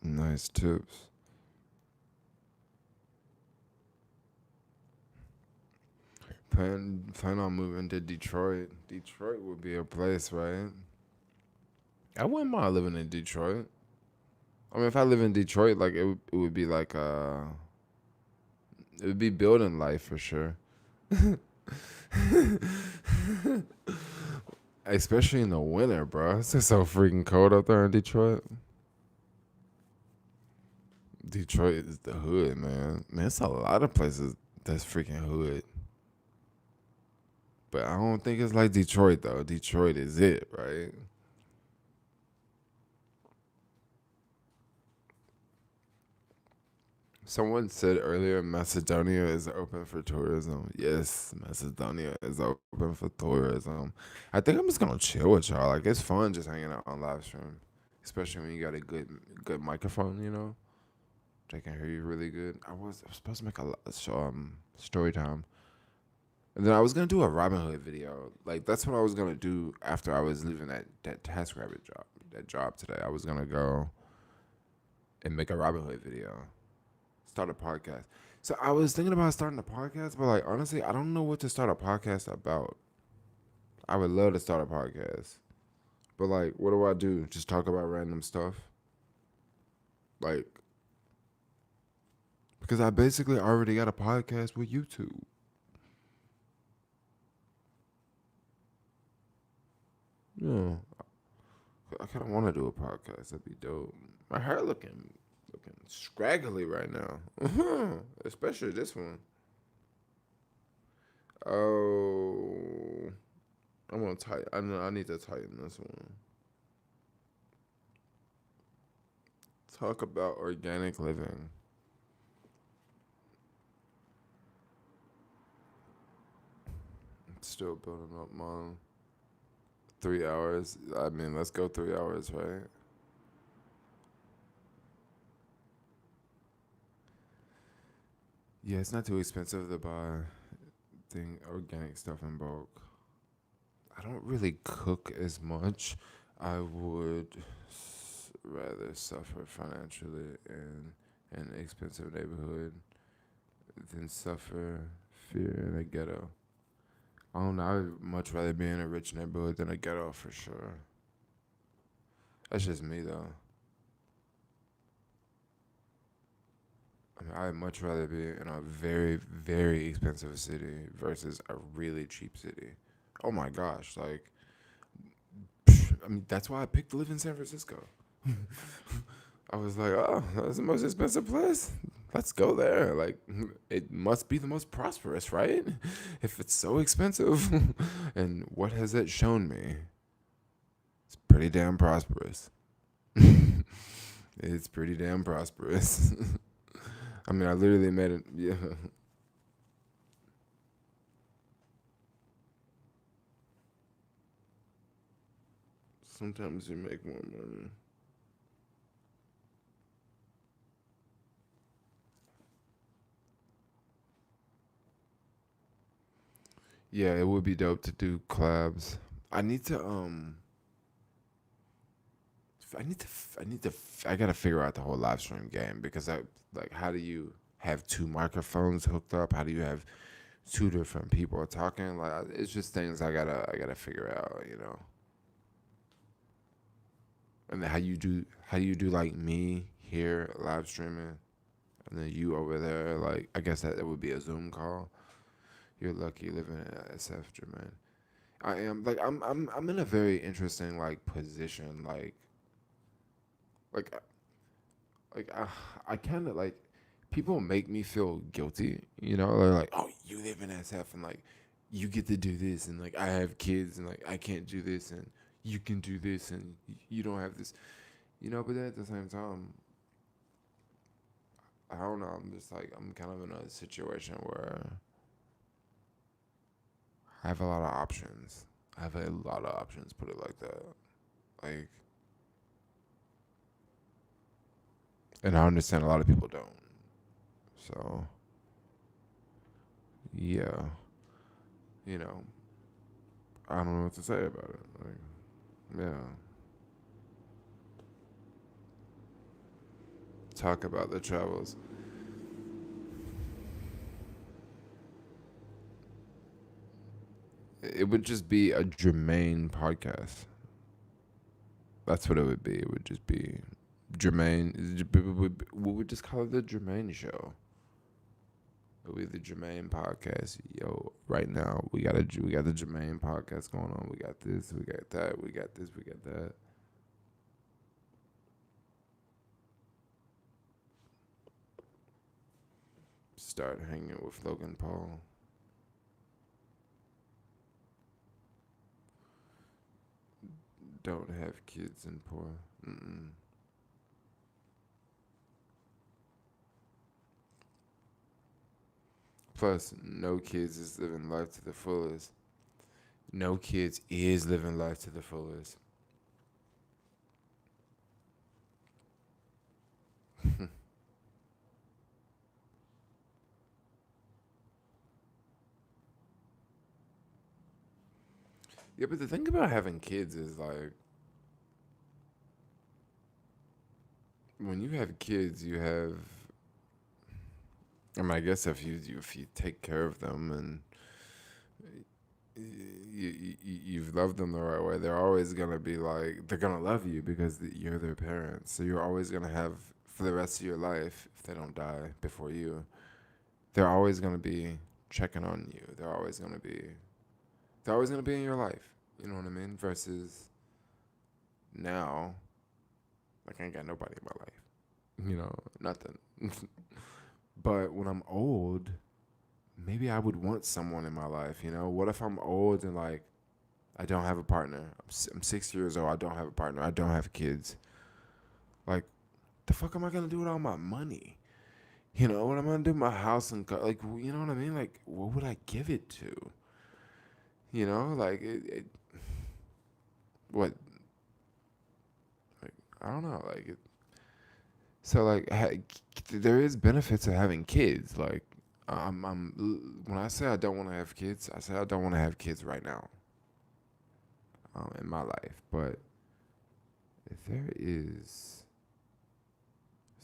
[SPEAKER 1] nice tips. Plan on moving to Detroit. Detroit would be a place, right? I wouldn't mind living in Detroit. I mean, if I live in Detroit, like, it would be like it would be building life for sure. especially in the winter, bro. It's just so freaking cold up there in Detroit. Detroit is the hood, man. Man, it's a lot of places that's freaking hood. But I don't think it's like Detroit though. Detroit is it, right? Someone said earlier Macedonia is open for tourism. Yes, Macedonia is open for tourism. I think I'm just gonna chill with y'all. Like it's fun just hanging out on live stream. Especially when you got a good microphone, you know? They can hear you really good. I was supposed to make story time. And then I was gonna do a Robin Hood video. Like that's what I was gonna do after I was leaving that TaskRabbit job today. I was gonna go and make a Robin Hood video, start a podcast. So I was thinking about starting a podcast, but like honestly, I don't know what to start a podcast about. I would love to start a podcast, but like, what do I do? Just talk about random stuff, like because I basically already got a podcast with YouTube. Yeah, I kind of want to do a podcast. That'd be dope. My hair looking scraggly right now, especially this one. Oh, I'm gonna tighten. I know I need to tighten this one. Talk about organic living. Still building up mine. 3 hours. I mean, let's go 3 hours, right? Yeah, it's not too expensive to buy organic stuff in bulk. I don't really cook as much. I would rather suffer financially in an expensive neighborhood than suffer fear in a ghetto. I don't know. I would much rather be in a rich neighborhood than a ghetto for sure. That's just me though. I mean, I'd much rather be in a very, very expensive city versus a really cheap city. Oh my gosh, like, I mean, that's why I picked to live in San Francisco. I was like, oh, that's the most expensive place. Let's go there. Like, it must be the most prosperous, right? If it's so expensive. And what has it shown me? It's pretty damn prosperous. It's pretty damn prosperous. I mean, I literally made it. Yeah. Sometimes you make more money. Yeah, it would be dope to do collabs. I need to I gotta figure out the whole live stream game because I like how do you have two microphones hooked up? How do you have two different people talking? Like it's just things I gotta figure out, you know. And then how do you do like me here live streaming and then you over there? Like I guess that it would be a Zoom call. You're lucky living in SF, Jermaine. I am like I'm in a very interesting like position like like I kind of like people make me feel guilty, you know. They're like, "Oh, you live in SF and like you get to do this and like I have kids and like I can't do this and you can do this and you don't have this." You know, but then at the same time, I don't know, I'm just like I'm kind of in a situation where I have a lot of options. I have a lot of options, put it like that. Like and I understand a lot of people don't. So, yeah, you know, I don't know what to say about it. Like, yeah, talk about the travels. It would just be a Jermaine podcast. That's what it would be. It would just be Jermaine. We would just call it the Jermaine Show. It'll be the Jermaine podcast. Yo, right now we got the Jermaine podcast going on. We got this, we got that, we got this, we got that. Start hanging with Logan Paul. Don't have kids and poor. Mm-mm. Plus, no kids is living life to the fullest. No kids is living life to the fullest. Yeah, but the thing about having kids is like when you have kids, you have. I mean, I guess if you take care of them and you've loved them the right way, they're always gonna be like they're gonna love you because you're their parents. So you're always gonna have for the rest of your life if they don't die before you. They're always gonna be checking on you. They're always gonna be in your life. You know what I mean? Versus now, like I ain't got nobody in my life. You know, nothing. But when I'm old, maybe I would want someone in my life. You know, what if I'm old and like I don't have a partner? I'm 6 years old. I don't have a partner. I don't have kids. Like, the fuck am I gonna do with all my money? You know what I'm gonna do with my house and like, you know what I mean? Like, what would I give it to? You know, like what? Like, I don't know. Like, so like, there is benefits to having kids. Like, when I say I don't want to have kids, I say I don't want to have kids right now, in my life. But if there's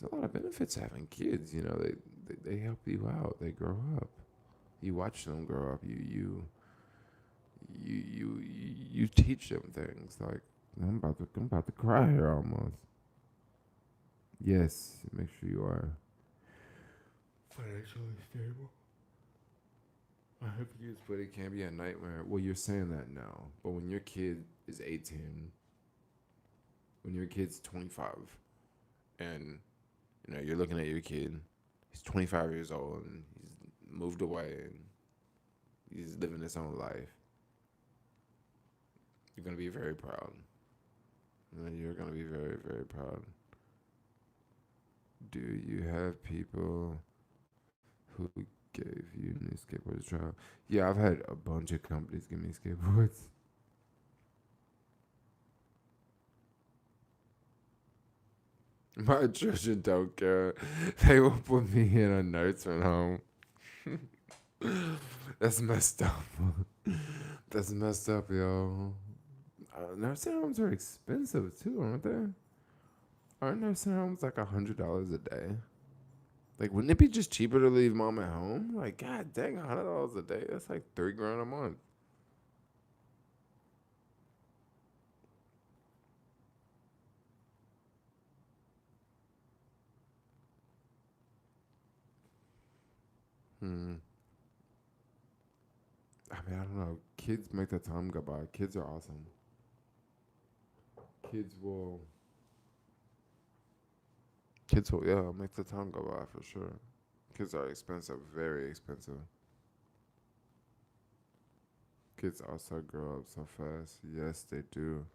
[SPEAKER 1] a lot of benefits to having kids. You know, they help you out. They grow up. You watch them grow up. You teach them things. Like I'm about to cry here almost. Yes, make sure you are financially stable. I hope you, but it can be a nightmare. Well, you're saying that now, but when your kid is 18, when your kid's 25, and you know you're looking at your kid, he's 25 years old and he's moved away and he's living his own life. You're gonna be very proud. You're gonna be very, very proud. Do you have people who gave you new skateboards to try? Yeah, I've had a bunch of companies give me skateboards. My children don't care. They will put me in a nursing home. That's messed up. That's messed up, yo. Nursing homes are expensive too, aren't they? Aren't nursing homes like $100 a day? Like, wouldn't it be just cheaper to leave mom at home? Like, god dang, $100 a day. That's like 3 grand a month. Hmm. I mean, I don't know. Kids make the time go by. Kids are awesome. Kids will. Kids will, yeah, make the time go by for sure. Kids are expensive, very expensive. Kids also grow up so fast. Yes, they do.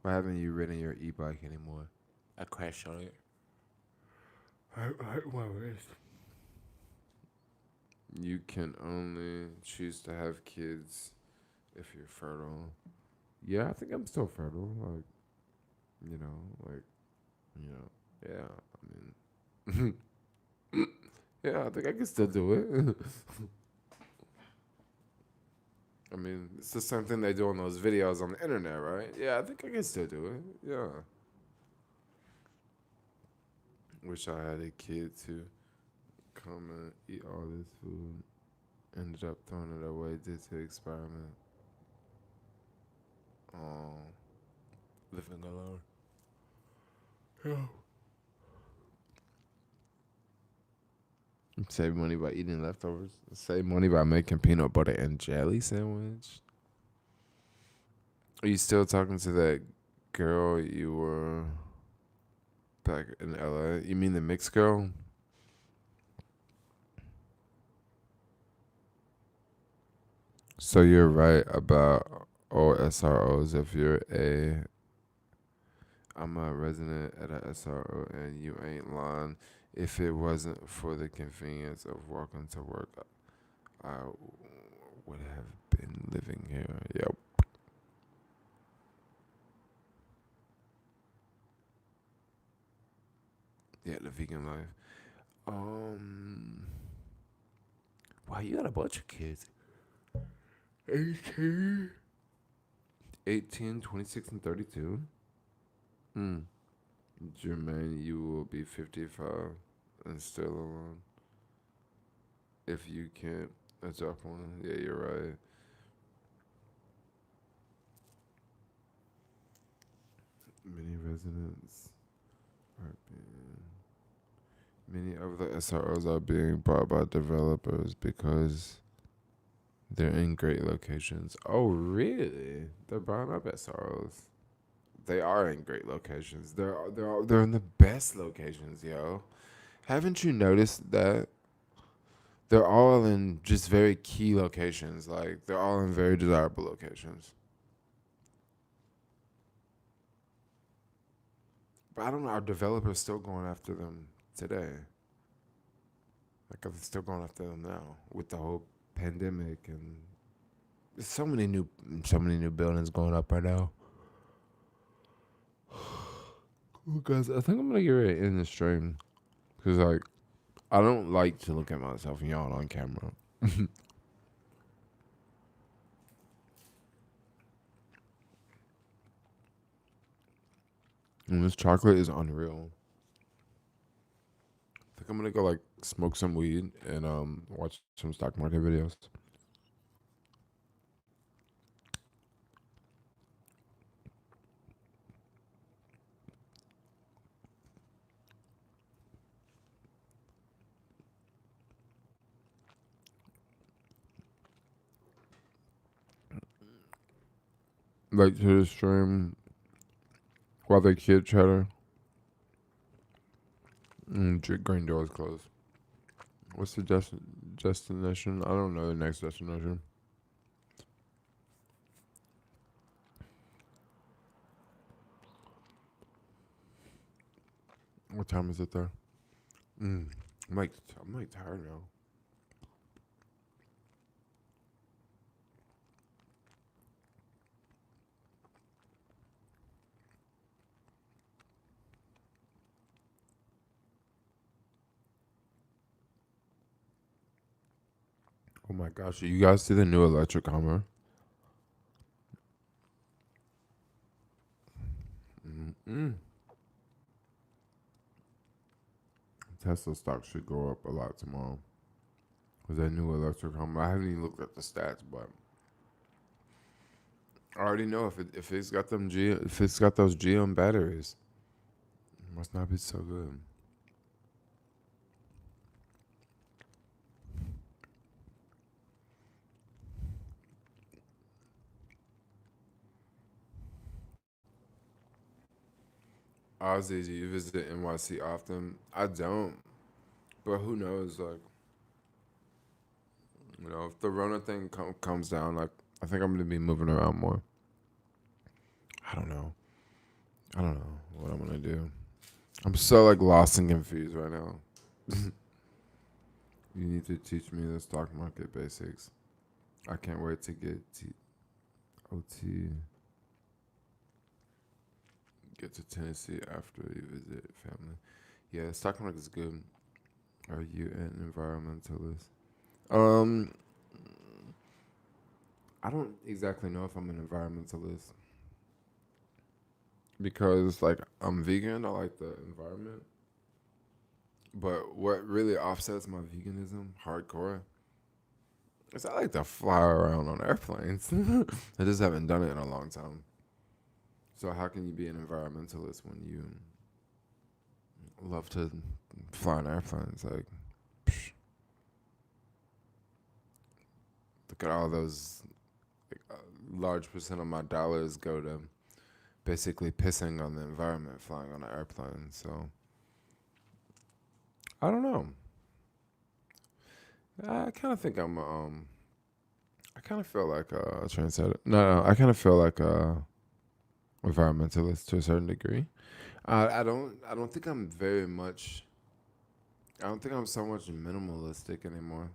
[SPEAKER 1] Why haven't you ridden your e-bike anymore? I crashed on it. I hurt my wrist. You can only choose to have kids if you're fertile. Yeah, I think I'm still fertile. Like, you know, like, you know, yeah. I mean, yeah, I think I can still do it. I mean, it's the same thing they do on those videos on the internet, right? Yeah, I think I can still do it. Yeah. Wish I had a kid to come and eat all this food. Ended up throwing it away due to experiment. Oh, living alone. Yeah. Save money by eating leftovers. Save money by making peanut butter and jelly sandwich. Are you still talking to that girl you were back in LA? You mean the mixed girl? So you're right about OSROs. If I'm a resident at a SRO and you ain't lying. If it wasn't for the convenience of walking to work, I would have been living here. Yep. Yeah, the vegan life. Um, wow, you got a bunch of kids. 18, 18, 26, and 32. Hmm. Jermaine, you will be 55 and still alone. If you can't adopt one, yeah, you're right. Many residents are being. Many of the SROs are being bought by developers because they're in great locations. Oh, really? They're buying up SROs. They are in great locations. They're in the best locations, yo. Haven't you noticed that they're all in just very key locations? Like they're all in very desirable locations. But I don't know. Are developers still going after them today? Like, are they still going after them now with the whole pandemic and there's so many new buildings going up right now. Cool, guys. I think I'm gonna get ready to end the stream because like I don't like to look at myself and y'all on camera. And this chocolate is unreal. I think I'm gonna go like smoke some weed and watch some stock market videos. Like to the stream while the kid chatter. Green doors closed. What's the destination? I don't know the next destination. What time is it there? Mm. I'm like tired now. Oh my gosh, you guys see the new electric Hummer? Mm-mm. Tesla stock should go up a lot tomorrow. Cause that new electric Hummer, I haven't even looked at the stats, but I already know if it's got if it's got those GM batteries, it must not be so good. Ozzy, do you visit NYC often? I don't, but who knows? Like, if the Rona thing comes down, like, I think I'm gonna be moving around more. I don't know. I don't know what I'm gonna do. I'm so like lost and confused right now. You need to teach me the stock market basics. I can't wait to get OT. Get to Tennessee after you visit family. Yeah, the stock market is good. Are you an environmentalist? Um, I don't exactly know if I'm an environmentalist because like I'm vegan. I like the environment, but what really offsets my veganism hardcore is I like to fly around on airplanes. I just haven't done it in a long time. So how can you be an environmentalist when you love to fly on airplanes? Like, psh. Look at all those. Like, large percent of my dollars go to basically pissing on the environment flying on an airplane. So I don't know. I kind of think I'm I kind of feel like a trendsetter. No, I kind of feel like a environmentalist to a certain degree. I don't think I'm very much. I don't think I'm so much minimalistic anymore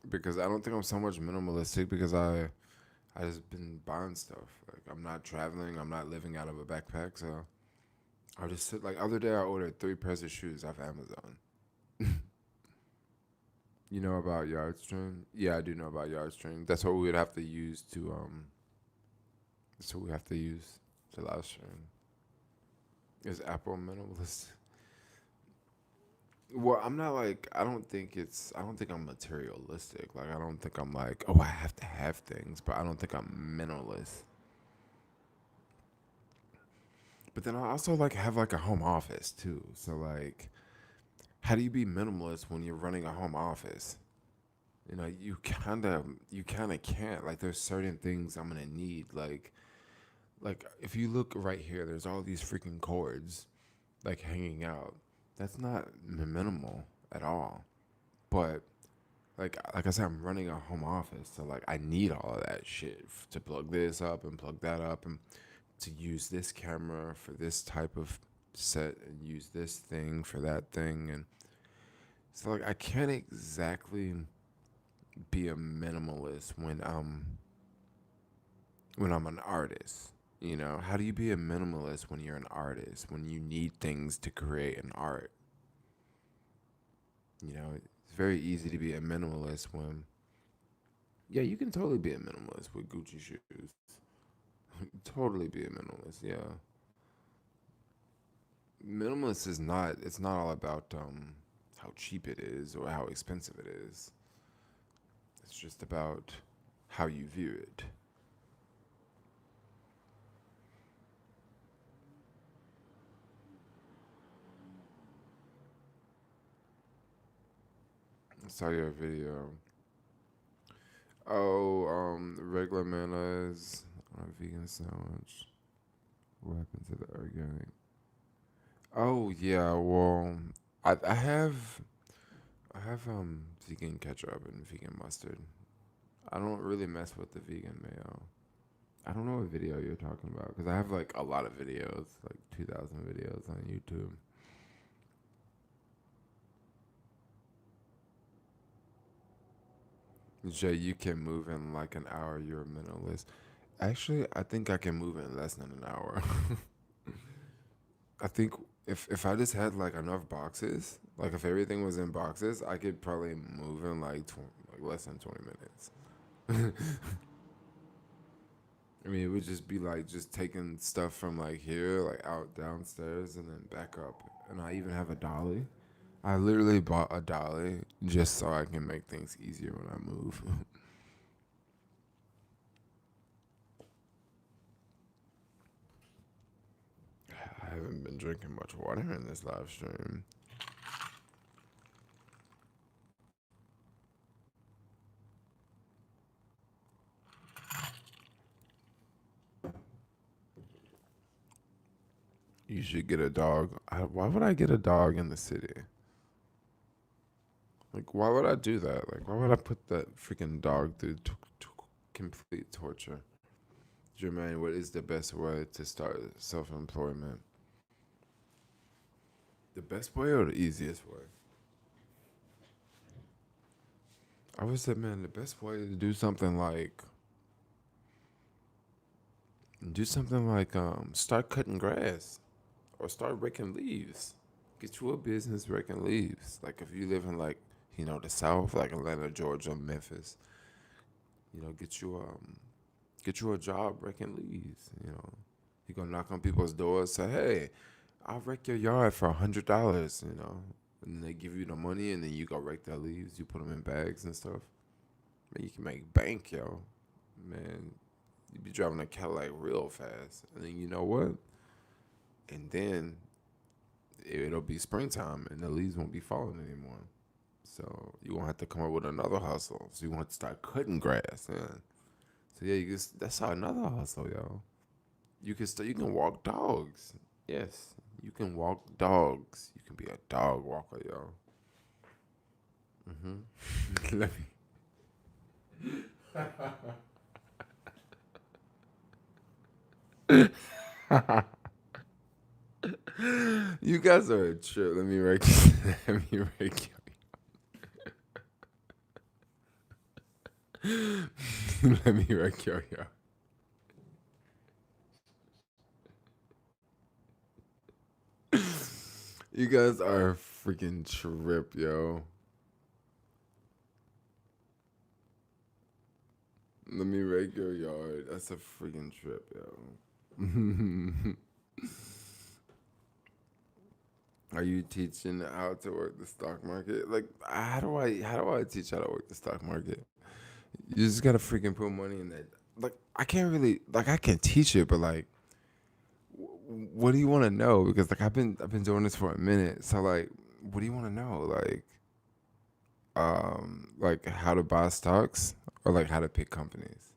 [SPEAKER 1] because I don't think I'm so much minimalistic because I just been buying stuff. Like I'm not traveling. I'm not living out of a backpack. So I just sit like other day I ordered 3 pairs of shoes off Amazon. You know about Yardstream? Yeah, I do know about Yardstream. That's what we would have to use to That's what we have to use to live stream. Is Apple minimalist? Well, I'm not like I don't think I'm materialistic. Like I don't think I'm like, oh, I have to have things, but I don't think I'm minimalist. But then I also like have like a home office too. So like how do you be minimalist when you're running a home office? You know, you kind of can't. Like there's certain things I'm going to need like if you look right here, there's all these freaking cords like hanging out. That's not minimal at all. But like I said, I'm running a home office, so like I need all of that shit to plug this up and plug that up, and to use this camera for this type of set, and use this thing for that thing, and so like I can't exactly be a minimalist when I'm an artist. You know, how do you be a minimalist when you're an artist, when you need things to create an art? You know, it's very easy to be a minimalist when, yeah, you can totally be a minimalist with Gucci shoes. Totally be a minimalist, yeah. Minimalist is not, it's not all about how cheap it is or how expensive it is. It's just about how you view it. I saw your video. Oh, regular mayonnaise on a vegan sandwich. What happened to the organic? Oh yeah, well, I I have vegan ketchup and vegan mustard. I don't really mess with the vegan mayo. I don't know what video you're talking about because I have like a lot of videos, like 2,000 videos on YouTube. Jay, you can move in like an hour. You're a minimalist. Actually, I think I can move in less than an hour. I think if I just had like enough boxes, like if everything was in boxes, I could probably move in like like less than 20 minutes. I mean, it would just be like just taking stuff from like here, like out downstairs, and then back up. And I even have a dolly. I literally bought a dolly just so I can make things easier when I move. I haven't been drinking much water in this live stream. You should get a dog. Why would I get a dog in the city? Like, why would I do that? Like, why would I put that freaking dog through complete torture? Jermaine, what is the best way to start self employment? The best way or the easiest way? I would say, man, the best way to do something like start cutting grass or start raking leaves. Get you a business raking leaves. Like if you live in like the South, like Atlanta, Georgia, Memphis, get you a job raking leaves. You go knock on people's doors, say, hey, I'll rake your yard for $100. And they give you the money, and then you go rake their leaves. You put them in bags and stuff. Man, you can make bank, yo. Man, you be driving a Cadillac real fast, and then you know what? And then it'll be springtime, and the leaves won't be falling anymore. So you gonna have to come up with another hustle. So you gonna have to start cutting grass. Yeah. So yeah, that's another hustle, yo. You can walk dogs. Yes, you can walk dogs. You can be a dog walker, yo. Let me. You guys are a trip. Let me rake. Let me rake you. Let me rake yo. You guys are a freaking trip, yo. Let me rake your yard. That's a freaking trip, yo. Are you teaching how to work the stock market? Like, how do I teach how to work the stock market? You just gotta freaking put money in that. Like, I can't really like I can teach it, but like, what do you want to know? Because like I've been doing this for a minute, so like, what do you want to know? Like how to buy stocks or like how to pick companies?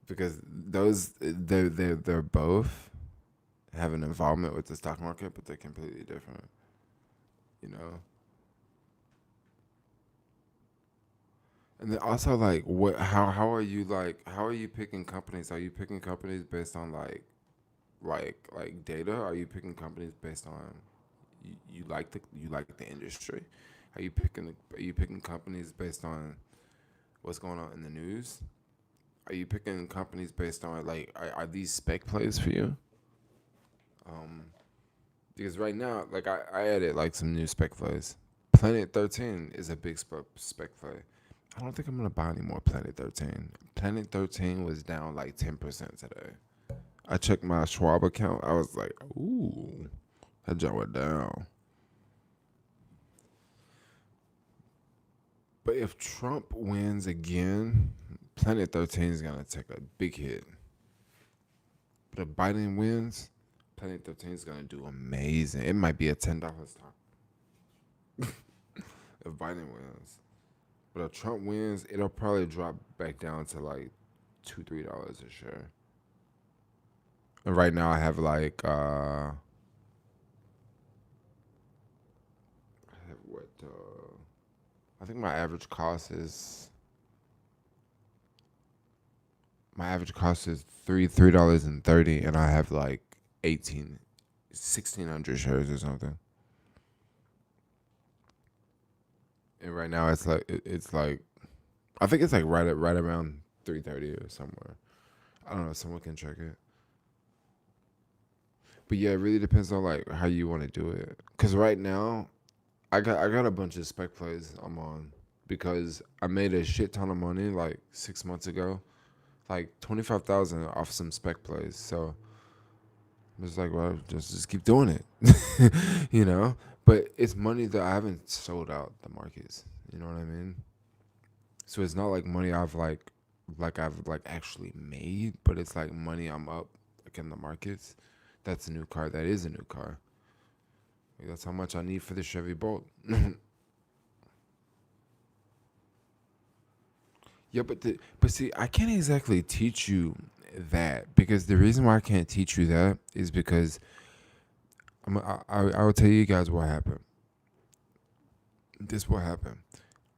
[SPEAKER 1] Because those they're both have an involvement with the stock market, but they're completely different. You know. And then also like what how are you picking companies? Are you picking companies based on like data? Are you picking companies based on you like the industry? Are you picking companies based on what's going on in the news? Are you picking companies based on like are these spec plays for you? Um, because right now like I added like some new spec plays. Planet 13 is a big spec play. I don't think I'm gonna buy any more Planet 13. Planet 13 was down like 10% today. I checked my Schwab account. I was like, ooh, that jump went down. But if Trump wins again, Planet 13 is gonna take a big hit. But if Biden wins, Planet 13 is gonna do amazing. It might be a $10 stock if Biden wins. But if Trump wins, it'll probably drop back down to like $2-3 a share. And right now I have like I have what I think my average cost is $3.30 and I have like 1,600 shares or something. And right now it's like I think it's like right around 330 or somewhere. I don't know. Someone can check it. But yeah, it really depends on like how you want to do it. Cause right now, I got a bunch of spec plays I'm on because I made a shit ton of money like 6 months ago, like 25,000 off some spec plays. So I'm just like, well, just keep doing it, you know. But it's money that I haven't sold out the markets. You know what I mean? So it's not like money I've like actually made, but it's like money I'm up like in the markets. That's a new car. That is a new car. Like, that's how much I need for the Chevy Bolt. Yeah, but see, I can't exactly teach you that because the reason why I can't teach you that is because I will tell you guys what happened. This what happened.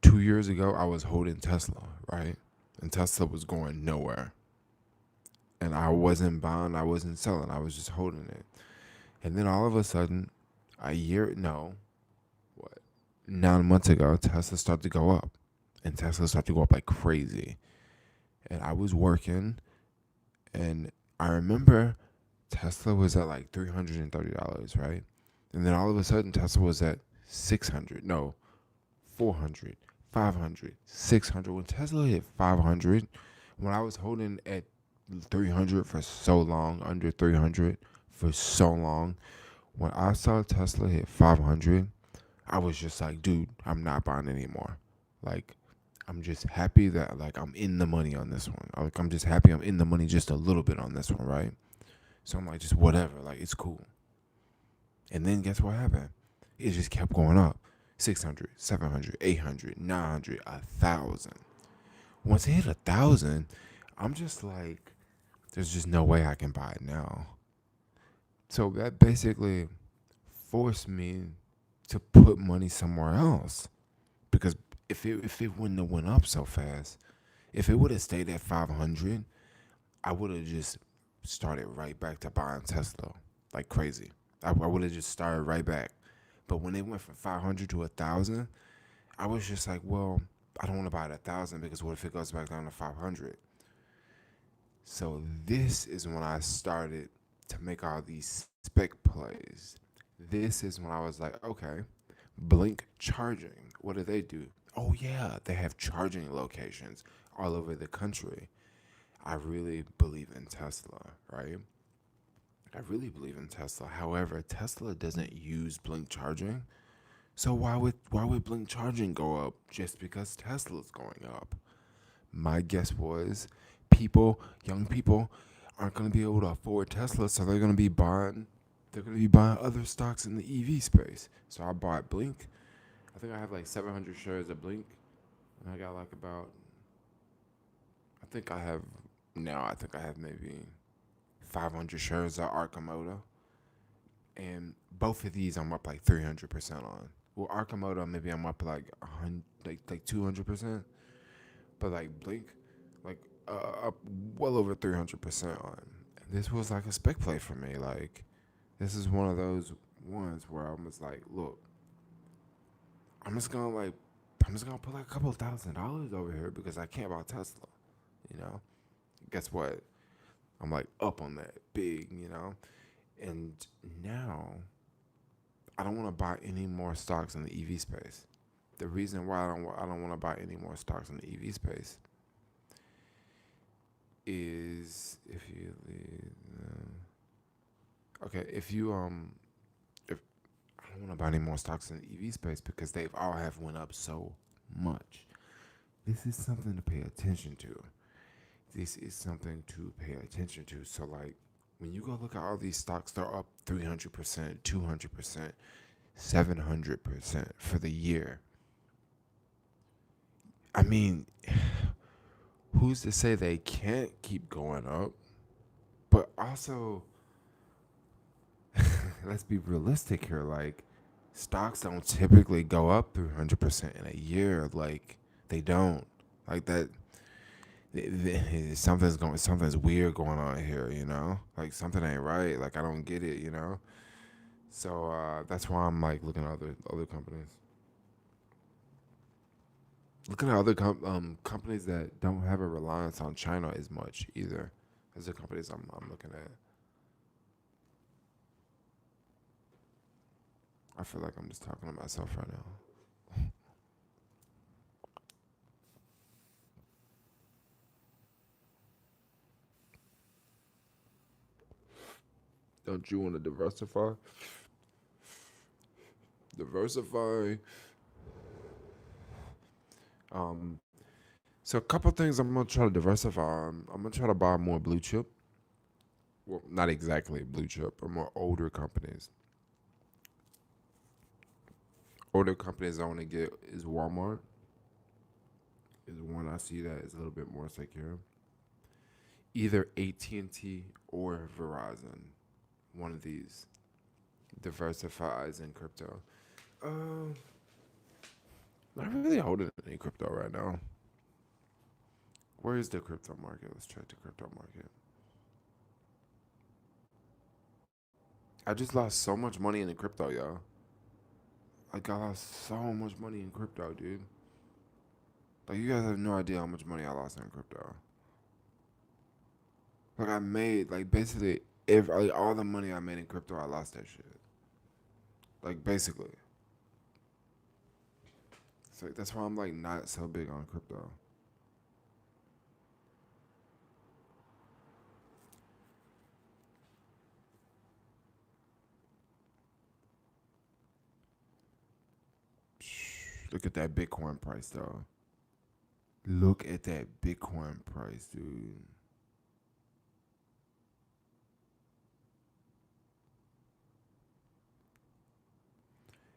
[SPEAKER 1] 2 years ago, I was holding Tesla, right? And Tesla was going nowhere. And I wasn't buying, I wasn't selling, I was just holding it. And then all of a sudden, a year, no, what, 9 months ago, Tesla started to go up. And Tesla started to go up like crazy. And I was working, and I remember Tesla was at like $330, right? And then all of a sudden, Tesla was at 600, no, 400, 500, 600. When Tesla hit 500, when I was holding at 300 for so long, under 300 for so long, when I saw Tesla hit 500, I was just like, dude, I'm not buying anymore. Like, I'm just happy that like I'm in the money on this one. Like, I'm just happy I'm in the money just a little bit on this one, right? So I'm like, just whatever, like it's cool. And then guess what happened? It just kept going up. 600, 700, 800, 900, 1,000. Once it hit 1,000, I'm just like, there's just no way I can buy it now. So that basically forced me to put money somewhere else. Because if it wouldn't have went up so fast, if it would have stayed at 500, I would have just started right back to buying Tesla like crazy. I would have just started right back. But when it went from 500 to 1,000, I was just like, well, I don't want to buy it at 1,000 because what if it goes back down to 500? So this is when I started to make all these spec plays. This is when I was like, okay, Blink charging. What do they do? Oh yeah, they have charging locations all over the country. I really believe in Tesla, right? I really believe in Tesla. However, Tesla doesn't use Blink charging. So why would Blink charging go up just because Tesla's going up? My guess was young people aren't going to be able to afford Tesla, so they're going to be buying other stocks in the EV space. So I bought Blink. I think I have like 700 shares of Blink, and I got like about I think I have maybe 500 shares of Arcimoto, and both of these I'm up like 300% on. Well, Arcimoto maybe I'm up like 100, like 200%, but like Blink, like up well over 300% on. And this was like a spec play for me. Like this is one of those ones where I was like, look, I'm just gonna like I'm just gonna put like a couple $1,000 over here because I can't buy Tesla. You know, guess what? I'm like up on that big. And now I don't want to buy any more stocks in the EV space. The reason why I don't want to buy any more stocks in the EV space is if you okay if I don't want to buy any more stocks in the EV space because they've all have went up so much. This is something to pay attention to. This is something to pay attention to. So like when you go look at all these stocks, they're up 300%, 200%, 700% for the year. I mean, who's to say they can't keep going up? But also, let's be realistic here. Like, stocks don't typically go up 300% in a year. Like, they don't. Like that. Something's weird going on here. Like something ain't right. Like I don't get it. So that's why I'm like looking at other companies. Looking at other companies that don't have a reliance on China as much either as the companies I'm looking at. I feel like I'm just talking to myself right now. Don't you want to diversify? Diversify. Um, so a couple things I'm gonna try to diversify. I'm gonna try to buy more blue chip. Well, not exactly blue chip, but more older companies. Older companies I want to get is Walmart. Is one I see that is a little bit more secure. Either AT&T or Verizon. One of these diversifies in crypto. Uh, Not really holding any crypto right now. Where is the crypto market? Let's check the crypto market. I just lost so much money in the crypto, y'all. Like I lost so much money in crypto, dude. Like you guys have no idea how much money I lost in crypto. Like I made like basically if like, all the money I made in crypto, I lost that shit. Like basically. So that's why I'm like not so big on crypto. Look at that Bitcoin price though. Look at that Bitcoin price, dude.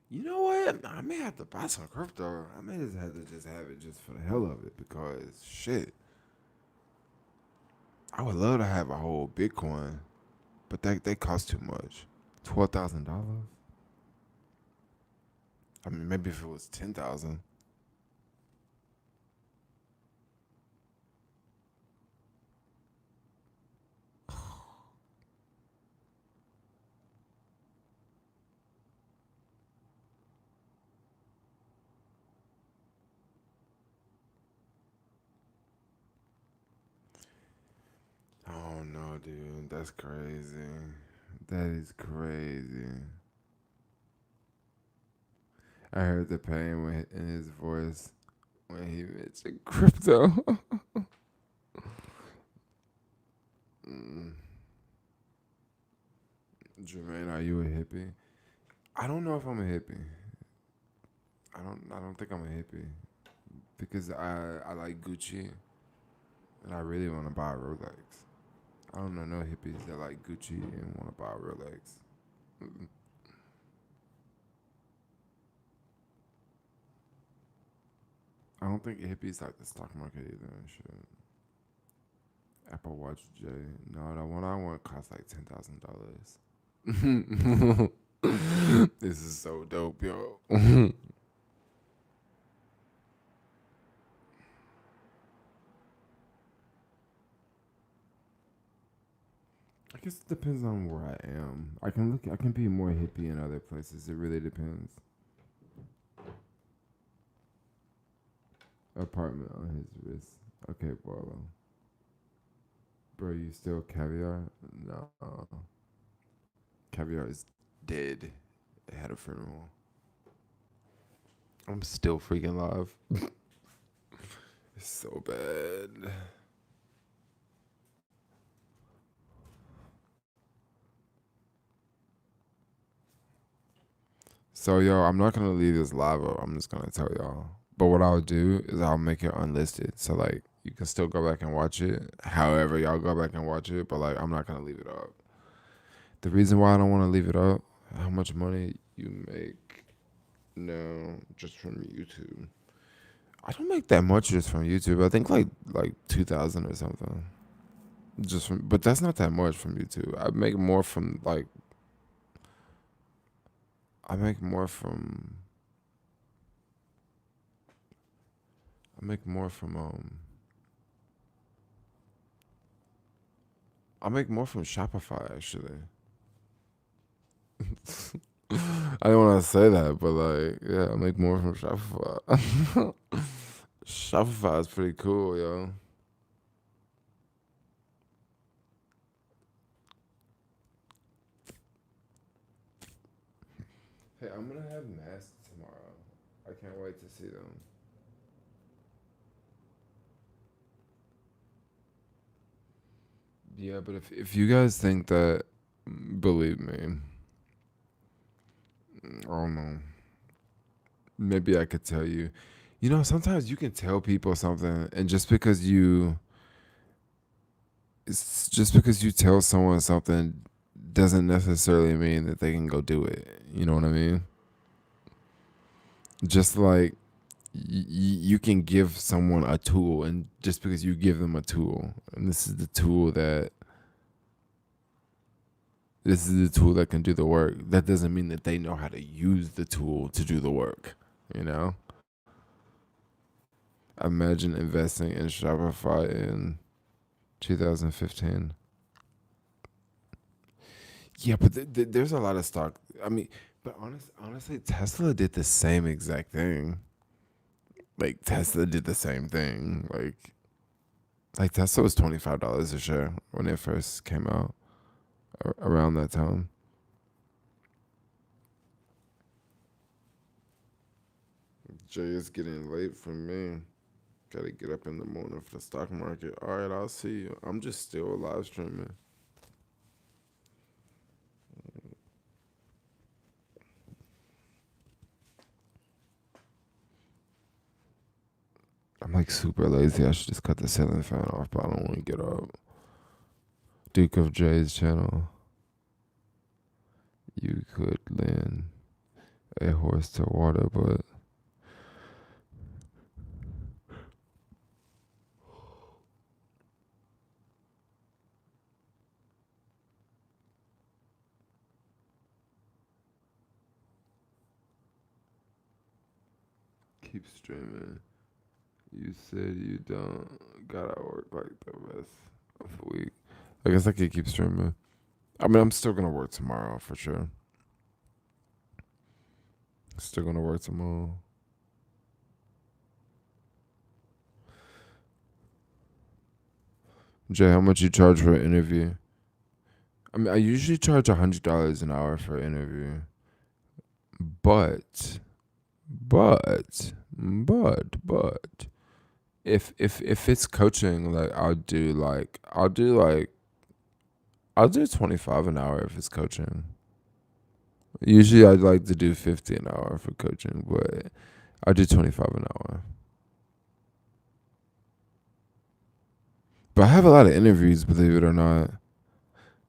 [SPEAKER 1] You know what? I may have to buy some crypto. I may just have to just have it just for the hell of it because shit. I would love to have a whole Bitcoin, but they cost too much. $12,000. I mean, maybe if it was 10,000. Oh no, dude, that's crazy. That is crazy. I heard the pain in his voice when he mentioned crypto. Mm. Jermaine, are you a hippie? I don't know if I'm a hippie. I don't think I'm a hippie because I like Gucci and I really want to buy a Rolex. I don't know no hippies that like Gucci and want to buy a Rolex. Mm-mm. I don't think hippies like the stock market either and shit. Apple Watch J. No, the one I want costs like $10,000. This is so dope, yo. I guess it depends on where I am. I can be more hippie in other places. It really depends. Apartment on his wrist. Okay, Barlow. Bro, you still caviar? No. Caviar is dead. It had a funeral. I'm still freaking live. It's so bad. So yo, I'm not gonna leave this live up. I'm just gonna tell y'all. But what I'll do is I'll make it unlisted. So like you can still go back and watch it. However, y'all go back and watch it. But like I'm not gonna leave it up. The reason why I don't want to leave it up, how much money you make now just from YouTube. I don't make that much just from YouTube. I think like 2,000 or something. Just from, but that's not that much from YouTube. I make more from I make more from I make more from Shopify actually. I don't want to say that, but like, yeah, I make more from Shopify. Shopify is pretty cool, yo. Hey, I'm gonna have masks tomorrow. I can't wait to see them. Yeah, but if you guys think that, believe me, I don't know. Maybe I could tell you. You know, sometimes you can tell people something, and just because you tell someone something doesn't necessarily mean that they can go do it. You know what I mean? Just like you can give someone a tool, and just because you give them a tool, and this is the tool that can do the work, that doesn't mean that they know how to use the tool to do the work. You know? Imagine investing in Shopify in 2015. Yeah, but there's a lot of stock. I mean, but honestly, Tesla did the same exact thing. Like Tesla did the same thing. Like Tesla was $25 a share when it first came out around that time. Jay is getting late for me. Gotta get up in the morning for the stock market. All right, I'll see you. I'm just still live streaming. I'm like super lazy. I should just cut the ceiling fan off, but I don't want to get up. Duke of Jay's channel. You could land a horse to water, but keep streaming. You said you don't gotta work like the rest of the week. I guess I could keep streaming. I mean, I'm still gonna work tomorrow for sure. Still gonna work tomorrow. Jay, how much you charge for an interview? I mean, I usually charge $100 an hour for an interview, but, but, if it's coaching, like I'll do 25 an hour if it's coaching. Usually I'd like to do 50 an hour for coaching, but I do 25 an hour. But I have a lot of interviews, believe it or not.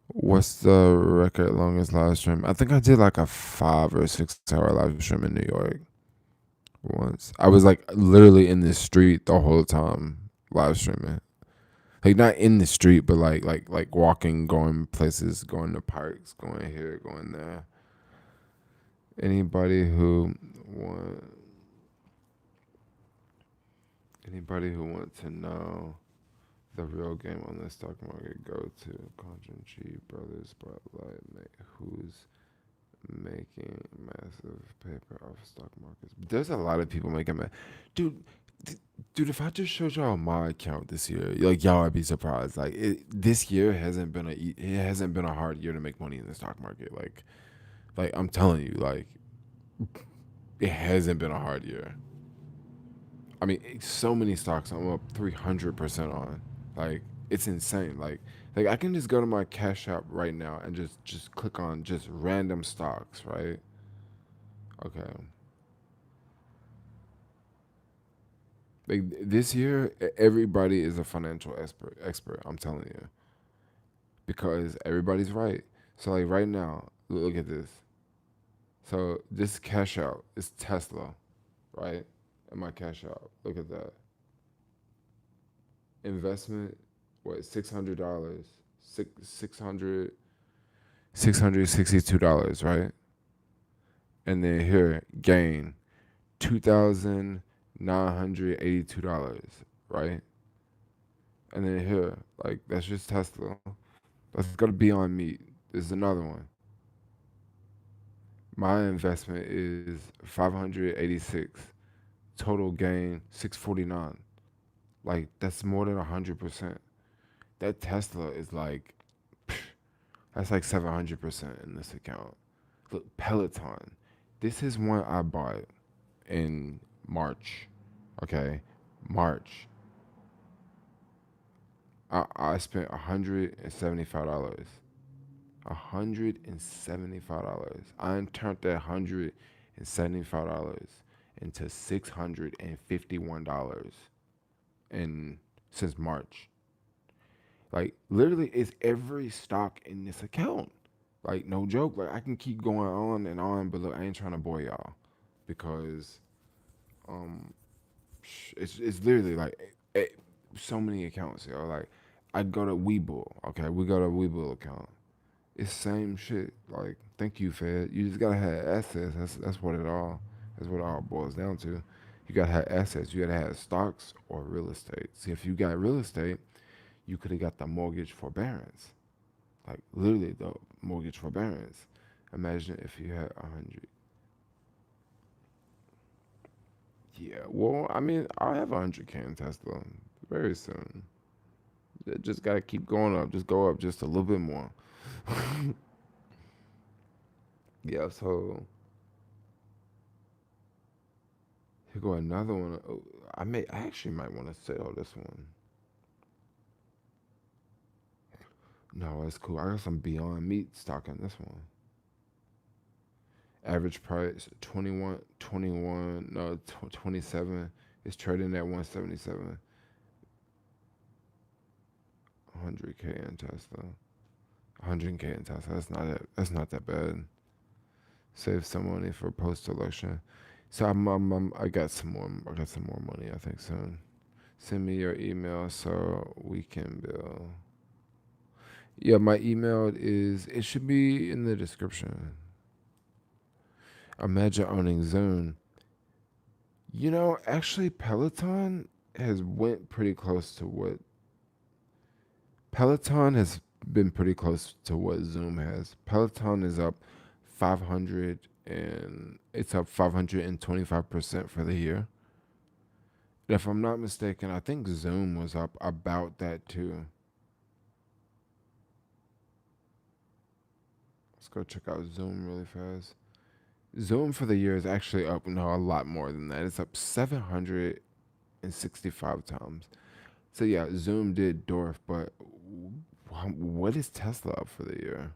[SPEAKER 1] What's the record longest live stream? I think I did like a 5 or 6 hour live stream in New York once. I was like literally in the street the whole time live streaming. Like not in the street, but like walking, going places, going to parks, going here, going there. Anybody who want anybody who wants to know the real game on the stock market, go to Conjun Brothers Spotlight, who's making massive paper off stock markets. There's a lot of people making dude. Dude, if I just showed y'all my account this year, like y'all would be surprised. Like this year hasn't been a hard year to make money in the stock market. Like I'm telling you, like it hasn't been a hard year. I mean, so many stocks I'm up 300% on. Like it's insane. Like I can just go to my Cash App right now and just click on just random stocks, right? Okay. Like this year, everybody is a financial expert. Expert, I'm telling you, because everybody's right. So like right now, look at this. So this Cash Out is Tesla, right? And my Cash Out, look at that investment. What $600? $662, right? And then here gain $2,982, right? And then here, like that's just Tesla. Let's go to Beyond Meat. This is another one. My investment is 586. Total gain 649. Like that's more than 100%. That Tesla is like that's like 700% in this account. Look, Peloton. This is one I bought in March. Okay, March. I spent $175. $175. I turned that $175 into $651 in since March. Like literally, it's every stock in this account. Like no joke. Like I can keep going on and on, but look, I ain't trying to bore y'all because um, it's literally like so many accounts, yo. Like I go to Webull. Okay, we go to Webull account. It's same shit. Like, thank you, Fed. You just gotta have assets. That's what it all. That's what it all boils down to. You gotta have assets. You gotta have stocks or real estate. See, if you got real estate, you could have got the mortgage forbearance. Like literally the mortgage forbearance. Imagine if you had 100. Yeah. Well, I mean, I'll have 100K in Tesla very soon. Just gotta keep going up. Just go up just a little bit more. Yeah. So here go another one. Oh, I actually might want to sell this one. No, it's cool. I got some Beyond Meat stock in this one. Average price 21, no, 27. It's trading at 177. 100K in Tesla. 100K in Tesla. That's not that bad. Save some money for post election. So I got some more. I got some more money. I think soon. Send me your email so we can bill. Yeah, my email is. It should be in the description. Imagine owning Zoom. Actually, Peloton has went pretty close to what Peloton has been pretty close to what Zoom has. Peloton is up 500 and it's up 525% for the year. If I'm not mistaken, I think Zoom was up about that too. Let's go check out Zoom really fast. Zoom for the year is actually up a lot more than that. It's up 765 times. So yeah, Zoom did dwarf, but what is Tesla up for the year?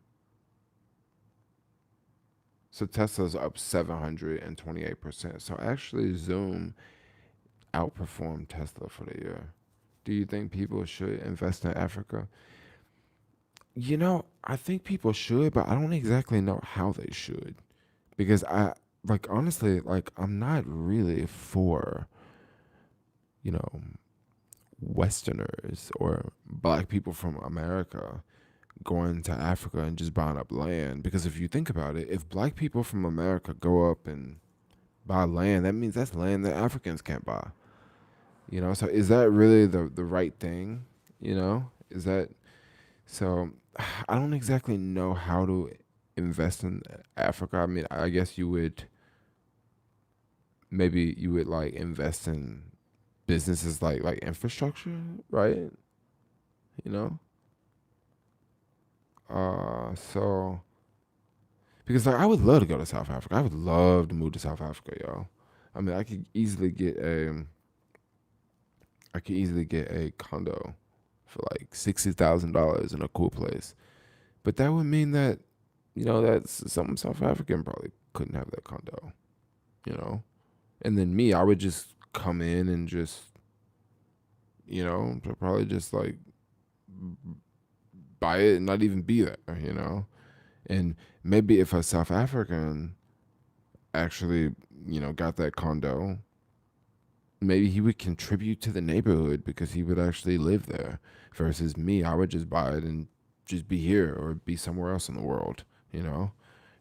[SPEAKER 1] So Tesla's up 728%. So actually, Zoom outperformed Tesla for the year. Do you think people should invest in Africa? I think people should, but I don't exactly know how they should. Because honestly, I'm not really for, you know, Westerners or black people from America going to Africa and just buying up land. Because if you think about it, if black people from America go up and buy land, that means that's land that Africans can't buy. So is that really the right thing? Is that so? I don't exactly know how to invest in Africa. I mean, I guess you would like invest in businesses like infrastructure, right? You know, so because I would love to go to South Africa. I would love to move to South Africa, yo. I mean, I could easily get a condo for like $60,000 in a cool place. But that would mean that, that's some South African probably couldn't have that condo, you know? And then me, I would just come in and just, probably just like buy it and not even be there. And maybe if a South African actually, got that condo, maybe he would contribute to the neighborhood because he would actually live there. Versus me, I would just buy it and just be here or be somewhere else in the world, you know.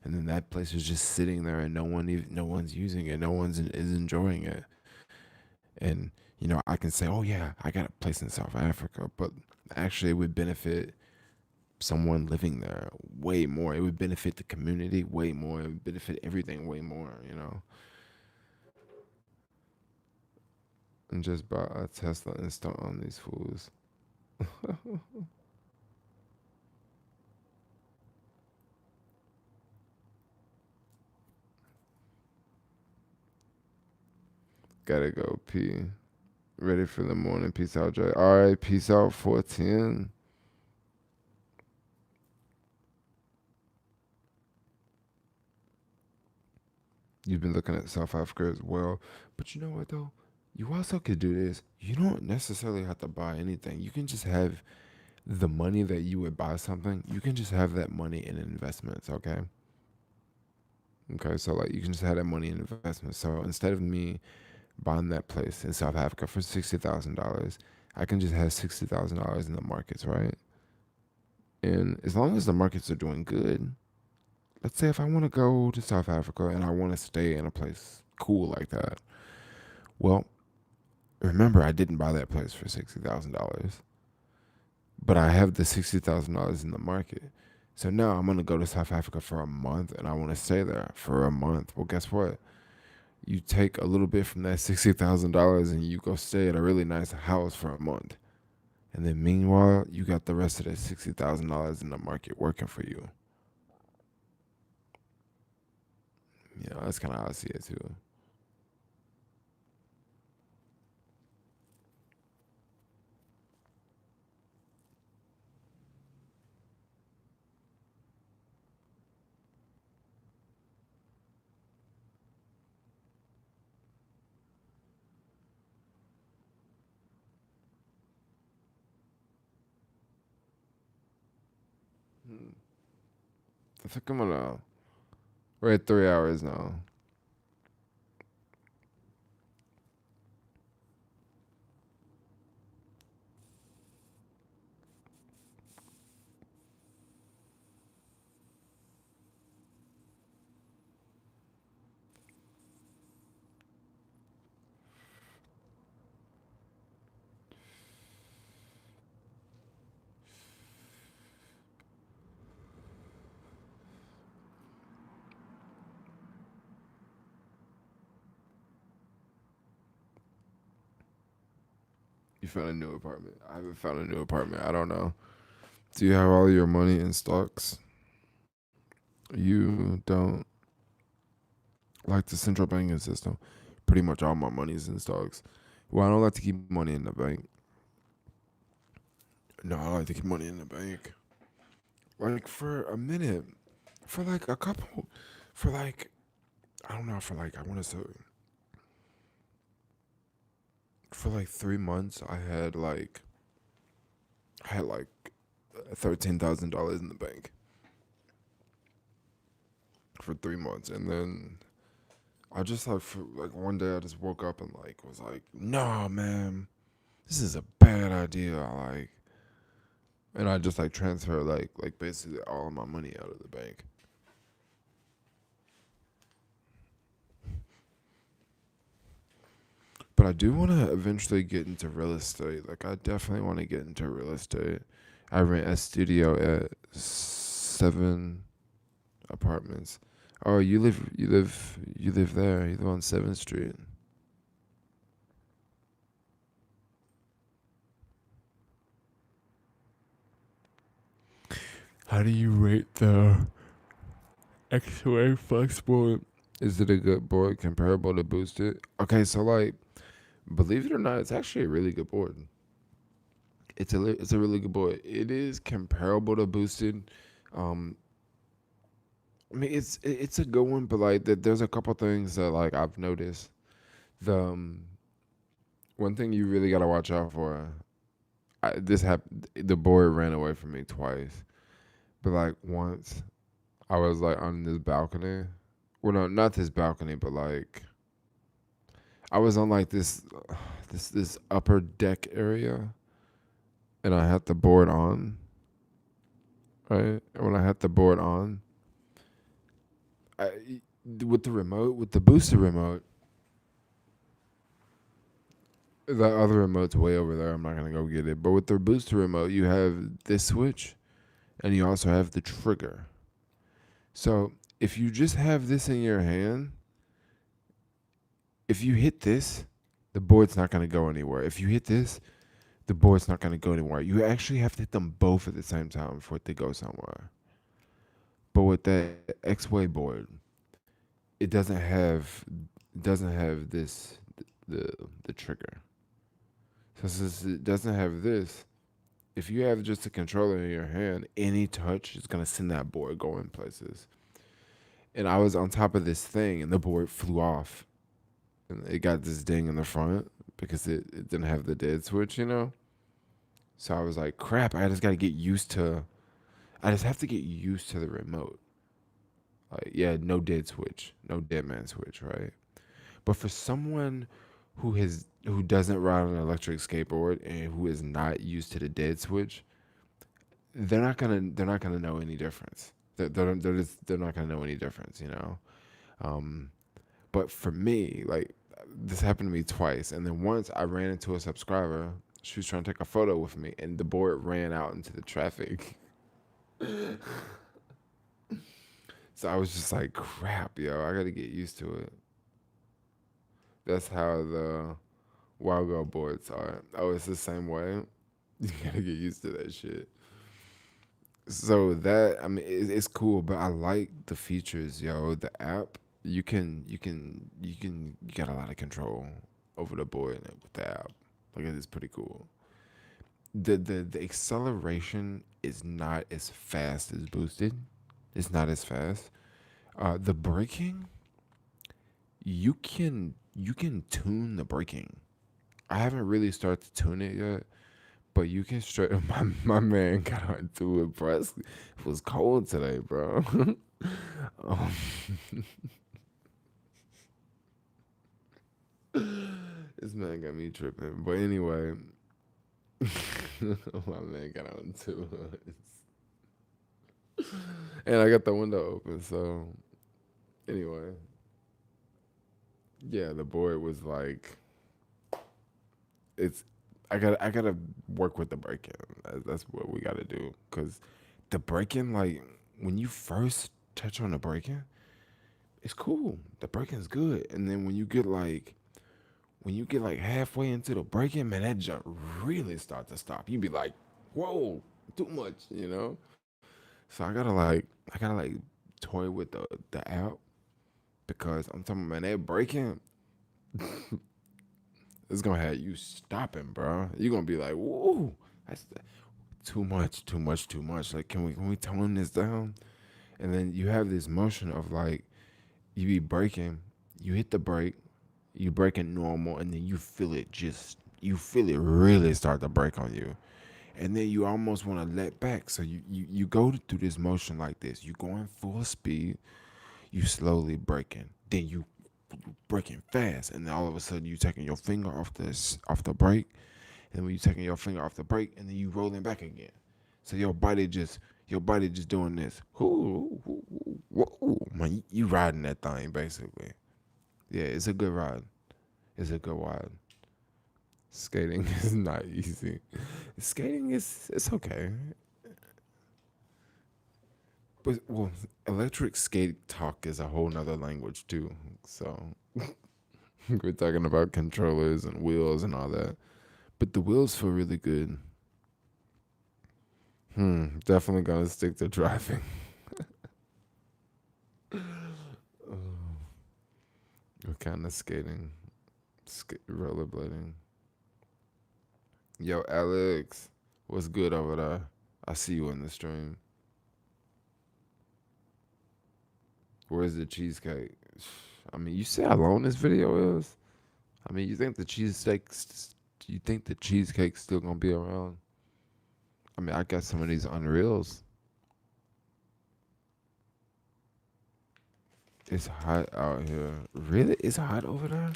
[SPEAKER 1] And then that place is just sitting there and no one's using it, no one's is enjoying it. And I can say, oh yeah, I got a place in South Africa, but actually it would benefit someone living there way more. It would benefit the community way more. It would benefit everything way more. And just buy a Tesla and start on these fools. Gotta go pee. Ready for the morning. Peace out, Jay. All right, peace out, 410. You've been looking at South Africa as well. But you know what, though? You also could do this. You don't necessarily have to buy anything. You can just have the money that you would buy something. You can just have that money in investments, okay? Okay, so like you can just have that money in investments. So instead of me buying that place in South Africa for $60,000, I can just have $60,000 in the markets, right? And as long as the markets are doing good, let's say if I want to go to South Africa and I want to stay in a place cool like that, well, remember I didn't buy that place for $60,000, but I have the $60,000 in the market. So now I'm gonna go to South Africa for a month and I want to stay there for a month. Well, guess what? You take a little bit from that $60,000 and you go stay at a really nice house for a month. And then meanwhile, you got the rest of that $60,000 in the market working for you. That's kind of how I see it too. I think I'm gonna We're at 3 hours now. You found a new apartment. I haven't found a new apartment. I don't know. Do you have all your money in stocks? You don't like the central banking system. Pretty much all my money is in stocks. Well, I don't like to keep money in the bank. No, I like to keep money in the bank. Like for a minute, for like a couple, for like I don't know, for like I want to say for like 3 months, I had like $13,000 in the bank for 3 months, and then I just like for like one day I just woke up and like was like, nah, man, this is a bad idea. And I just like transfer like basically all of my money out of the bank. But I do want to eventually get into real estate. Like I definitely want to get into real estate. I rent a studio at 7 apartments. Oh, you live there. You live on 7th Street. How do you rate the X-Ray Flex board? Is it a good board comparable to Boosted? Okay, so like, believe it or not, it's actually a really good board. It's a really good board. It is comparable to Boosted. Um, I mean, it's a good one, but like, there's a couple things that like I've noticed. The one thing you really gotta watch out for. This happened. The board ran away from me twice, but like once I was like on this balcony. Well, no, not this balcony, but like I was on like this upper deck area, and I had the board on, right? And when I had the board on, I with the remote, with the booster remote, the other remote's way over there. I'm not gonna go get it. But with the booster remote, you have this switch, and you also have the trigger. So if you just have this in your hand, if you hit this, the board's not gonna go anywhere. If you hit this, the board's not gonna go anywhere. You actually have to hit them both at the same time for it to go somewhere. But with that X-Way board, it doesn't have this the the trigger. So since it doesn't have this, if you have just a controller in your hand, any touch is gonna send that board going places. And I was on top of this thing, and the board flew off, and it got this ding in the front because it didn't have the dead switch. So I was like, crap, I just got to get used to. I just have to get used to the remote. Like, yeah, no dead switch, no dead man switch, right? But for someone who doesn't ride on an electric skateboard and who is not used to the dead switch, they're not gonna know any difference. They're not gonna know any difference. Um, but for me, like this happened to me twice, and then once I ran into a subscriber. She was trying to take a photo with me, and the board ran out into the traffic. So I was just like, crap, yo, I gotta get used to it. That's how the Wild Girl boards are. Oh, it's the same way. You gotta get used to that shit. So that I mean, it's cool, but I like the features, yo. The app, you got a lot of control over the board with the app. Like it's pretty cool. The acceleration is not as fast as boosted. It's not as fast. The braking, you can tune the braking. I haven't really started to tune it yet, but you can straight. My man got onto it, bro. It was cold today, bro. Um, this man got me tripping. But anyway, my man got on too. And I got the window open. So anyway, yeah, the boy was like, it's. I gotta work with the break in. That's what we gotta do. Cause the break in, like when you first touch on the break in, it's cool. The break in's good. And then when you get like halfway into the break in, man, that jump really start to stop. You be like, whoa, too much, you know? So I gotta like toy with the app because I'm talking about, man, that breaking is gonna have you stopping, bro. You're gonna be like, whoa, that's too much, too much, too much. Like, can we tone this down? And then you have this motion of like you be braking, you hit the brake, you braking normal, and then you feel it really start to break on you. And then you almost want to let back. So you go through this motion like this. You going full speed, you slowly braking. Then you braking fast, and then all of a sudden you taking your finger off the brake, and when you taking your finger off the brake, and then you rolling back again. So your body just doing this. Ooh, ooh, ooh, whoa, man, you riding that thing basically. Yeah, it's a good ride. It's a good ride. Skating is not easy. Skating is it's okay, but well, electric skate talk is a whole nother language too. So we're talking about controllers and wheels and all that. But the wheels feel really good. Definitely gonna stick to driving. What kind of skating? Rollerblading. Yo, Alex, what's good over there? I see you in the stream. Where's the cheesecake? I mean, you see how long this video is? I mean, you think the cheesecake's still gonna be around? I mean, I got some of these unreals. It's hot out here. Really? It's hot over there?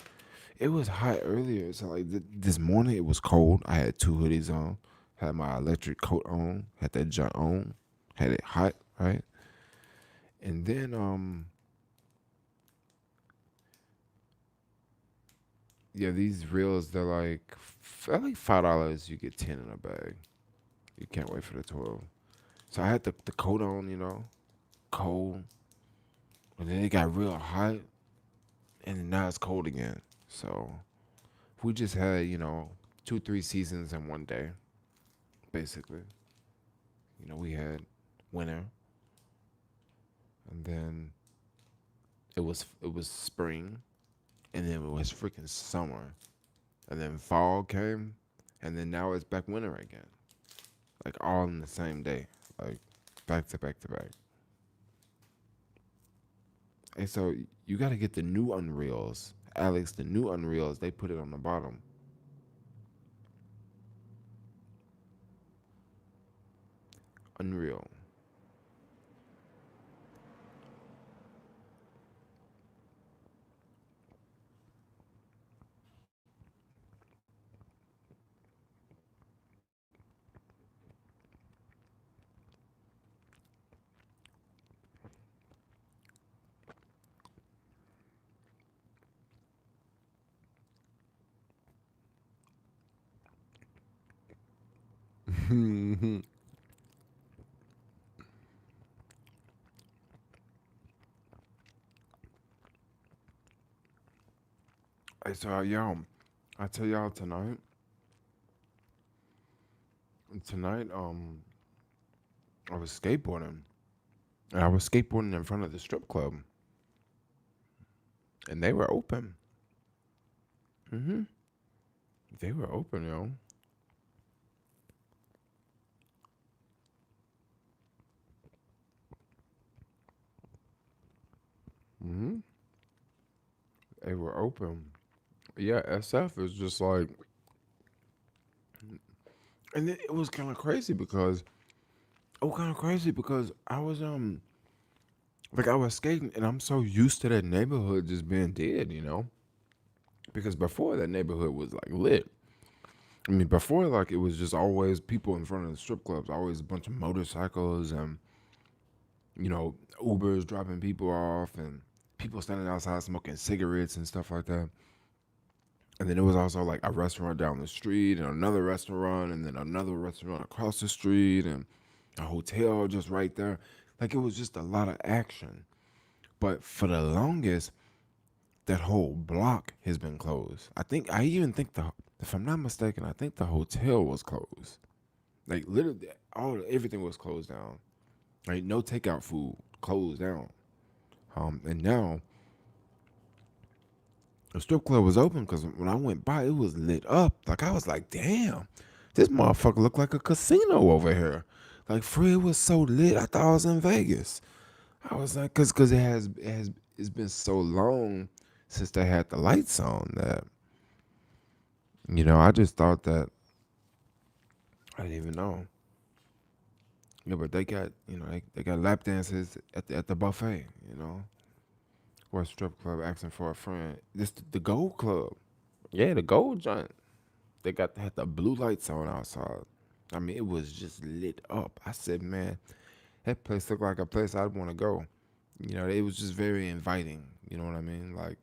[SPEAKER 1] It was hot earlier. So like this morning it was cold. I had two hoodies on. Had my electric coat on. Had that junk on. Had it hot, right? And then yeah, these reels they're like $5. You get 10 in a bag. You can't wait for the 12. So I had the coat on, cold, and then it got real hot, and then now it's cold again. So we just had 2 3 seasons in one day, basically. We had winter, and then it was spring, and then it was freaking summer, and then fall came, and then now it's back winter again, like all in the same day, like back to back to back. And so you got to get the new Unreals, Alex. The new Unreals, they put it on the bottom. Unreal. Hey, so y'all, I tell y'all tonight. Tonight, I was skateboarding, and I was skateboarding in front of the strip club, and they were open. hmm They were open, yo. hmm They were open. Yeah, SF is just like, and it was kind of crazy because I was Like I was skating, and I'm so used to that neighborhood just being dead, because before that neighborhood was like lit. I mean, before like it was just always people in front of the strip clubs, always a bunch of motorcycles and Ubers dropping people off and people standing outside smoking cigarettes and stuff like that. And then it was also like a restaurant down the street and another restaurant and then another restaurant across the street and a hotel just right there. Like it was just a lot of action. But for the longest, that whole block has been closed. I even think if I'm not mistaken, I think the hotel was closed. Like literally, everything was closed down. Like no takeout food closed down. And now the strip club was open because when I went by, it was lit up. Like I was like, damn, this motherfucker looked like a casino over here. Like Fred was so lit, I thought I was in Vegas. I was like, cause it's been so long since they had the lights on that I just thought that I didn't even know. Yeah, but they got they got lap dances at the buffet. Or a strip club asking for a friend. This the Gold Club. Yeah, the Gold joint. They had the blue lights on outside. I mean, it was just lit up. I said, man, that place looked like a place I'd want to go. It was just very inviting. You know what I mean? Like,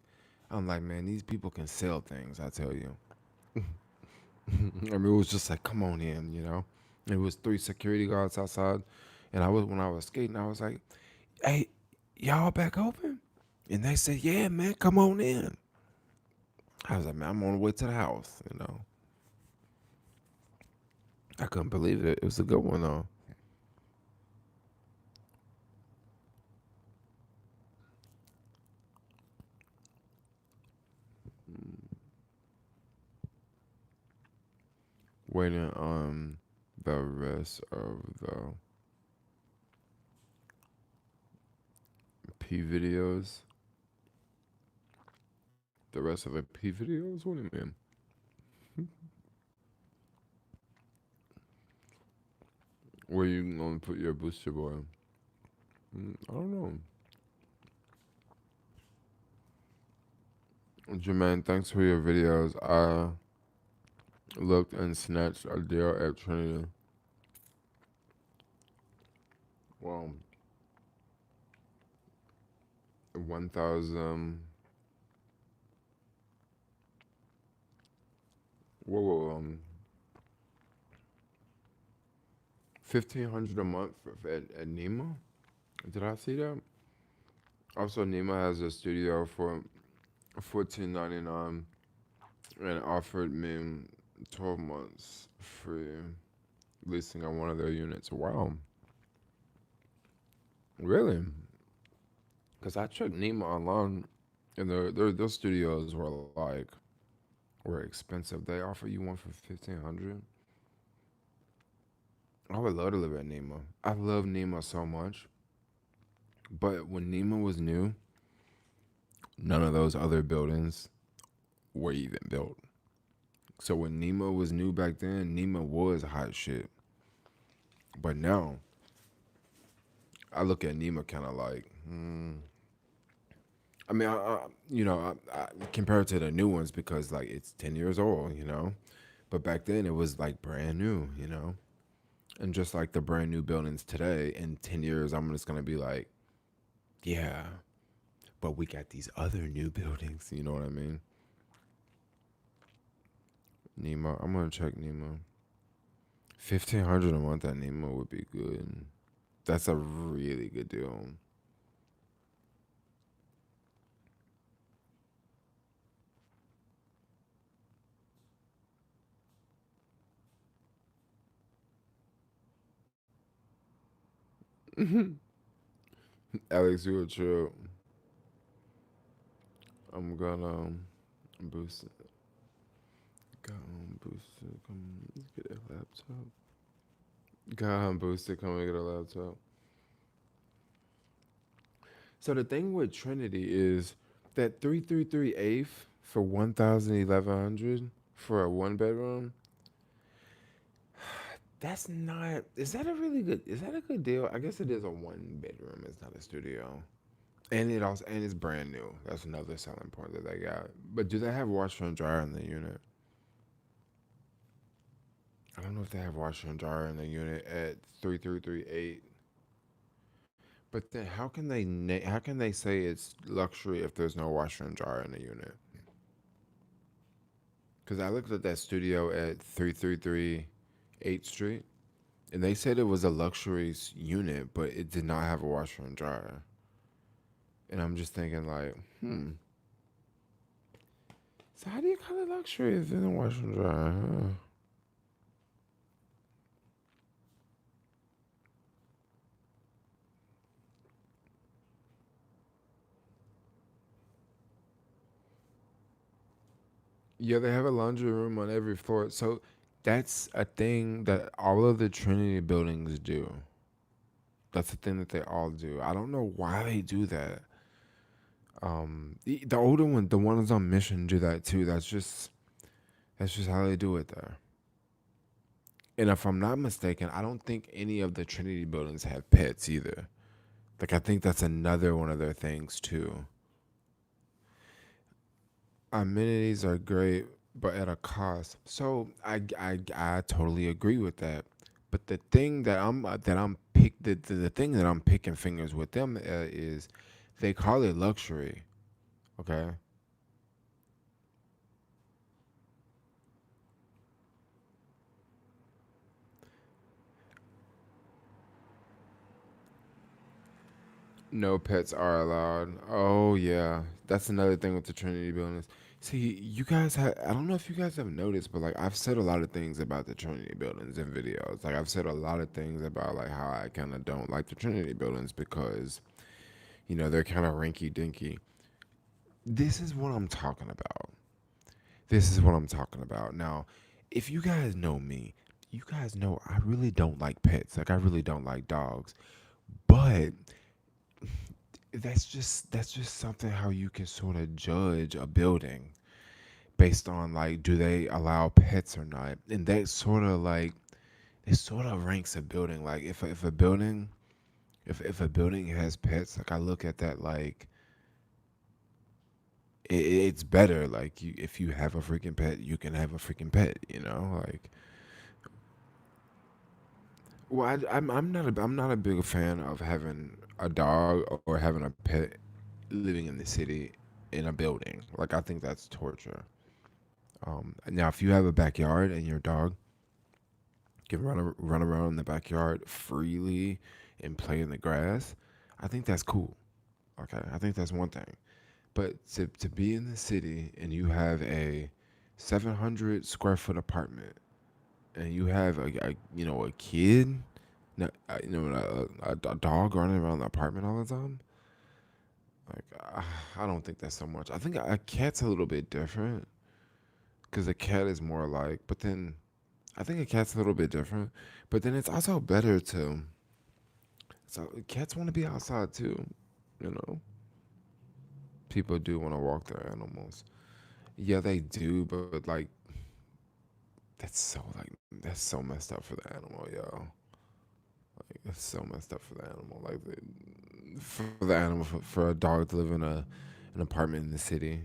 [SPEAKER 1] I'm like, man, these people can sell things. I tell you. I mean, it was just like, come on in. It was three security guards outside, and when I was skating, I was like, hey, y'all back open? And they said, yeah, man, come on in. I was like, man, I'm on the way to the house. I couldn't believe it. It was a good one though. Waiting on the rest of the P videos. The rest of the P videos? What do you mean? Where you gonna put your booster boy? I don't know. Jermaine, thanks for your videos. I looked and snatched a deal at Trinity. Well, 1,000. Whoa, 1,500 a month at Nima. Did I see that? Also, Nima has a studio for 14.99 and offered me 12 months free leasing on one of their units. Wow, really? Because I checked Nima online, and their studios were expensive. They offer you one for 1,500. I would love to live at Nima. I love Nima so much, but when Nima was new, none of those other buildings were even built. So when Nima was new back then, Nima was hot shit. But now, I look at Nima kind of like, I mean, I compared to the new ones because like it's 10 years old. But back then it was like brand new. And just like the brand new buildings today, in 10 years, I'm just gonna be like, yeah, but we got these other new buildings. You know what I mean? Nemo, I'm gonna check Nemo. 1,500 a month at Nemo would be good. That's a really good deal. Alex, you a trip. I'm gonna boost it. Boost it. Come let's get a laptop. Boost it. Come and get a laptop. So the thing with Trinity is that 333 eighth for 1,100 for a one bedroom. That's not. Is that a really good? Is that a good deal? I guess it is a one bedroom. It's not a studio. and it's brand new. That's another selling point that they got. But do they have washer and dryer in the unit? I don't know if they have washer and dryer in the unit at 3338. But then how can they say it's luxury if there's no washer and dryer in the unit? Because I looked at that studio at 333 8th Street, and they said it was a luxury unit, but it did not have a washer and dryer. And I'm just thinking like, so how do you call it luxury if it didn't washer and dryer? Huh? Yeah, they have a laundry room on every floor. So that's a thing that all of the Trinity buildings do. That's a thing that they all do. I don't know why they do that. The older one, the ones on Mission, do that too. That's just how they do it there. And if I'm not mistaken, I don't think any of the Trinity buildings have pets either. Like I think that's another one of their things too. Amenities are great, but at a cost. So I totally agree with that. But the thing that I'm pick the thing that I'm picking fingers with them is they call it luxury. Okay, no pets are allowed. Oh yeah, that's another thing with the Trinity buildings. See, you guys have, I don't know if you guys have noticed, but like I've said a lot of things about the Trinity buildings in videos. Like I've said a lot of things about like how I kind of don't like the Trinity buildings because they're kind of rinky dinky. This is what I'm talking about. This is what I'm talking about. Now, if you guys know me, you guys know I really don't like pets. Like I really don't like dogs. But that's just something how you can sort of judge a building based on like do they allow pets or not. And that sort of like it sort of ranks a building. Like if a building if a building has pets, like I look at that like it's better. Like if you have a freaking pet, you can have a freaking pet. Like well, I'm not a big fan of having a dog or having a pet living in the city in a building. Like I think that's torture. Now if you have a backyard and your dog can run around in the backyard freely and play in the grass, I think that's cool. Okay, I think that's one thing. But to be in the city and you have a 700 square foot apartment and you have a kid, a dog running around the apartment all the time, like I don't think that's so much. I think a cat's a little bit different because a cat is more like, but then I think a cat's a little bit different, but then it's also better to. So cats want to be outside too, you know. People do want to walk their animals. Yeah, they do, but like that's so messed up for the animal, yo. Like that's so messed up for the animal. Like for the animal for a dog to live in an apartment in the city,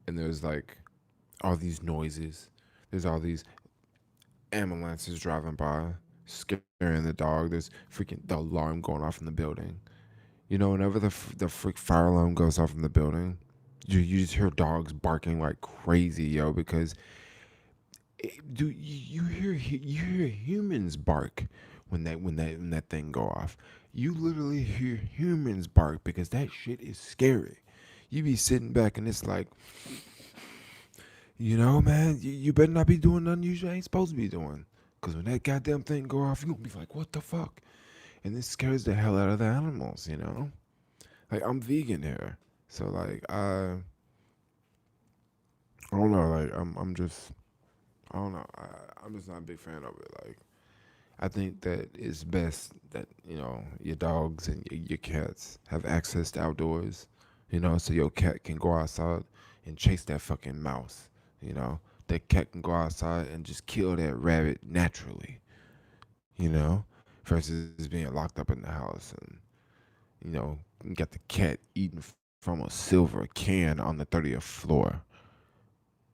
[SPEAKER 1] and there's like all these noises. There's all these ambulances driving by, scaring the dog. There's freaking the alarm going off in the building. Whenever the freak fire alarm goes off in the building, you just hear dogs barking like crazy, yo. Because you hear humans bark when that thing go off. You literally hear humans bark because that shit is scary. You be sitting back and it's like, man, you better not be doing nothing you ain't supposed to be doing. Cause when that goddamn thing go off, you gonna be like, what the fuck? And this scares the hell out of the animals. Like I'm vegan here, so like I don't know. Like I'm just I don't know. I'm just not a big fan of it. Like I think that it's best that your dogs and your cats have access to outdoors. So your cat can go outside and chase that fucking mouse. You know, that cat can go outside and just kill that rabbit naturally. You know, versus being locked up in the house and You got the cat eating from a silver can on the 30th floor.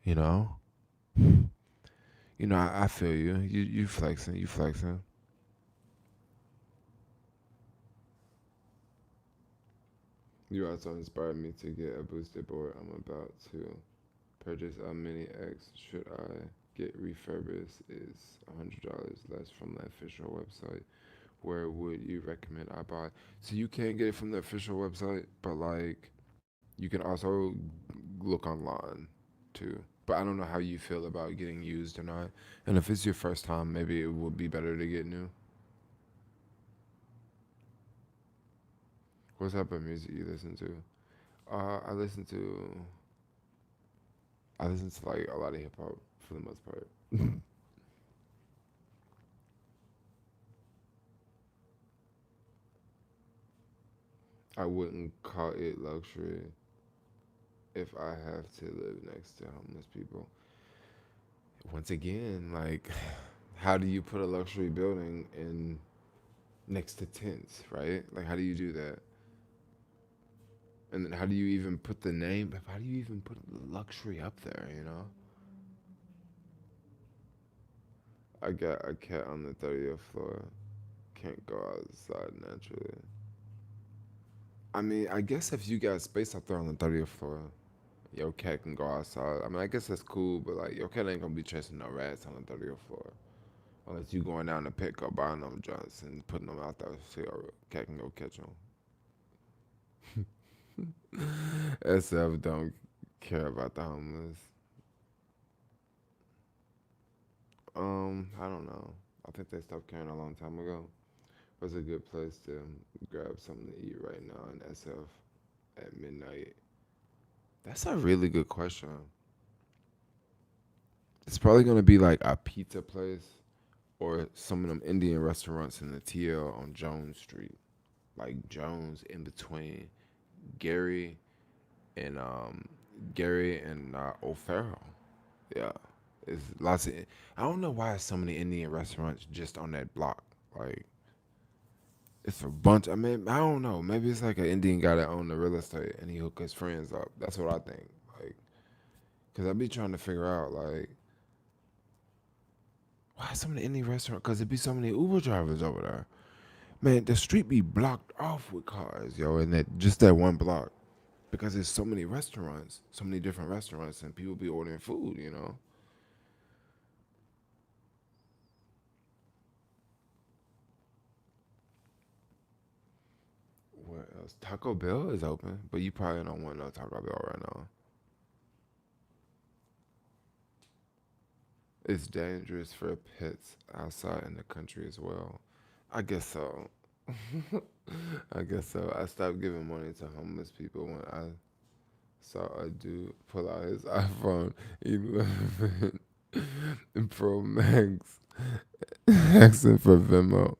[SPEAKER 1] You know. You know, I feel you. You flexing. You flexing. You also inspired me to get a boosted board. I'm about to purchase a Mini X. Should I get refurbished? Is $100 less from the official website. Where would you recommend I buy? So you can't get it from the official website, but like you can also look online too. But I don't know how you feel about getting used or not. And if it's your first time, maybe it would be better to get new. What type of music you listen to? Uh, I listen to I listen to like a lot of hip hop for the most part. I wouldn't call it luxury if I have to live next to homeless people. Once again, like, how do you put a luxury building in next to tents, right? Like, how do you do that? And then how do you even put the name? How do you even put luxury up there? You know, I got a cat on the 30th floor. Can't go outside naturally. I mean, I guess if you got space up there on the 30th floor, your cat can go outside. I mean, I guess that's cool, but like, your cat ain't gonna be chasing no rats on the 30th floor. Unless you going down to pick up buying them joints and putting them out there so your cat can go catch them. SF don't care about the homeless. I don't know. I think they stopped caring a long time ago. What's a good place to grab something to eat right now in SF at midnight? That's a really good question. It's probably gonna be like a pizza place or some of them Indian restaurants in the TL on Jones Street, like Jones in between Gary and O'Farrell. Yeah, it's lots of. I don't know why there's so many Indian restaurants just on that block. Like it's a bunch. I mean, I don't know. Maybe it's like an Indian guy that owned the real estate and he hooked his friends up. That's what I think. Like, cause I be trying to figure out like why so many Indian restaurants? Cause there be so many Uber drivers over there. Man, the street be blocked off with cars, yo, and that just that one block because there's so many restaurants, so many different restaurants, and people be ordering food. You know. What else? Taco Bell is open, but you probably don't want no Taco Bell right now. It's dangerous for pets outside in the country as well. I guess so. I guess so. I stopped giving money to homeless people when I saw a dude pull out his iPhone 11 Pro Max asking for Venmo.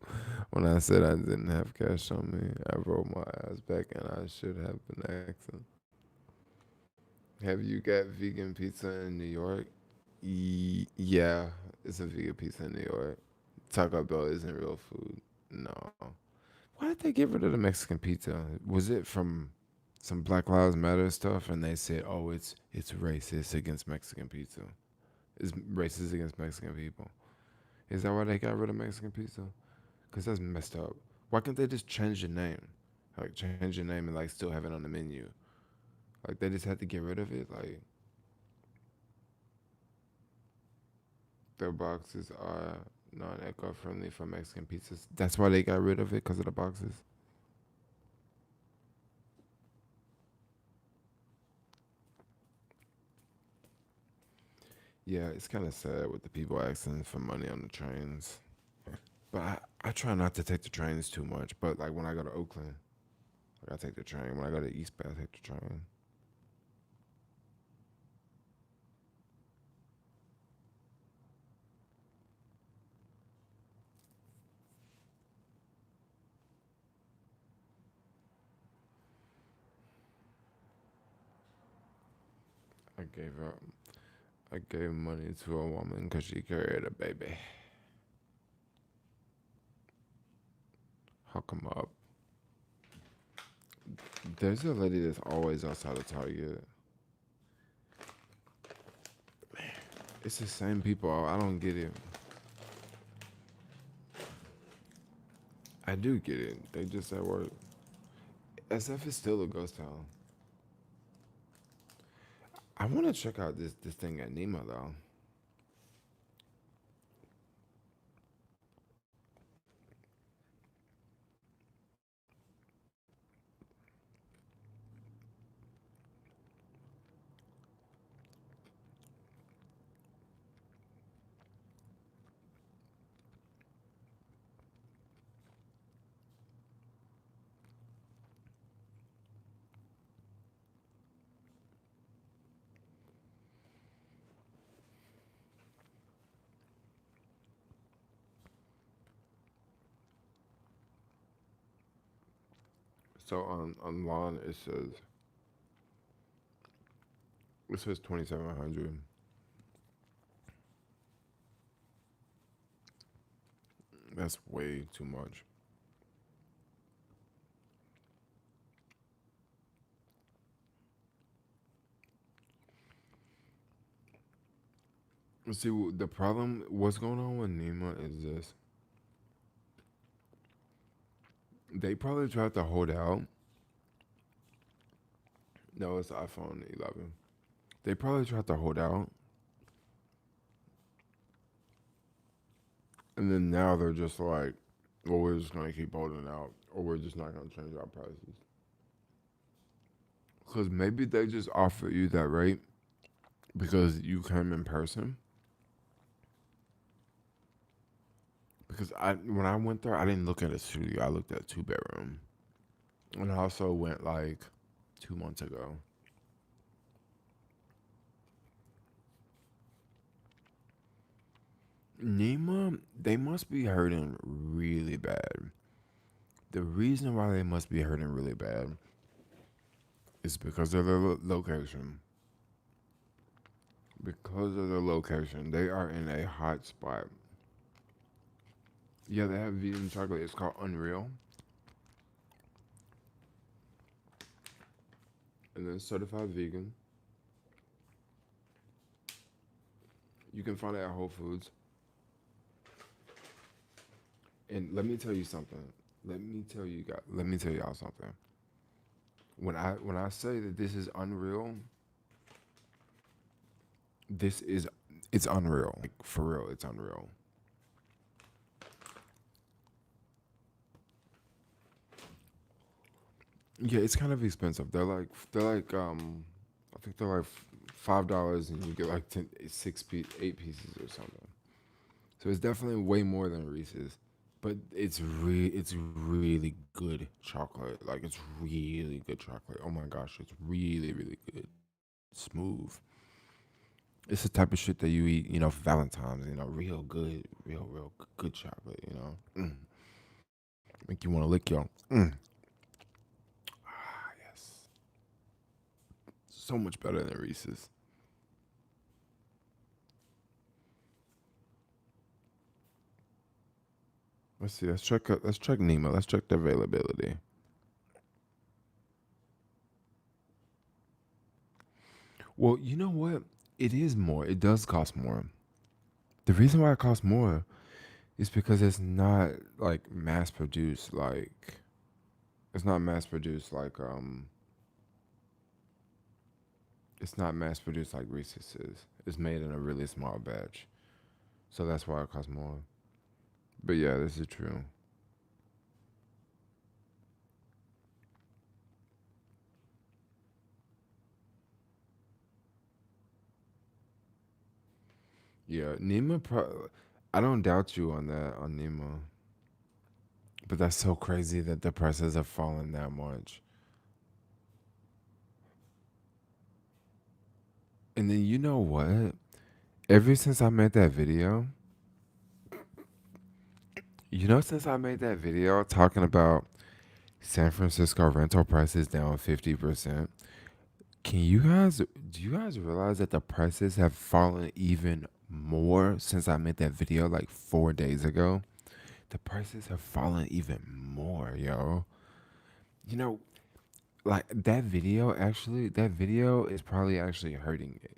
[SPEAKER 1] When I said I didn't have cash on me, I rolled my eyes back and I should have been asking. Have you got vegan pizza in New York? Yeah, it's a vegan pizza in New York. Taco Bell isn't real food. No. Why did they get rid of the Mexican pizza? Was it from some Black Lives Matter stuff? And they said, "Oh, it's racist against Mexican pizza. It's racist against Mexican people." Is that why they got rid of Mexican pizza? Cause that's messed up. Why can't they just change the name? Like change the name and like still have it on the menu. Like they just had to get rid of it. Like their boxes are non-eco friendly for Mexican pizzas. That's why they got rid of it because of the boxes. Yeah, it's kind of sad with the people asking for money on the trains. But I try not to take the trains too much. But like when I go to Oakland, like, I take the train. When I go to East Bay, I take the train. I gave up. I gave money to a woman because she carried a baby. Hook 'em up. There's a lady that's always outside of Target. It's the same people. I don't get it. I do get it. They just at work. SF is still a ghost town. I want to check out this thing at Nima though. So on lawn it says 2,700. That's way too much. See, the problem, what's going on with Nima is this. They probably tried to hold out. No, it's iPhone 11. They probably tried to hold out. And then now they're just like, well, we're just going to keep holding out. Or we're just not going to change our prices. Because maybe they just offer you that rate because you came in person. Because when I went there, I didn't look at a studio. I looked at a 2-bedroom. And I also went like 2 months ago. Nima, they must be hurting really bad. The reason why they must be hurting really bad is because of their location. Because of their location, they are in a hot spot. Yeah, they have vegan chocolate. It's called Unreal. And then certified vegan. You can find it at Whole Foods. And let me tell you something. Let me tell y'all something. When I say that this is unreal, it's unreal. Like for real, it's unreal. Yeah, it's kind of expensive. They're like I think they're like $5 and you get like 8 pieces or something. So it's definitely way more than Reese's. But it's really good chocolate. Like it's really good chocolate. Oh my gosh, it's really really good. Smooth. It's the type of shit that you eat, for Valentine's. Real good, real good chocolate. Make you want to lick your. Ah, yes. So much better than Reese's. Let's see. Let's check Nemo. Let's check the availability. Well, you know what? It is more. It does cost more. The reason why it costs more is because it's not like mass produced. Like it's not mass produced like. It's not mass produced like Reese's is. It's made in a really small batch, so that's why it costs more. But yeah, this is true. Yeah, Nima. I don't doubt you on that on Nima. But that's so crazy that the prices have fallen that much. And then you know what? Ever since I made that video, since I made that video talking about San Francisco rental prices down 50%, do you guys realize that the prices have fallen even more since I made that video like 4 days ago? The prices have fallen even more, yo. You know, like that video is probably actually hurting it.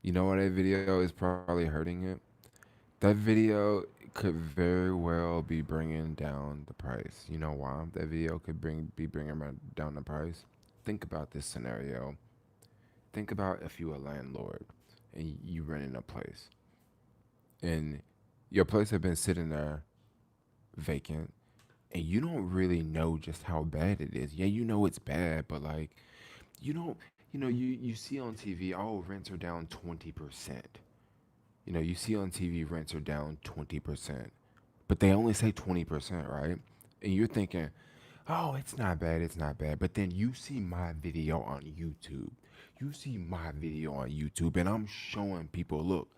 [SPEAKER 1] You know why that video is probably hurting it? That video could very well be bringing down the price. You know why? That video could be bringing down the price. Think about this scenario. Think about if you a landlord and you renting a place, and your place have been sitting there vacant, and you don't really know just how bad it is. Yeah, you know it's bad, but like you don't, you see on TV, oh, rents are down 20%. You see on TV rents are down 20%, but they only say 20%, right? And you're thinking, oh, it's not bad. But then you see my video on YouTube. You see my video on YouTube, and I'm showing people, look,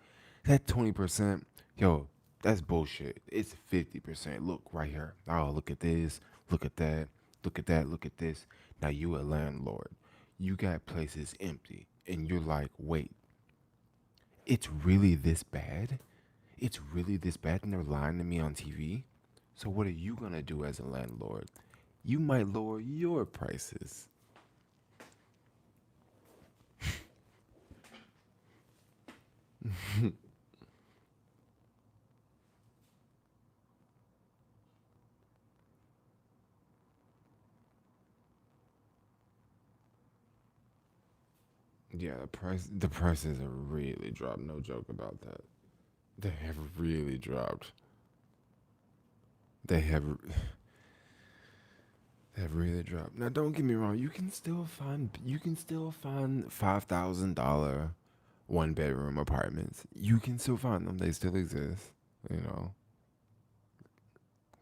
[SPEAKER 1] that 20%, yo, that's bullshit. It's 50%. Look right here. Oh, look at this. Look at that. Look at that. Look at this. Now you a landlord. You got places empty, and you're like, wait, it's really this bad? It's really this bad, and they're lying to me on TV? So what are you gonna do as a landlord? You might lower your prices. Yeah, the prices have really dropped. No joke about that. They have really dropped. They have they have really dropped. Now don't get me wrong, you can still find $5,000 one bedroom apartments. You can still find them. They still exist. You know.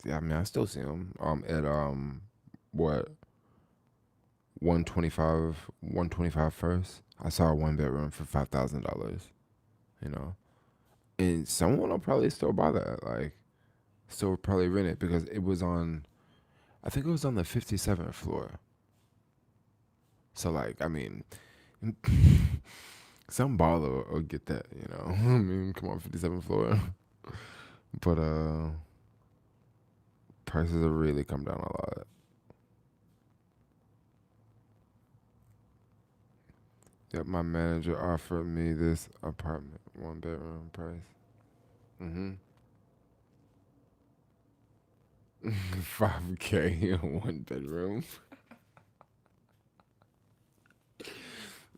[SPEAKER 1] Yeah, I mean I still see them. At what 125 first. I saw a one bedroom for $5,000. You know, and someone will probably still buy that. Like, still probably rent it because it was on. I think it was on the 57th floor. So like, I mean, some baller will get that. I mean, come on, 57th floor. But prices have really come down a lot. Yep, my manager offered me this apartment, one bedroom price. Mm-hmm. 5K one bedroom.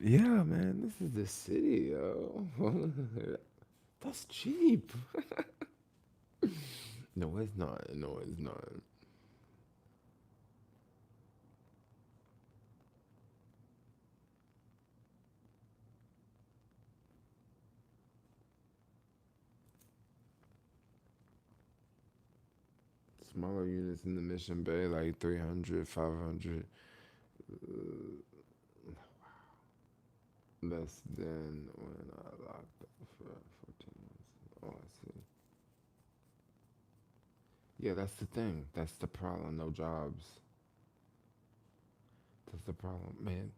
[SPEAKER 1] Yeah, man, this is the city, yo. That's cheap. No, it's not. No, it's not. Smaller units in the Mission Bay, like 300, 500. Less than when I locked up for 14 months. Oh, I see. Yeah, that's the thing. That's the problem. No jobs. That's the problem, man.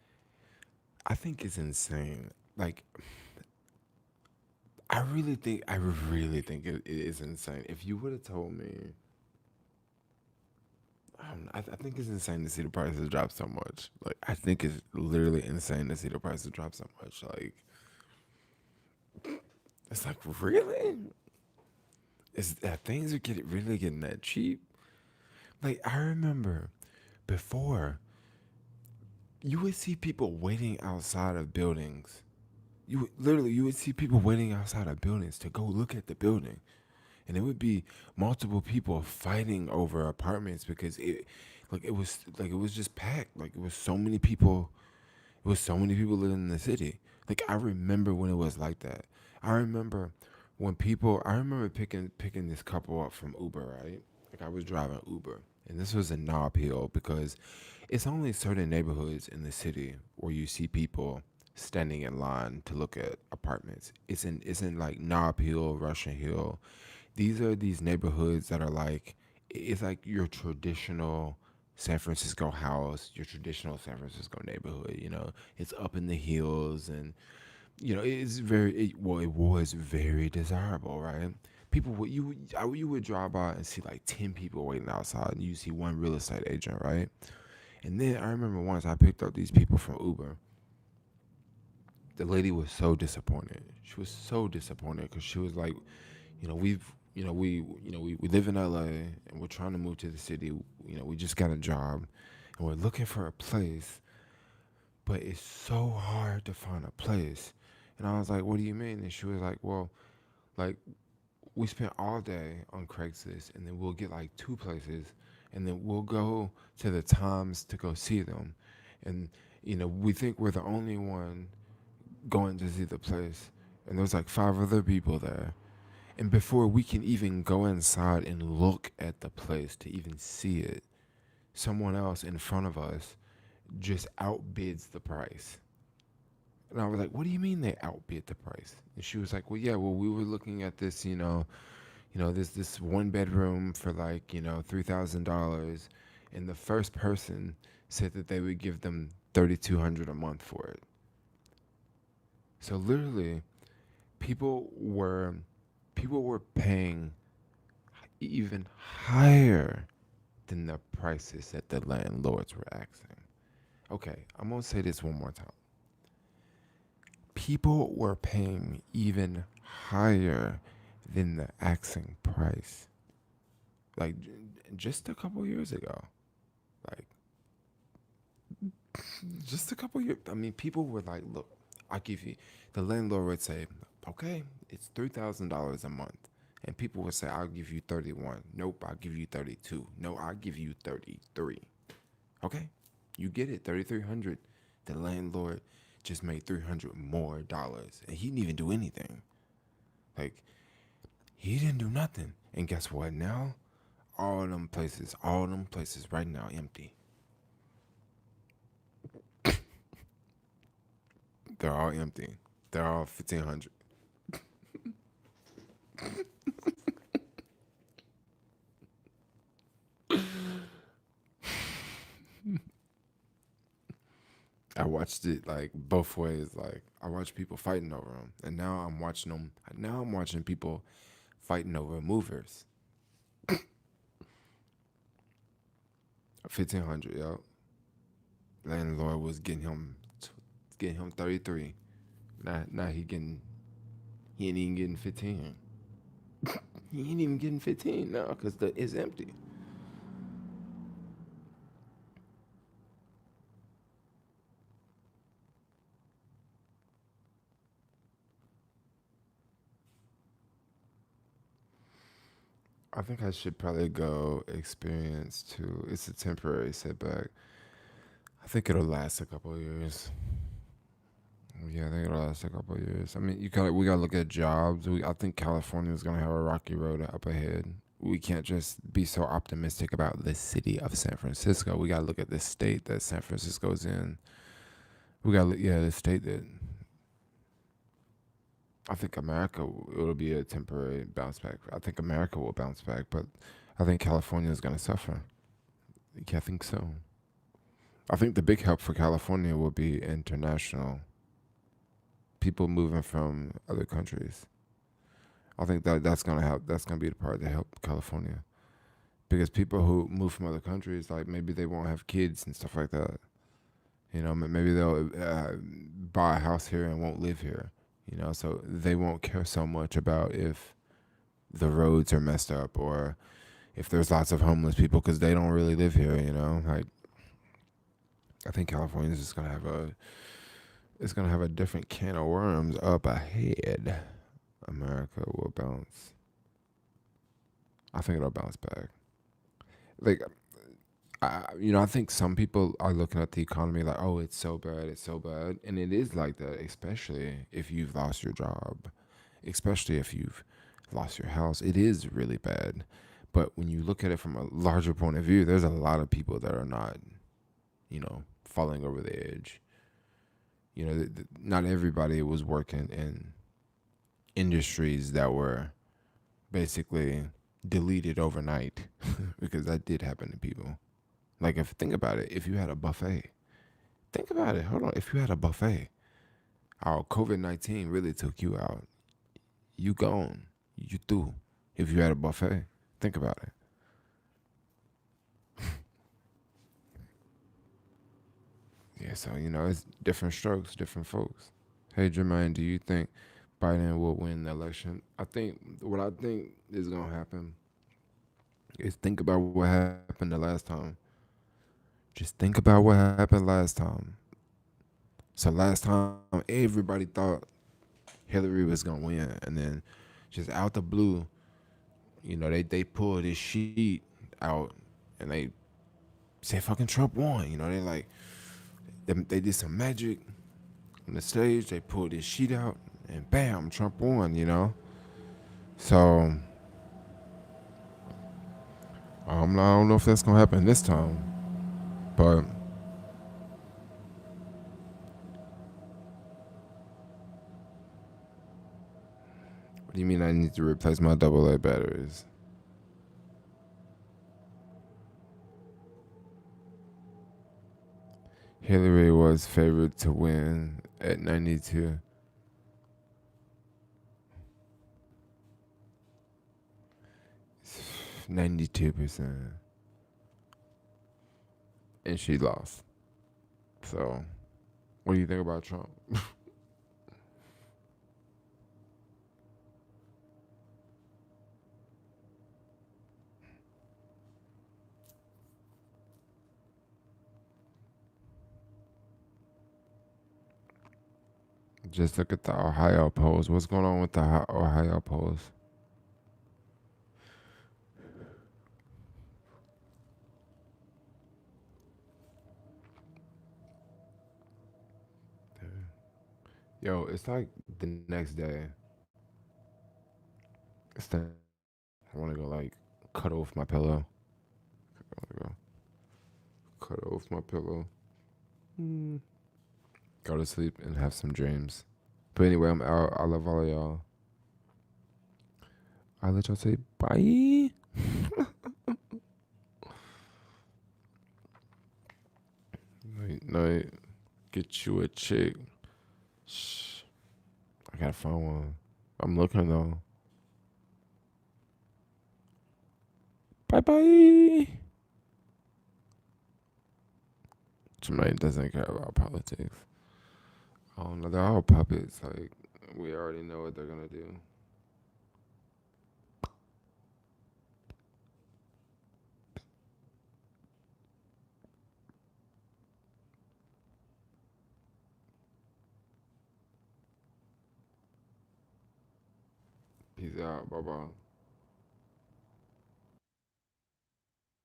[SPEAKER 1] I think it's insane. Like, I really think it is insane. If you would have told me, I think it's insane to see the prices drop so much. Like, I think it's literally insane to see the prices drop so much. Like, it's like, really? Is that things are getting really getting that cheap? Like, I remember before, you would see people waiting outside of buildings. You would see people waiting outside of buildings to go look at the building, and it would be multiple people fighting over apartments because it was just packed. Like, it was so many people. It was so many people living in the city. Like, I remember when it was like that. I remember I remember picking this couple up from Uber, right? Like, I was driving Uber, and this was in Nob Hill because it's only certain neighborhoods in the city where you see people standing in line to look at apartments. It's in like Nob Hill, Russian Hill. These are these neighborhoods that are like, it's like your traditional San Francisco house, your traditional San Francisco neighborhood. It's up in the hills, and it's it was very desirable, right? People would you would drive by and see like 10 people waiting outside, and you see one real estate agent, right? And then I remember once I picked up these people from Uber. The lady was so disappointed. She was so disappointed because she was like, we live in LA and we're trying to move to the city. We just got a job and we're looking for a place, but it's so hard to find a place. And I was like, what do you mean? And she was like, well, like we spent all day on Craigslist and then we'll get like two places and then we'll go to the Times to go see them. And, we think we're the only one going to see the place. And there's like five other people there. And before we can even go inside and look at the place to even see it, someone else in front of us just outbids the price. And I was like, what do you mean they outbid the price? And she was like, well, yeah, well, we were looking at this, this one bedroom for like, $3,000. And the first person said that they would give them $3,200 a month for it. So literally, people were people were paying even higher than the prices that the landlords were asking. Okay, I'm gonna say this one more time. People were paying even higher than the asking price. Like just a couple years ago. Like just a couple years. I mean, people were like, "Look, I give you." The landlord would say, "Okay, it's $3,000 a month," and people would say, "I'll give you 31. Nope, I'll give you 32. No, I'll give you 33. Okay, you get it, 3,300. The landlord just made $300 more dollars, and he didn't even do anything. Like he didn't do nothing. And guess what? Now, all them places right now empty. They're all empty. They're all 1,500. I watched it like both ways. Like I watched people fighting over them, and now I'm watching them. Now I'm watching people fighting over movers. 1,500, yo. Landlord was getting him 33. Now he ain't even getting 15. He ain't even getting 15 now because it's empty. I think I should probably go experience too. It's a temporary setback. I think it'll last a couple of years. Yeah, I think it'll last a couple of years. I mean, we gotta look at jobs. I think California is gonna have a rocky road up ahead. We can't just be so optimistic about the city of San Francisco. We gotta look at the state that San Francisco's in. The state that I think America it'll be a temporary bounce back. I think America will bounce back, but I think California is gonna suffer. Yeah, I think so. I think the big help for California will be international people moving from other countries. I think that's gonna help. That's gonna be the part that help California because people who move from other countries, like maybe they won't have kids and stuff like that. Maybe they'll buy a house here and won't live here. So they won't care so much about if the roads are messed up or if there's lots of homeless people because they don't really live here. Like I think California is just gonna have a different can of worms up ahead. America will bounce. I think it'll bounce back. Like, I think some people are looking at the economy like, oh, it's so bad, and it is like that, especially if you've lost your job, especially if you've lost your house. It is really bad. But when you look at it from a larger point of view, there's a lot of people that are not, falling over the edge. Not everybody was working in industries that were basically deleted overnight because that did happen to people. Like if think about it, if you had a buffet, think about it. Hold on, if you had a buffet, how COVID-19 really took you out, you gone, you through. If you had a buffet, think about it. Yeah, so it's different strokes, different folks. Hey Jermaine, do you think Biden will win the election? What I think is gonna happen is think about what happened the last time. Just think about what happened last time. So last time everybody thought Hillary was gonna win, and then just out the blue, they pulled this sheet out and they said fucking Trump won. They like they did some magic on the stage. They pulled this sheet out and bam, Trump won. So I don't know if that's gonna happen this time, but what do you mean I need to replace my AA batteries? Hillary was favored to win at 92. 92%. And she lost. So, what do you think about Trump? Just look at the Ohio polls. What's going on with the Ohio polls? Yo, it's like the next day. I want to go like cut off my pillow. I want to go cut off my pillow. Go to sleep and have some dreams. But anyway, I'm out. I love all of y'all. I'll let y'all say bye. Night. Get you a chick. Shh. I gotta find one. I'm looking though. Bye bye. Jermaine doesn't care about politics. I don't know. They're all puppets. Like, we already know what they're gonna do. Peace out. Bye bye.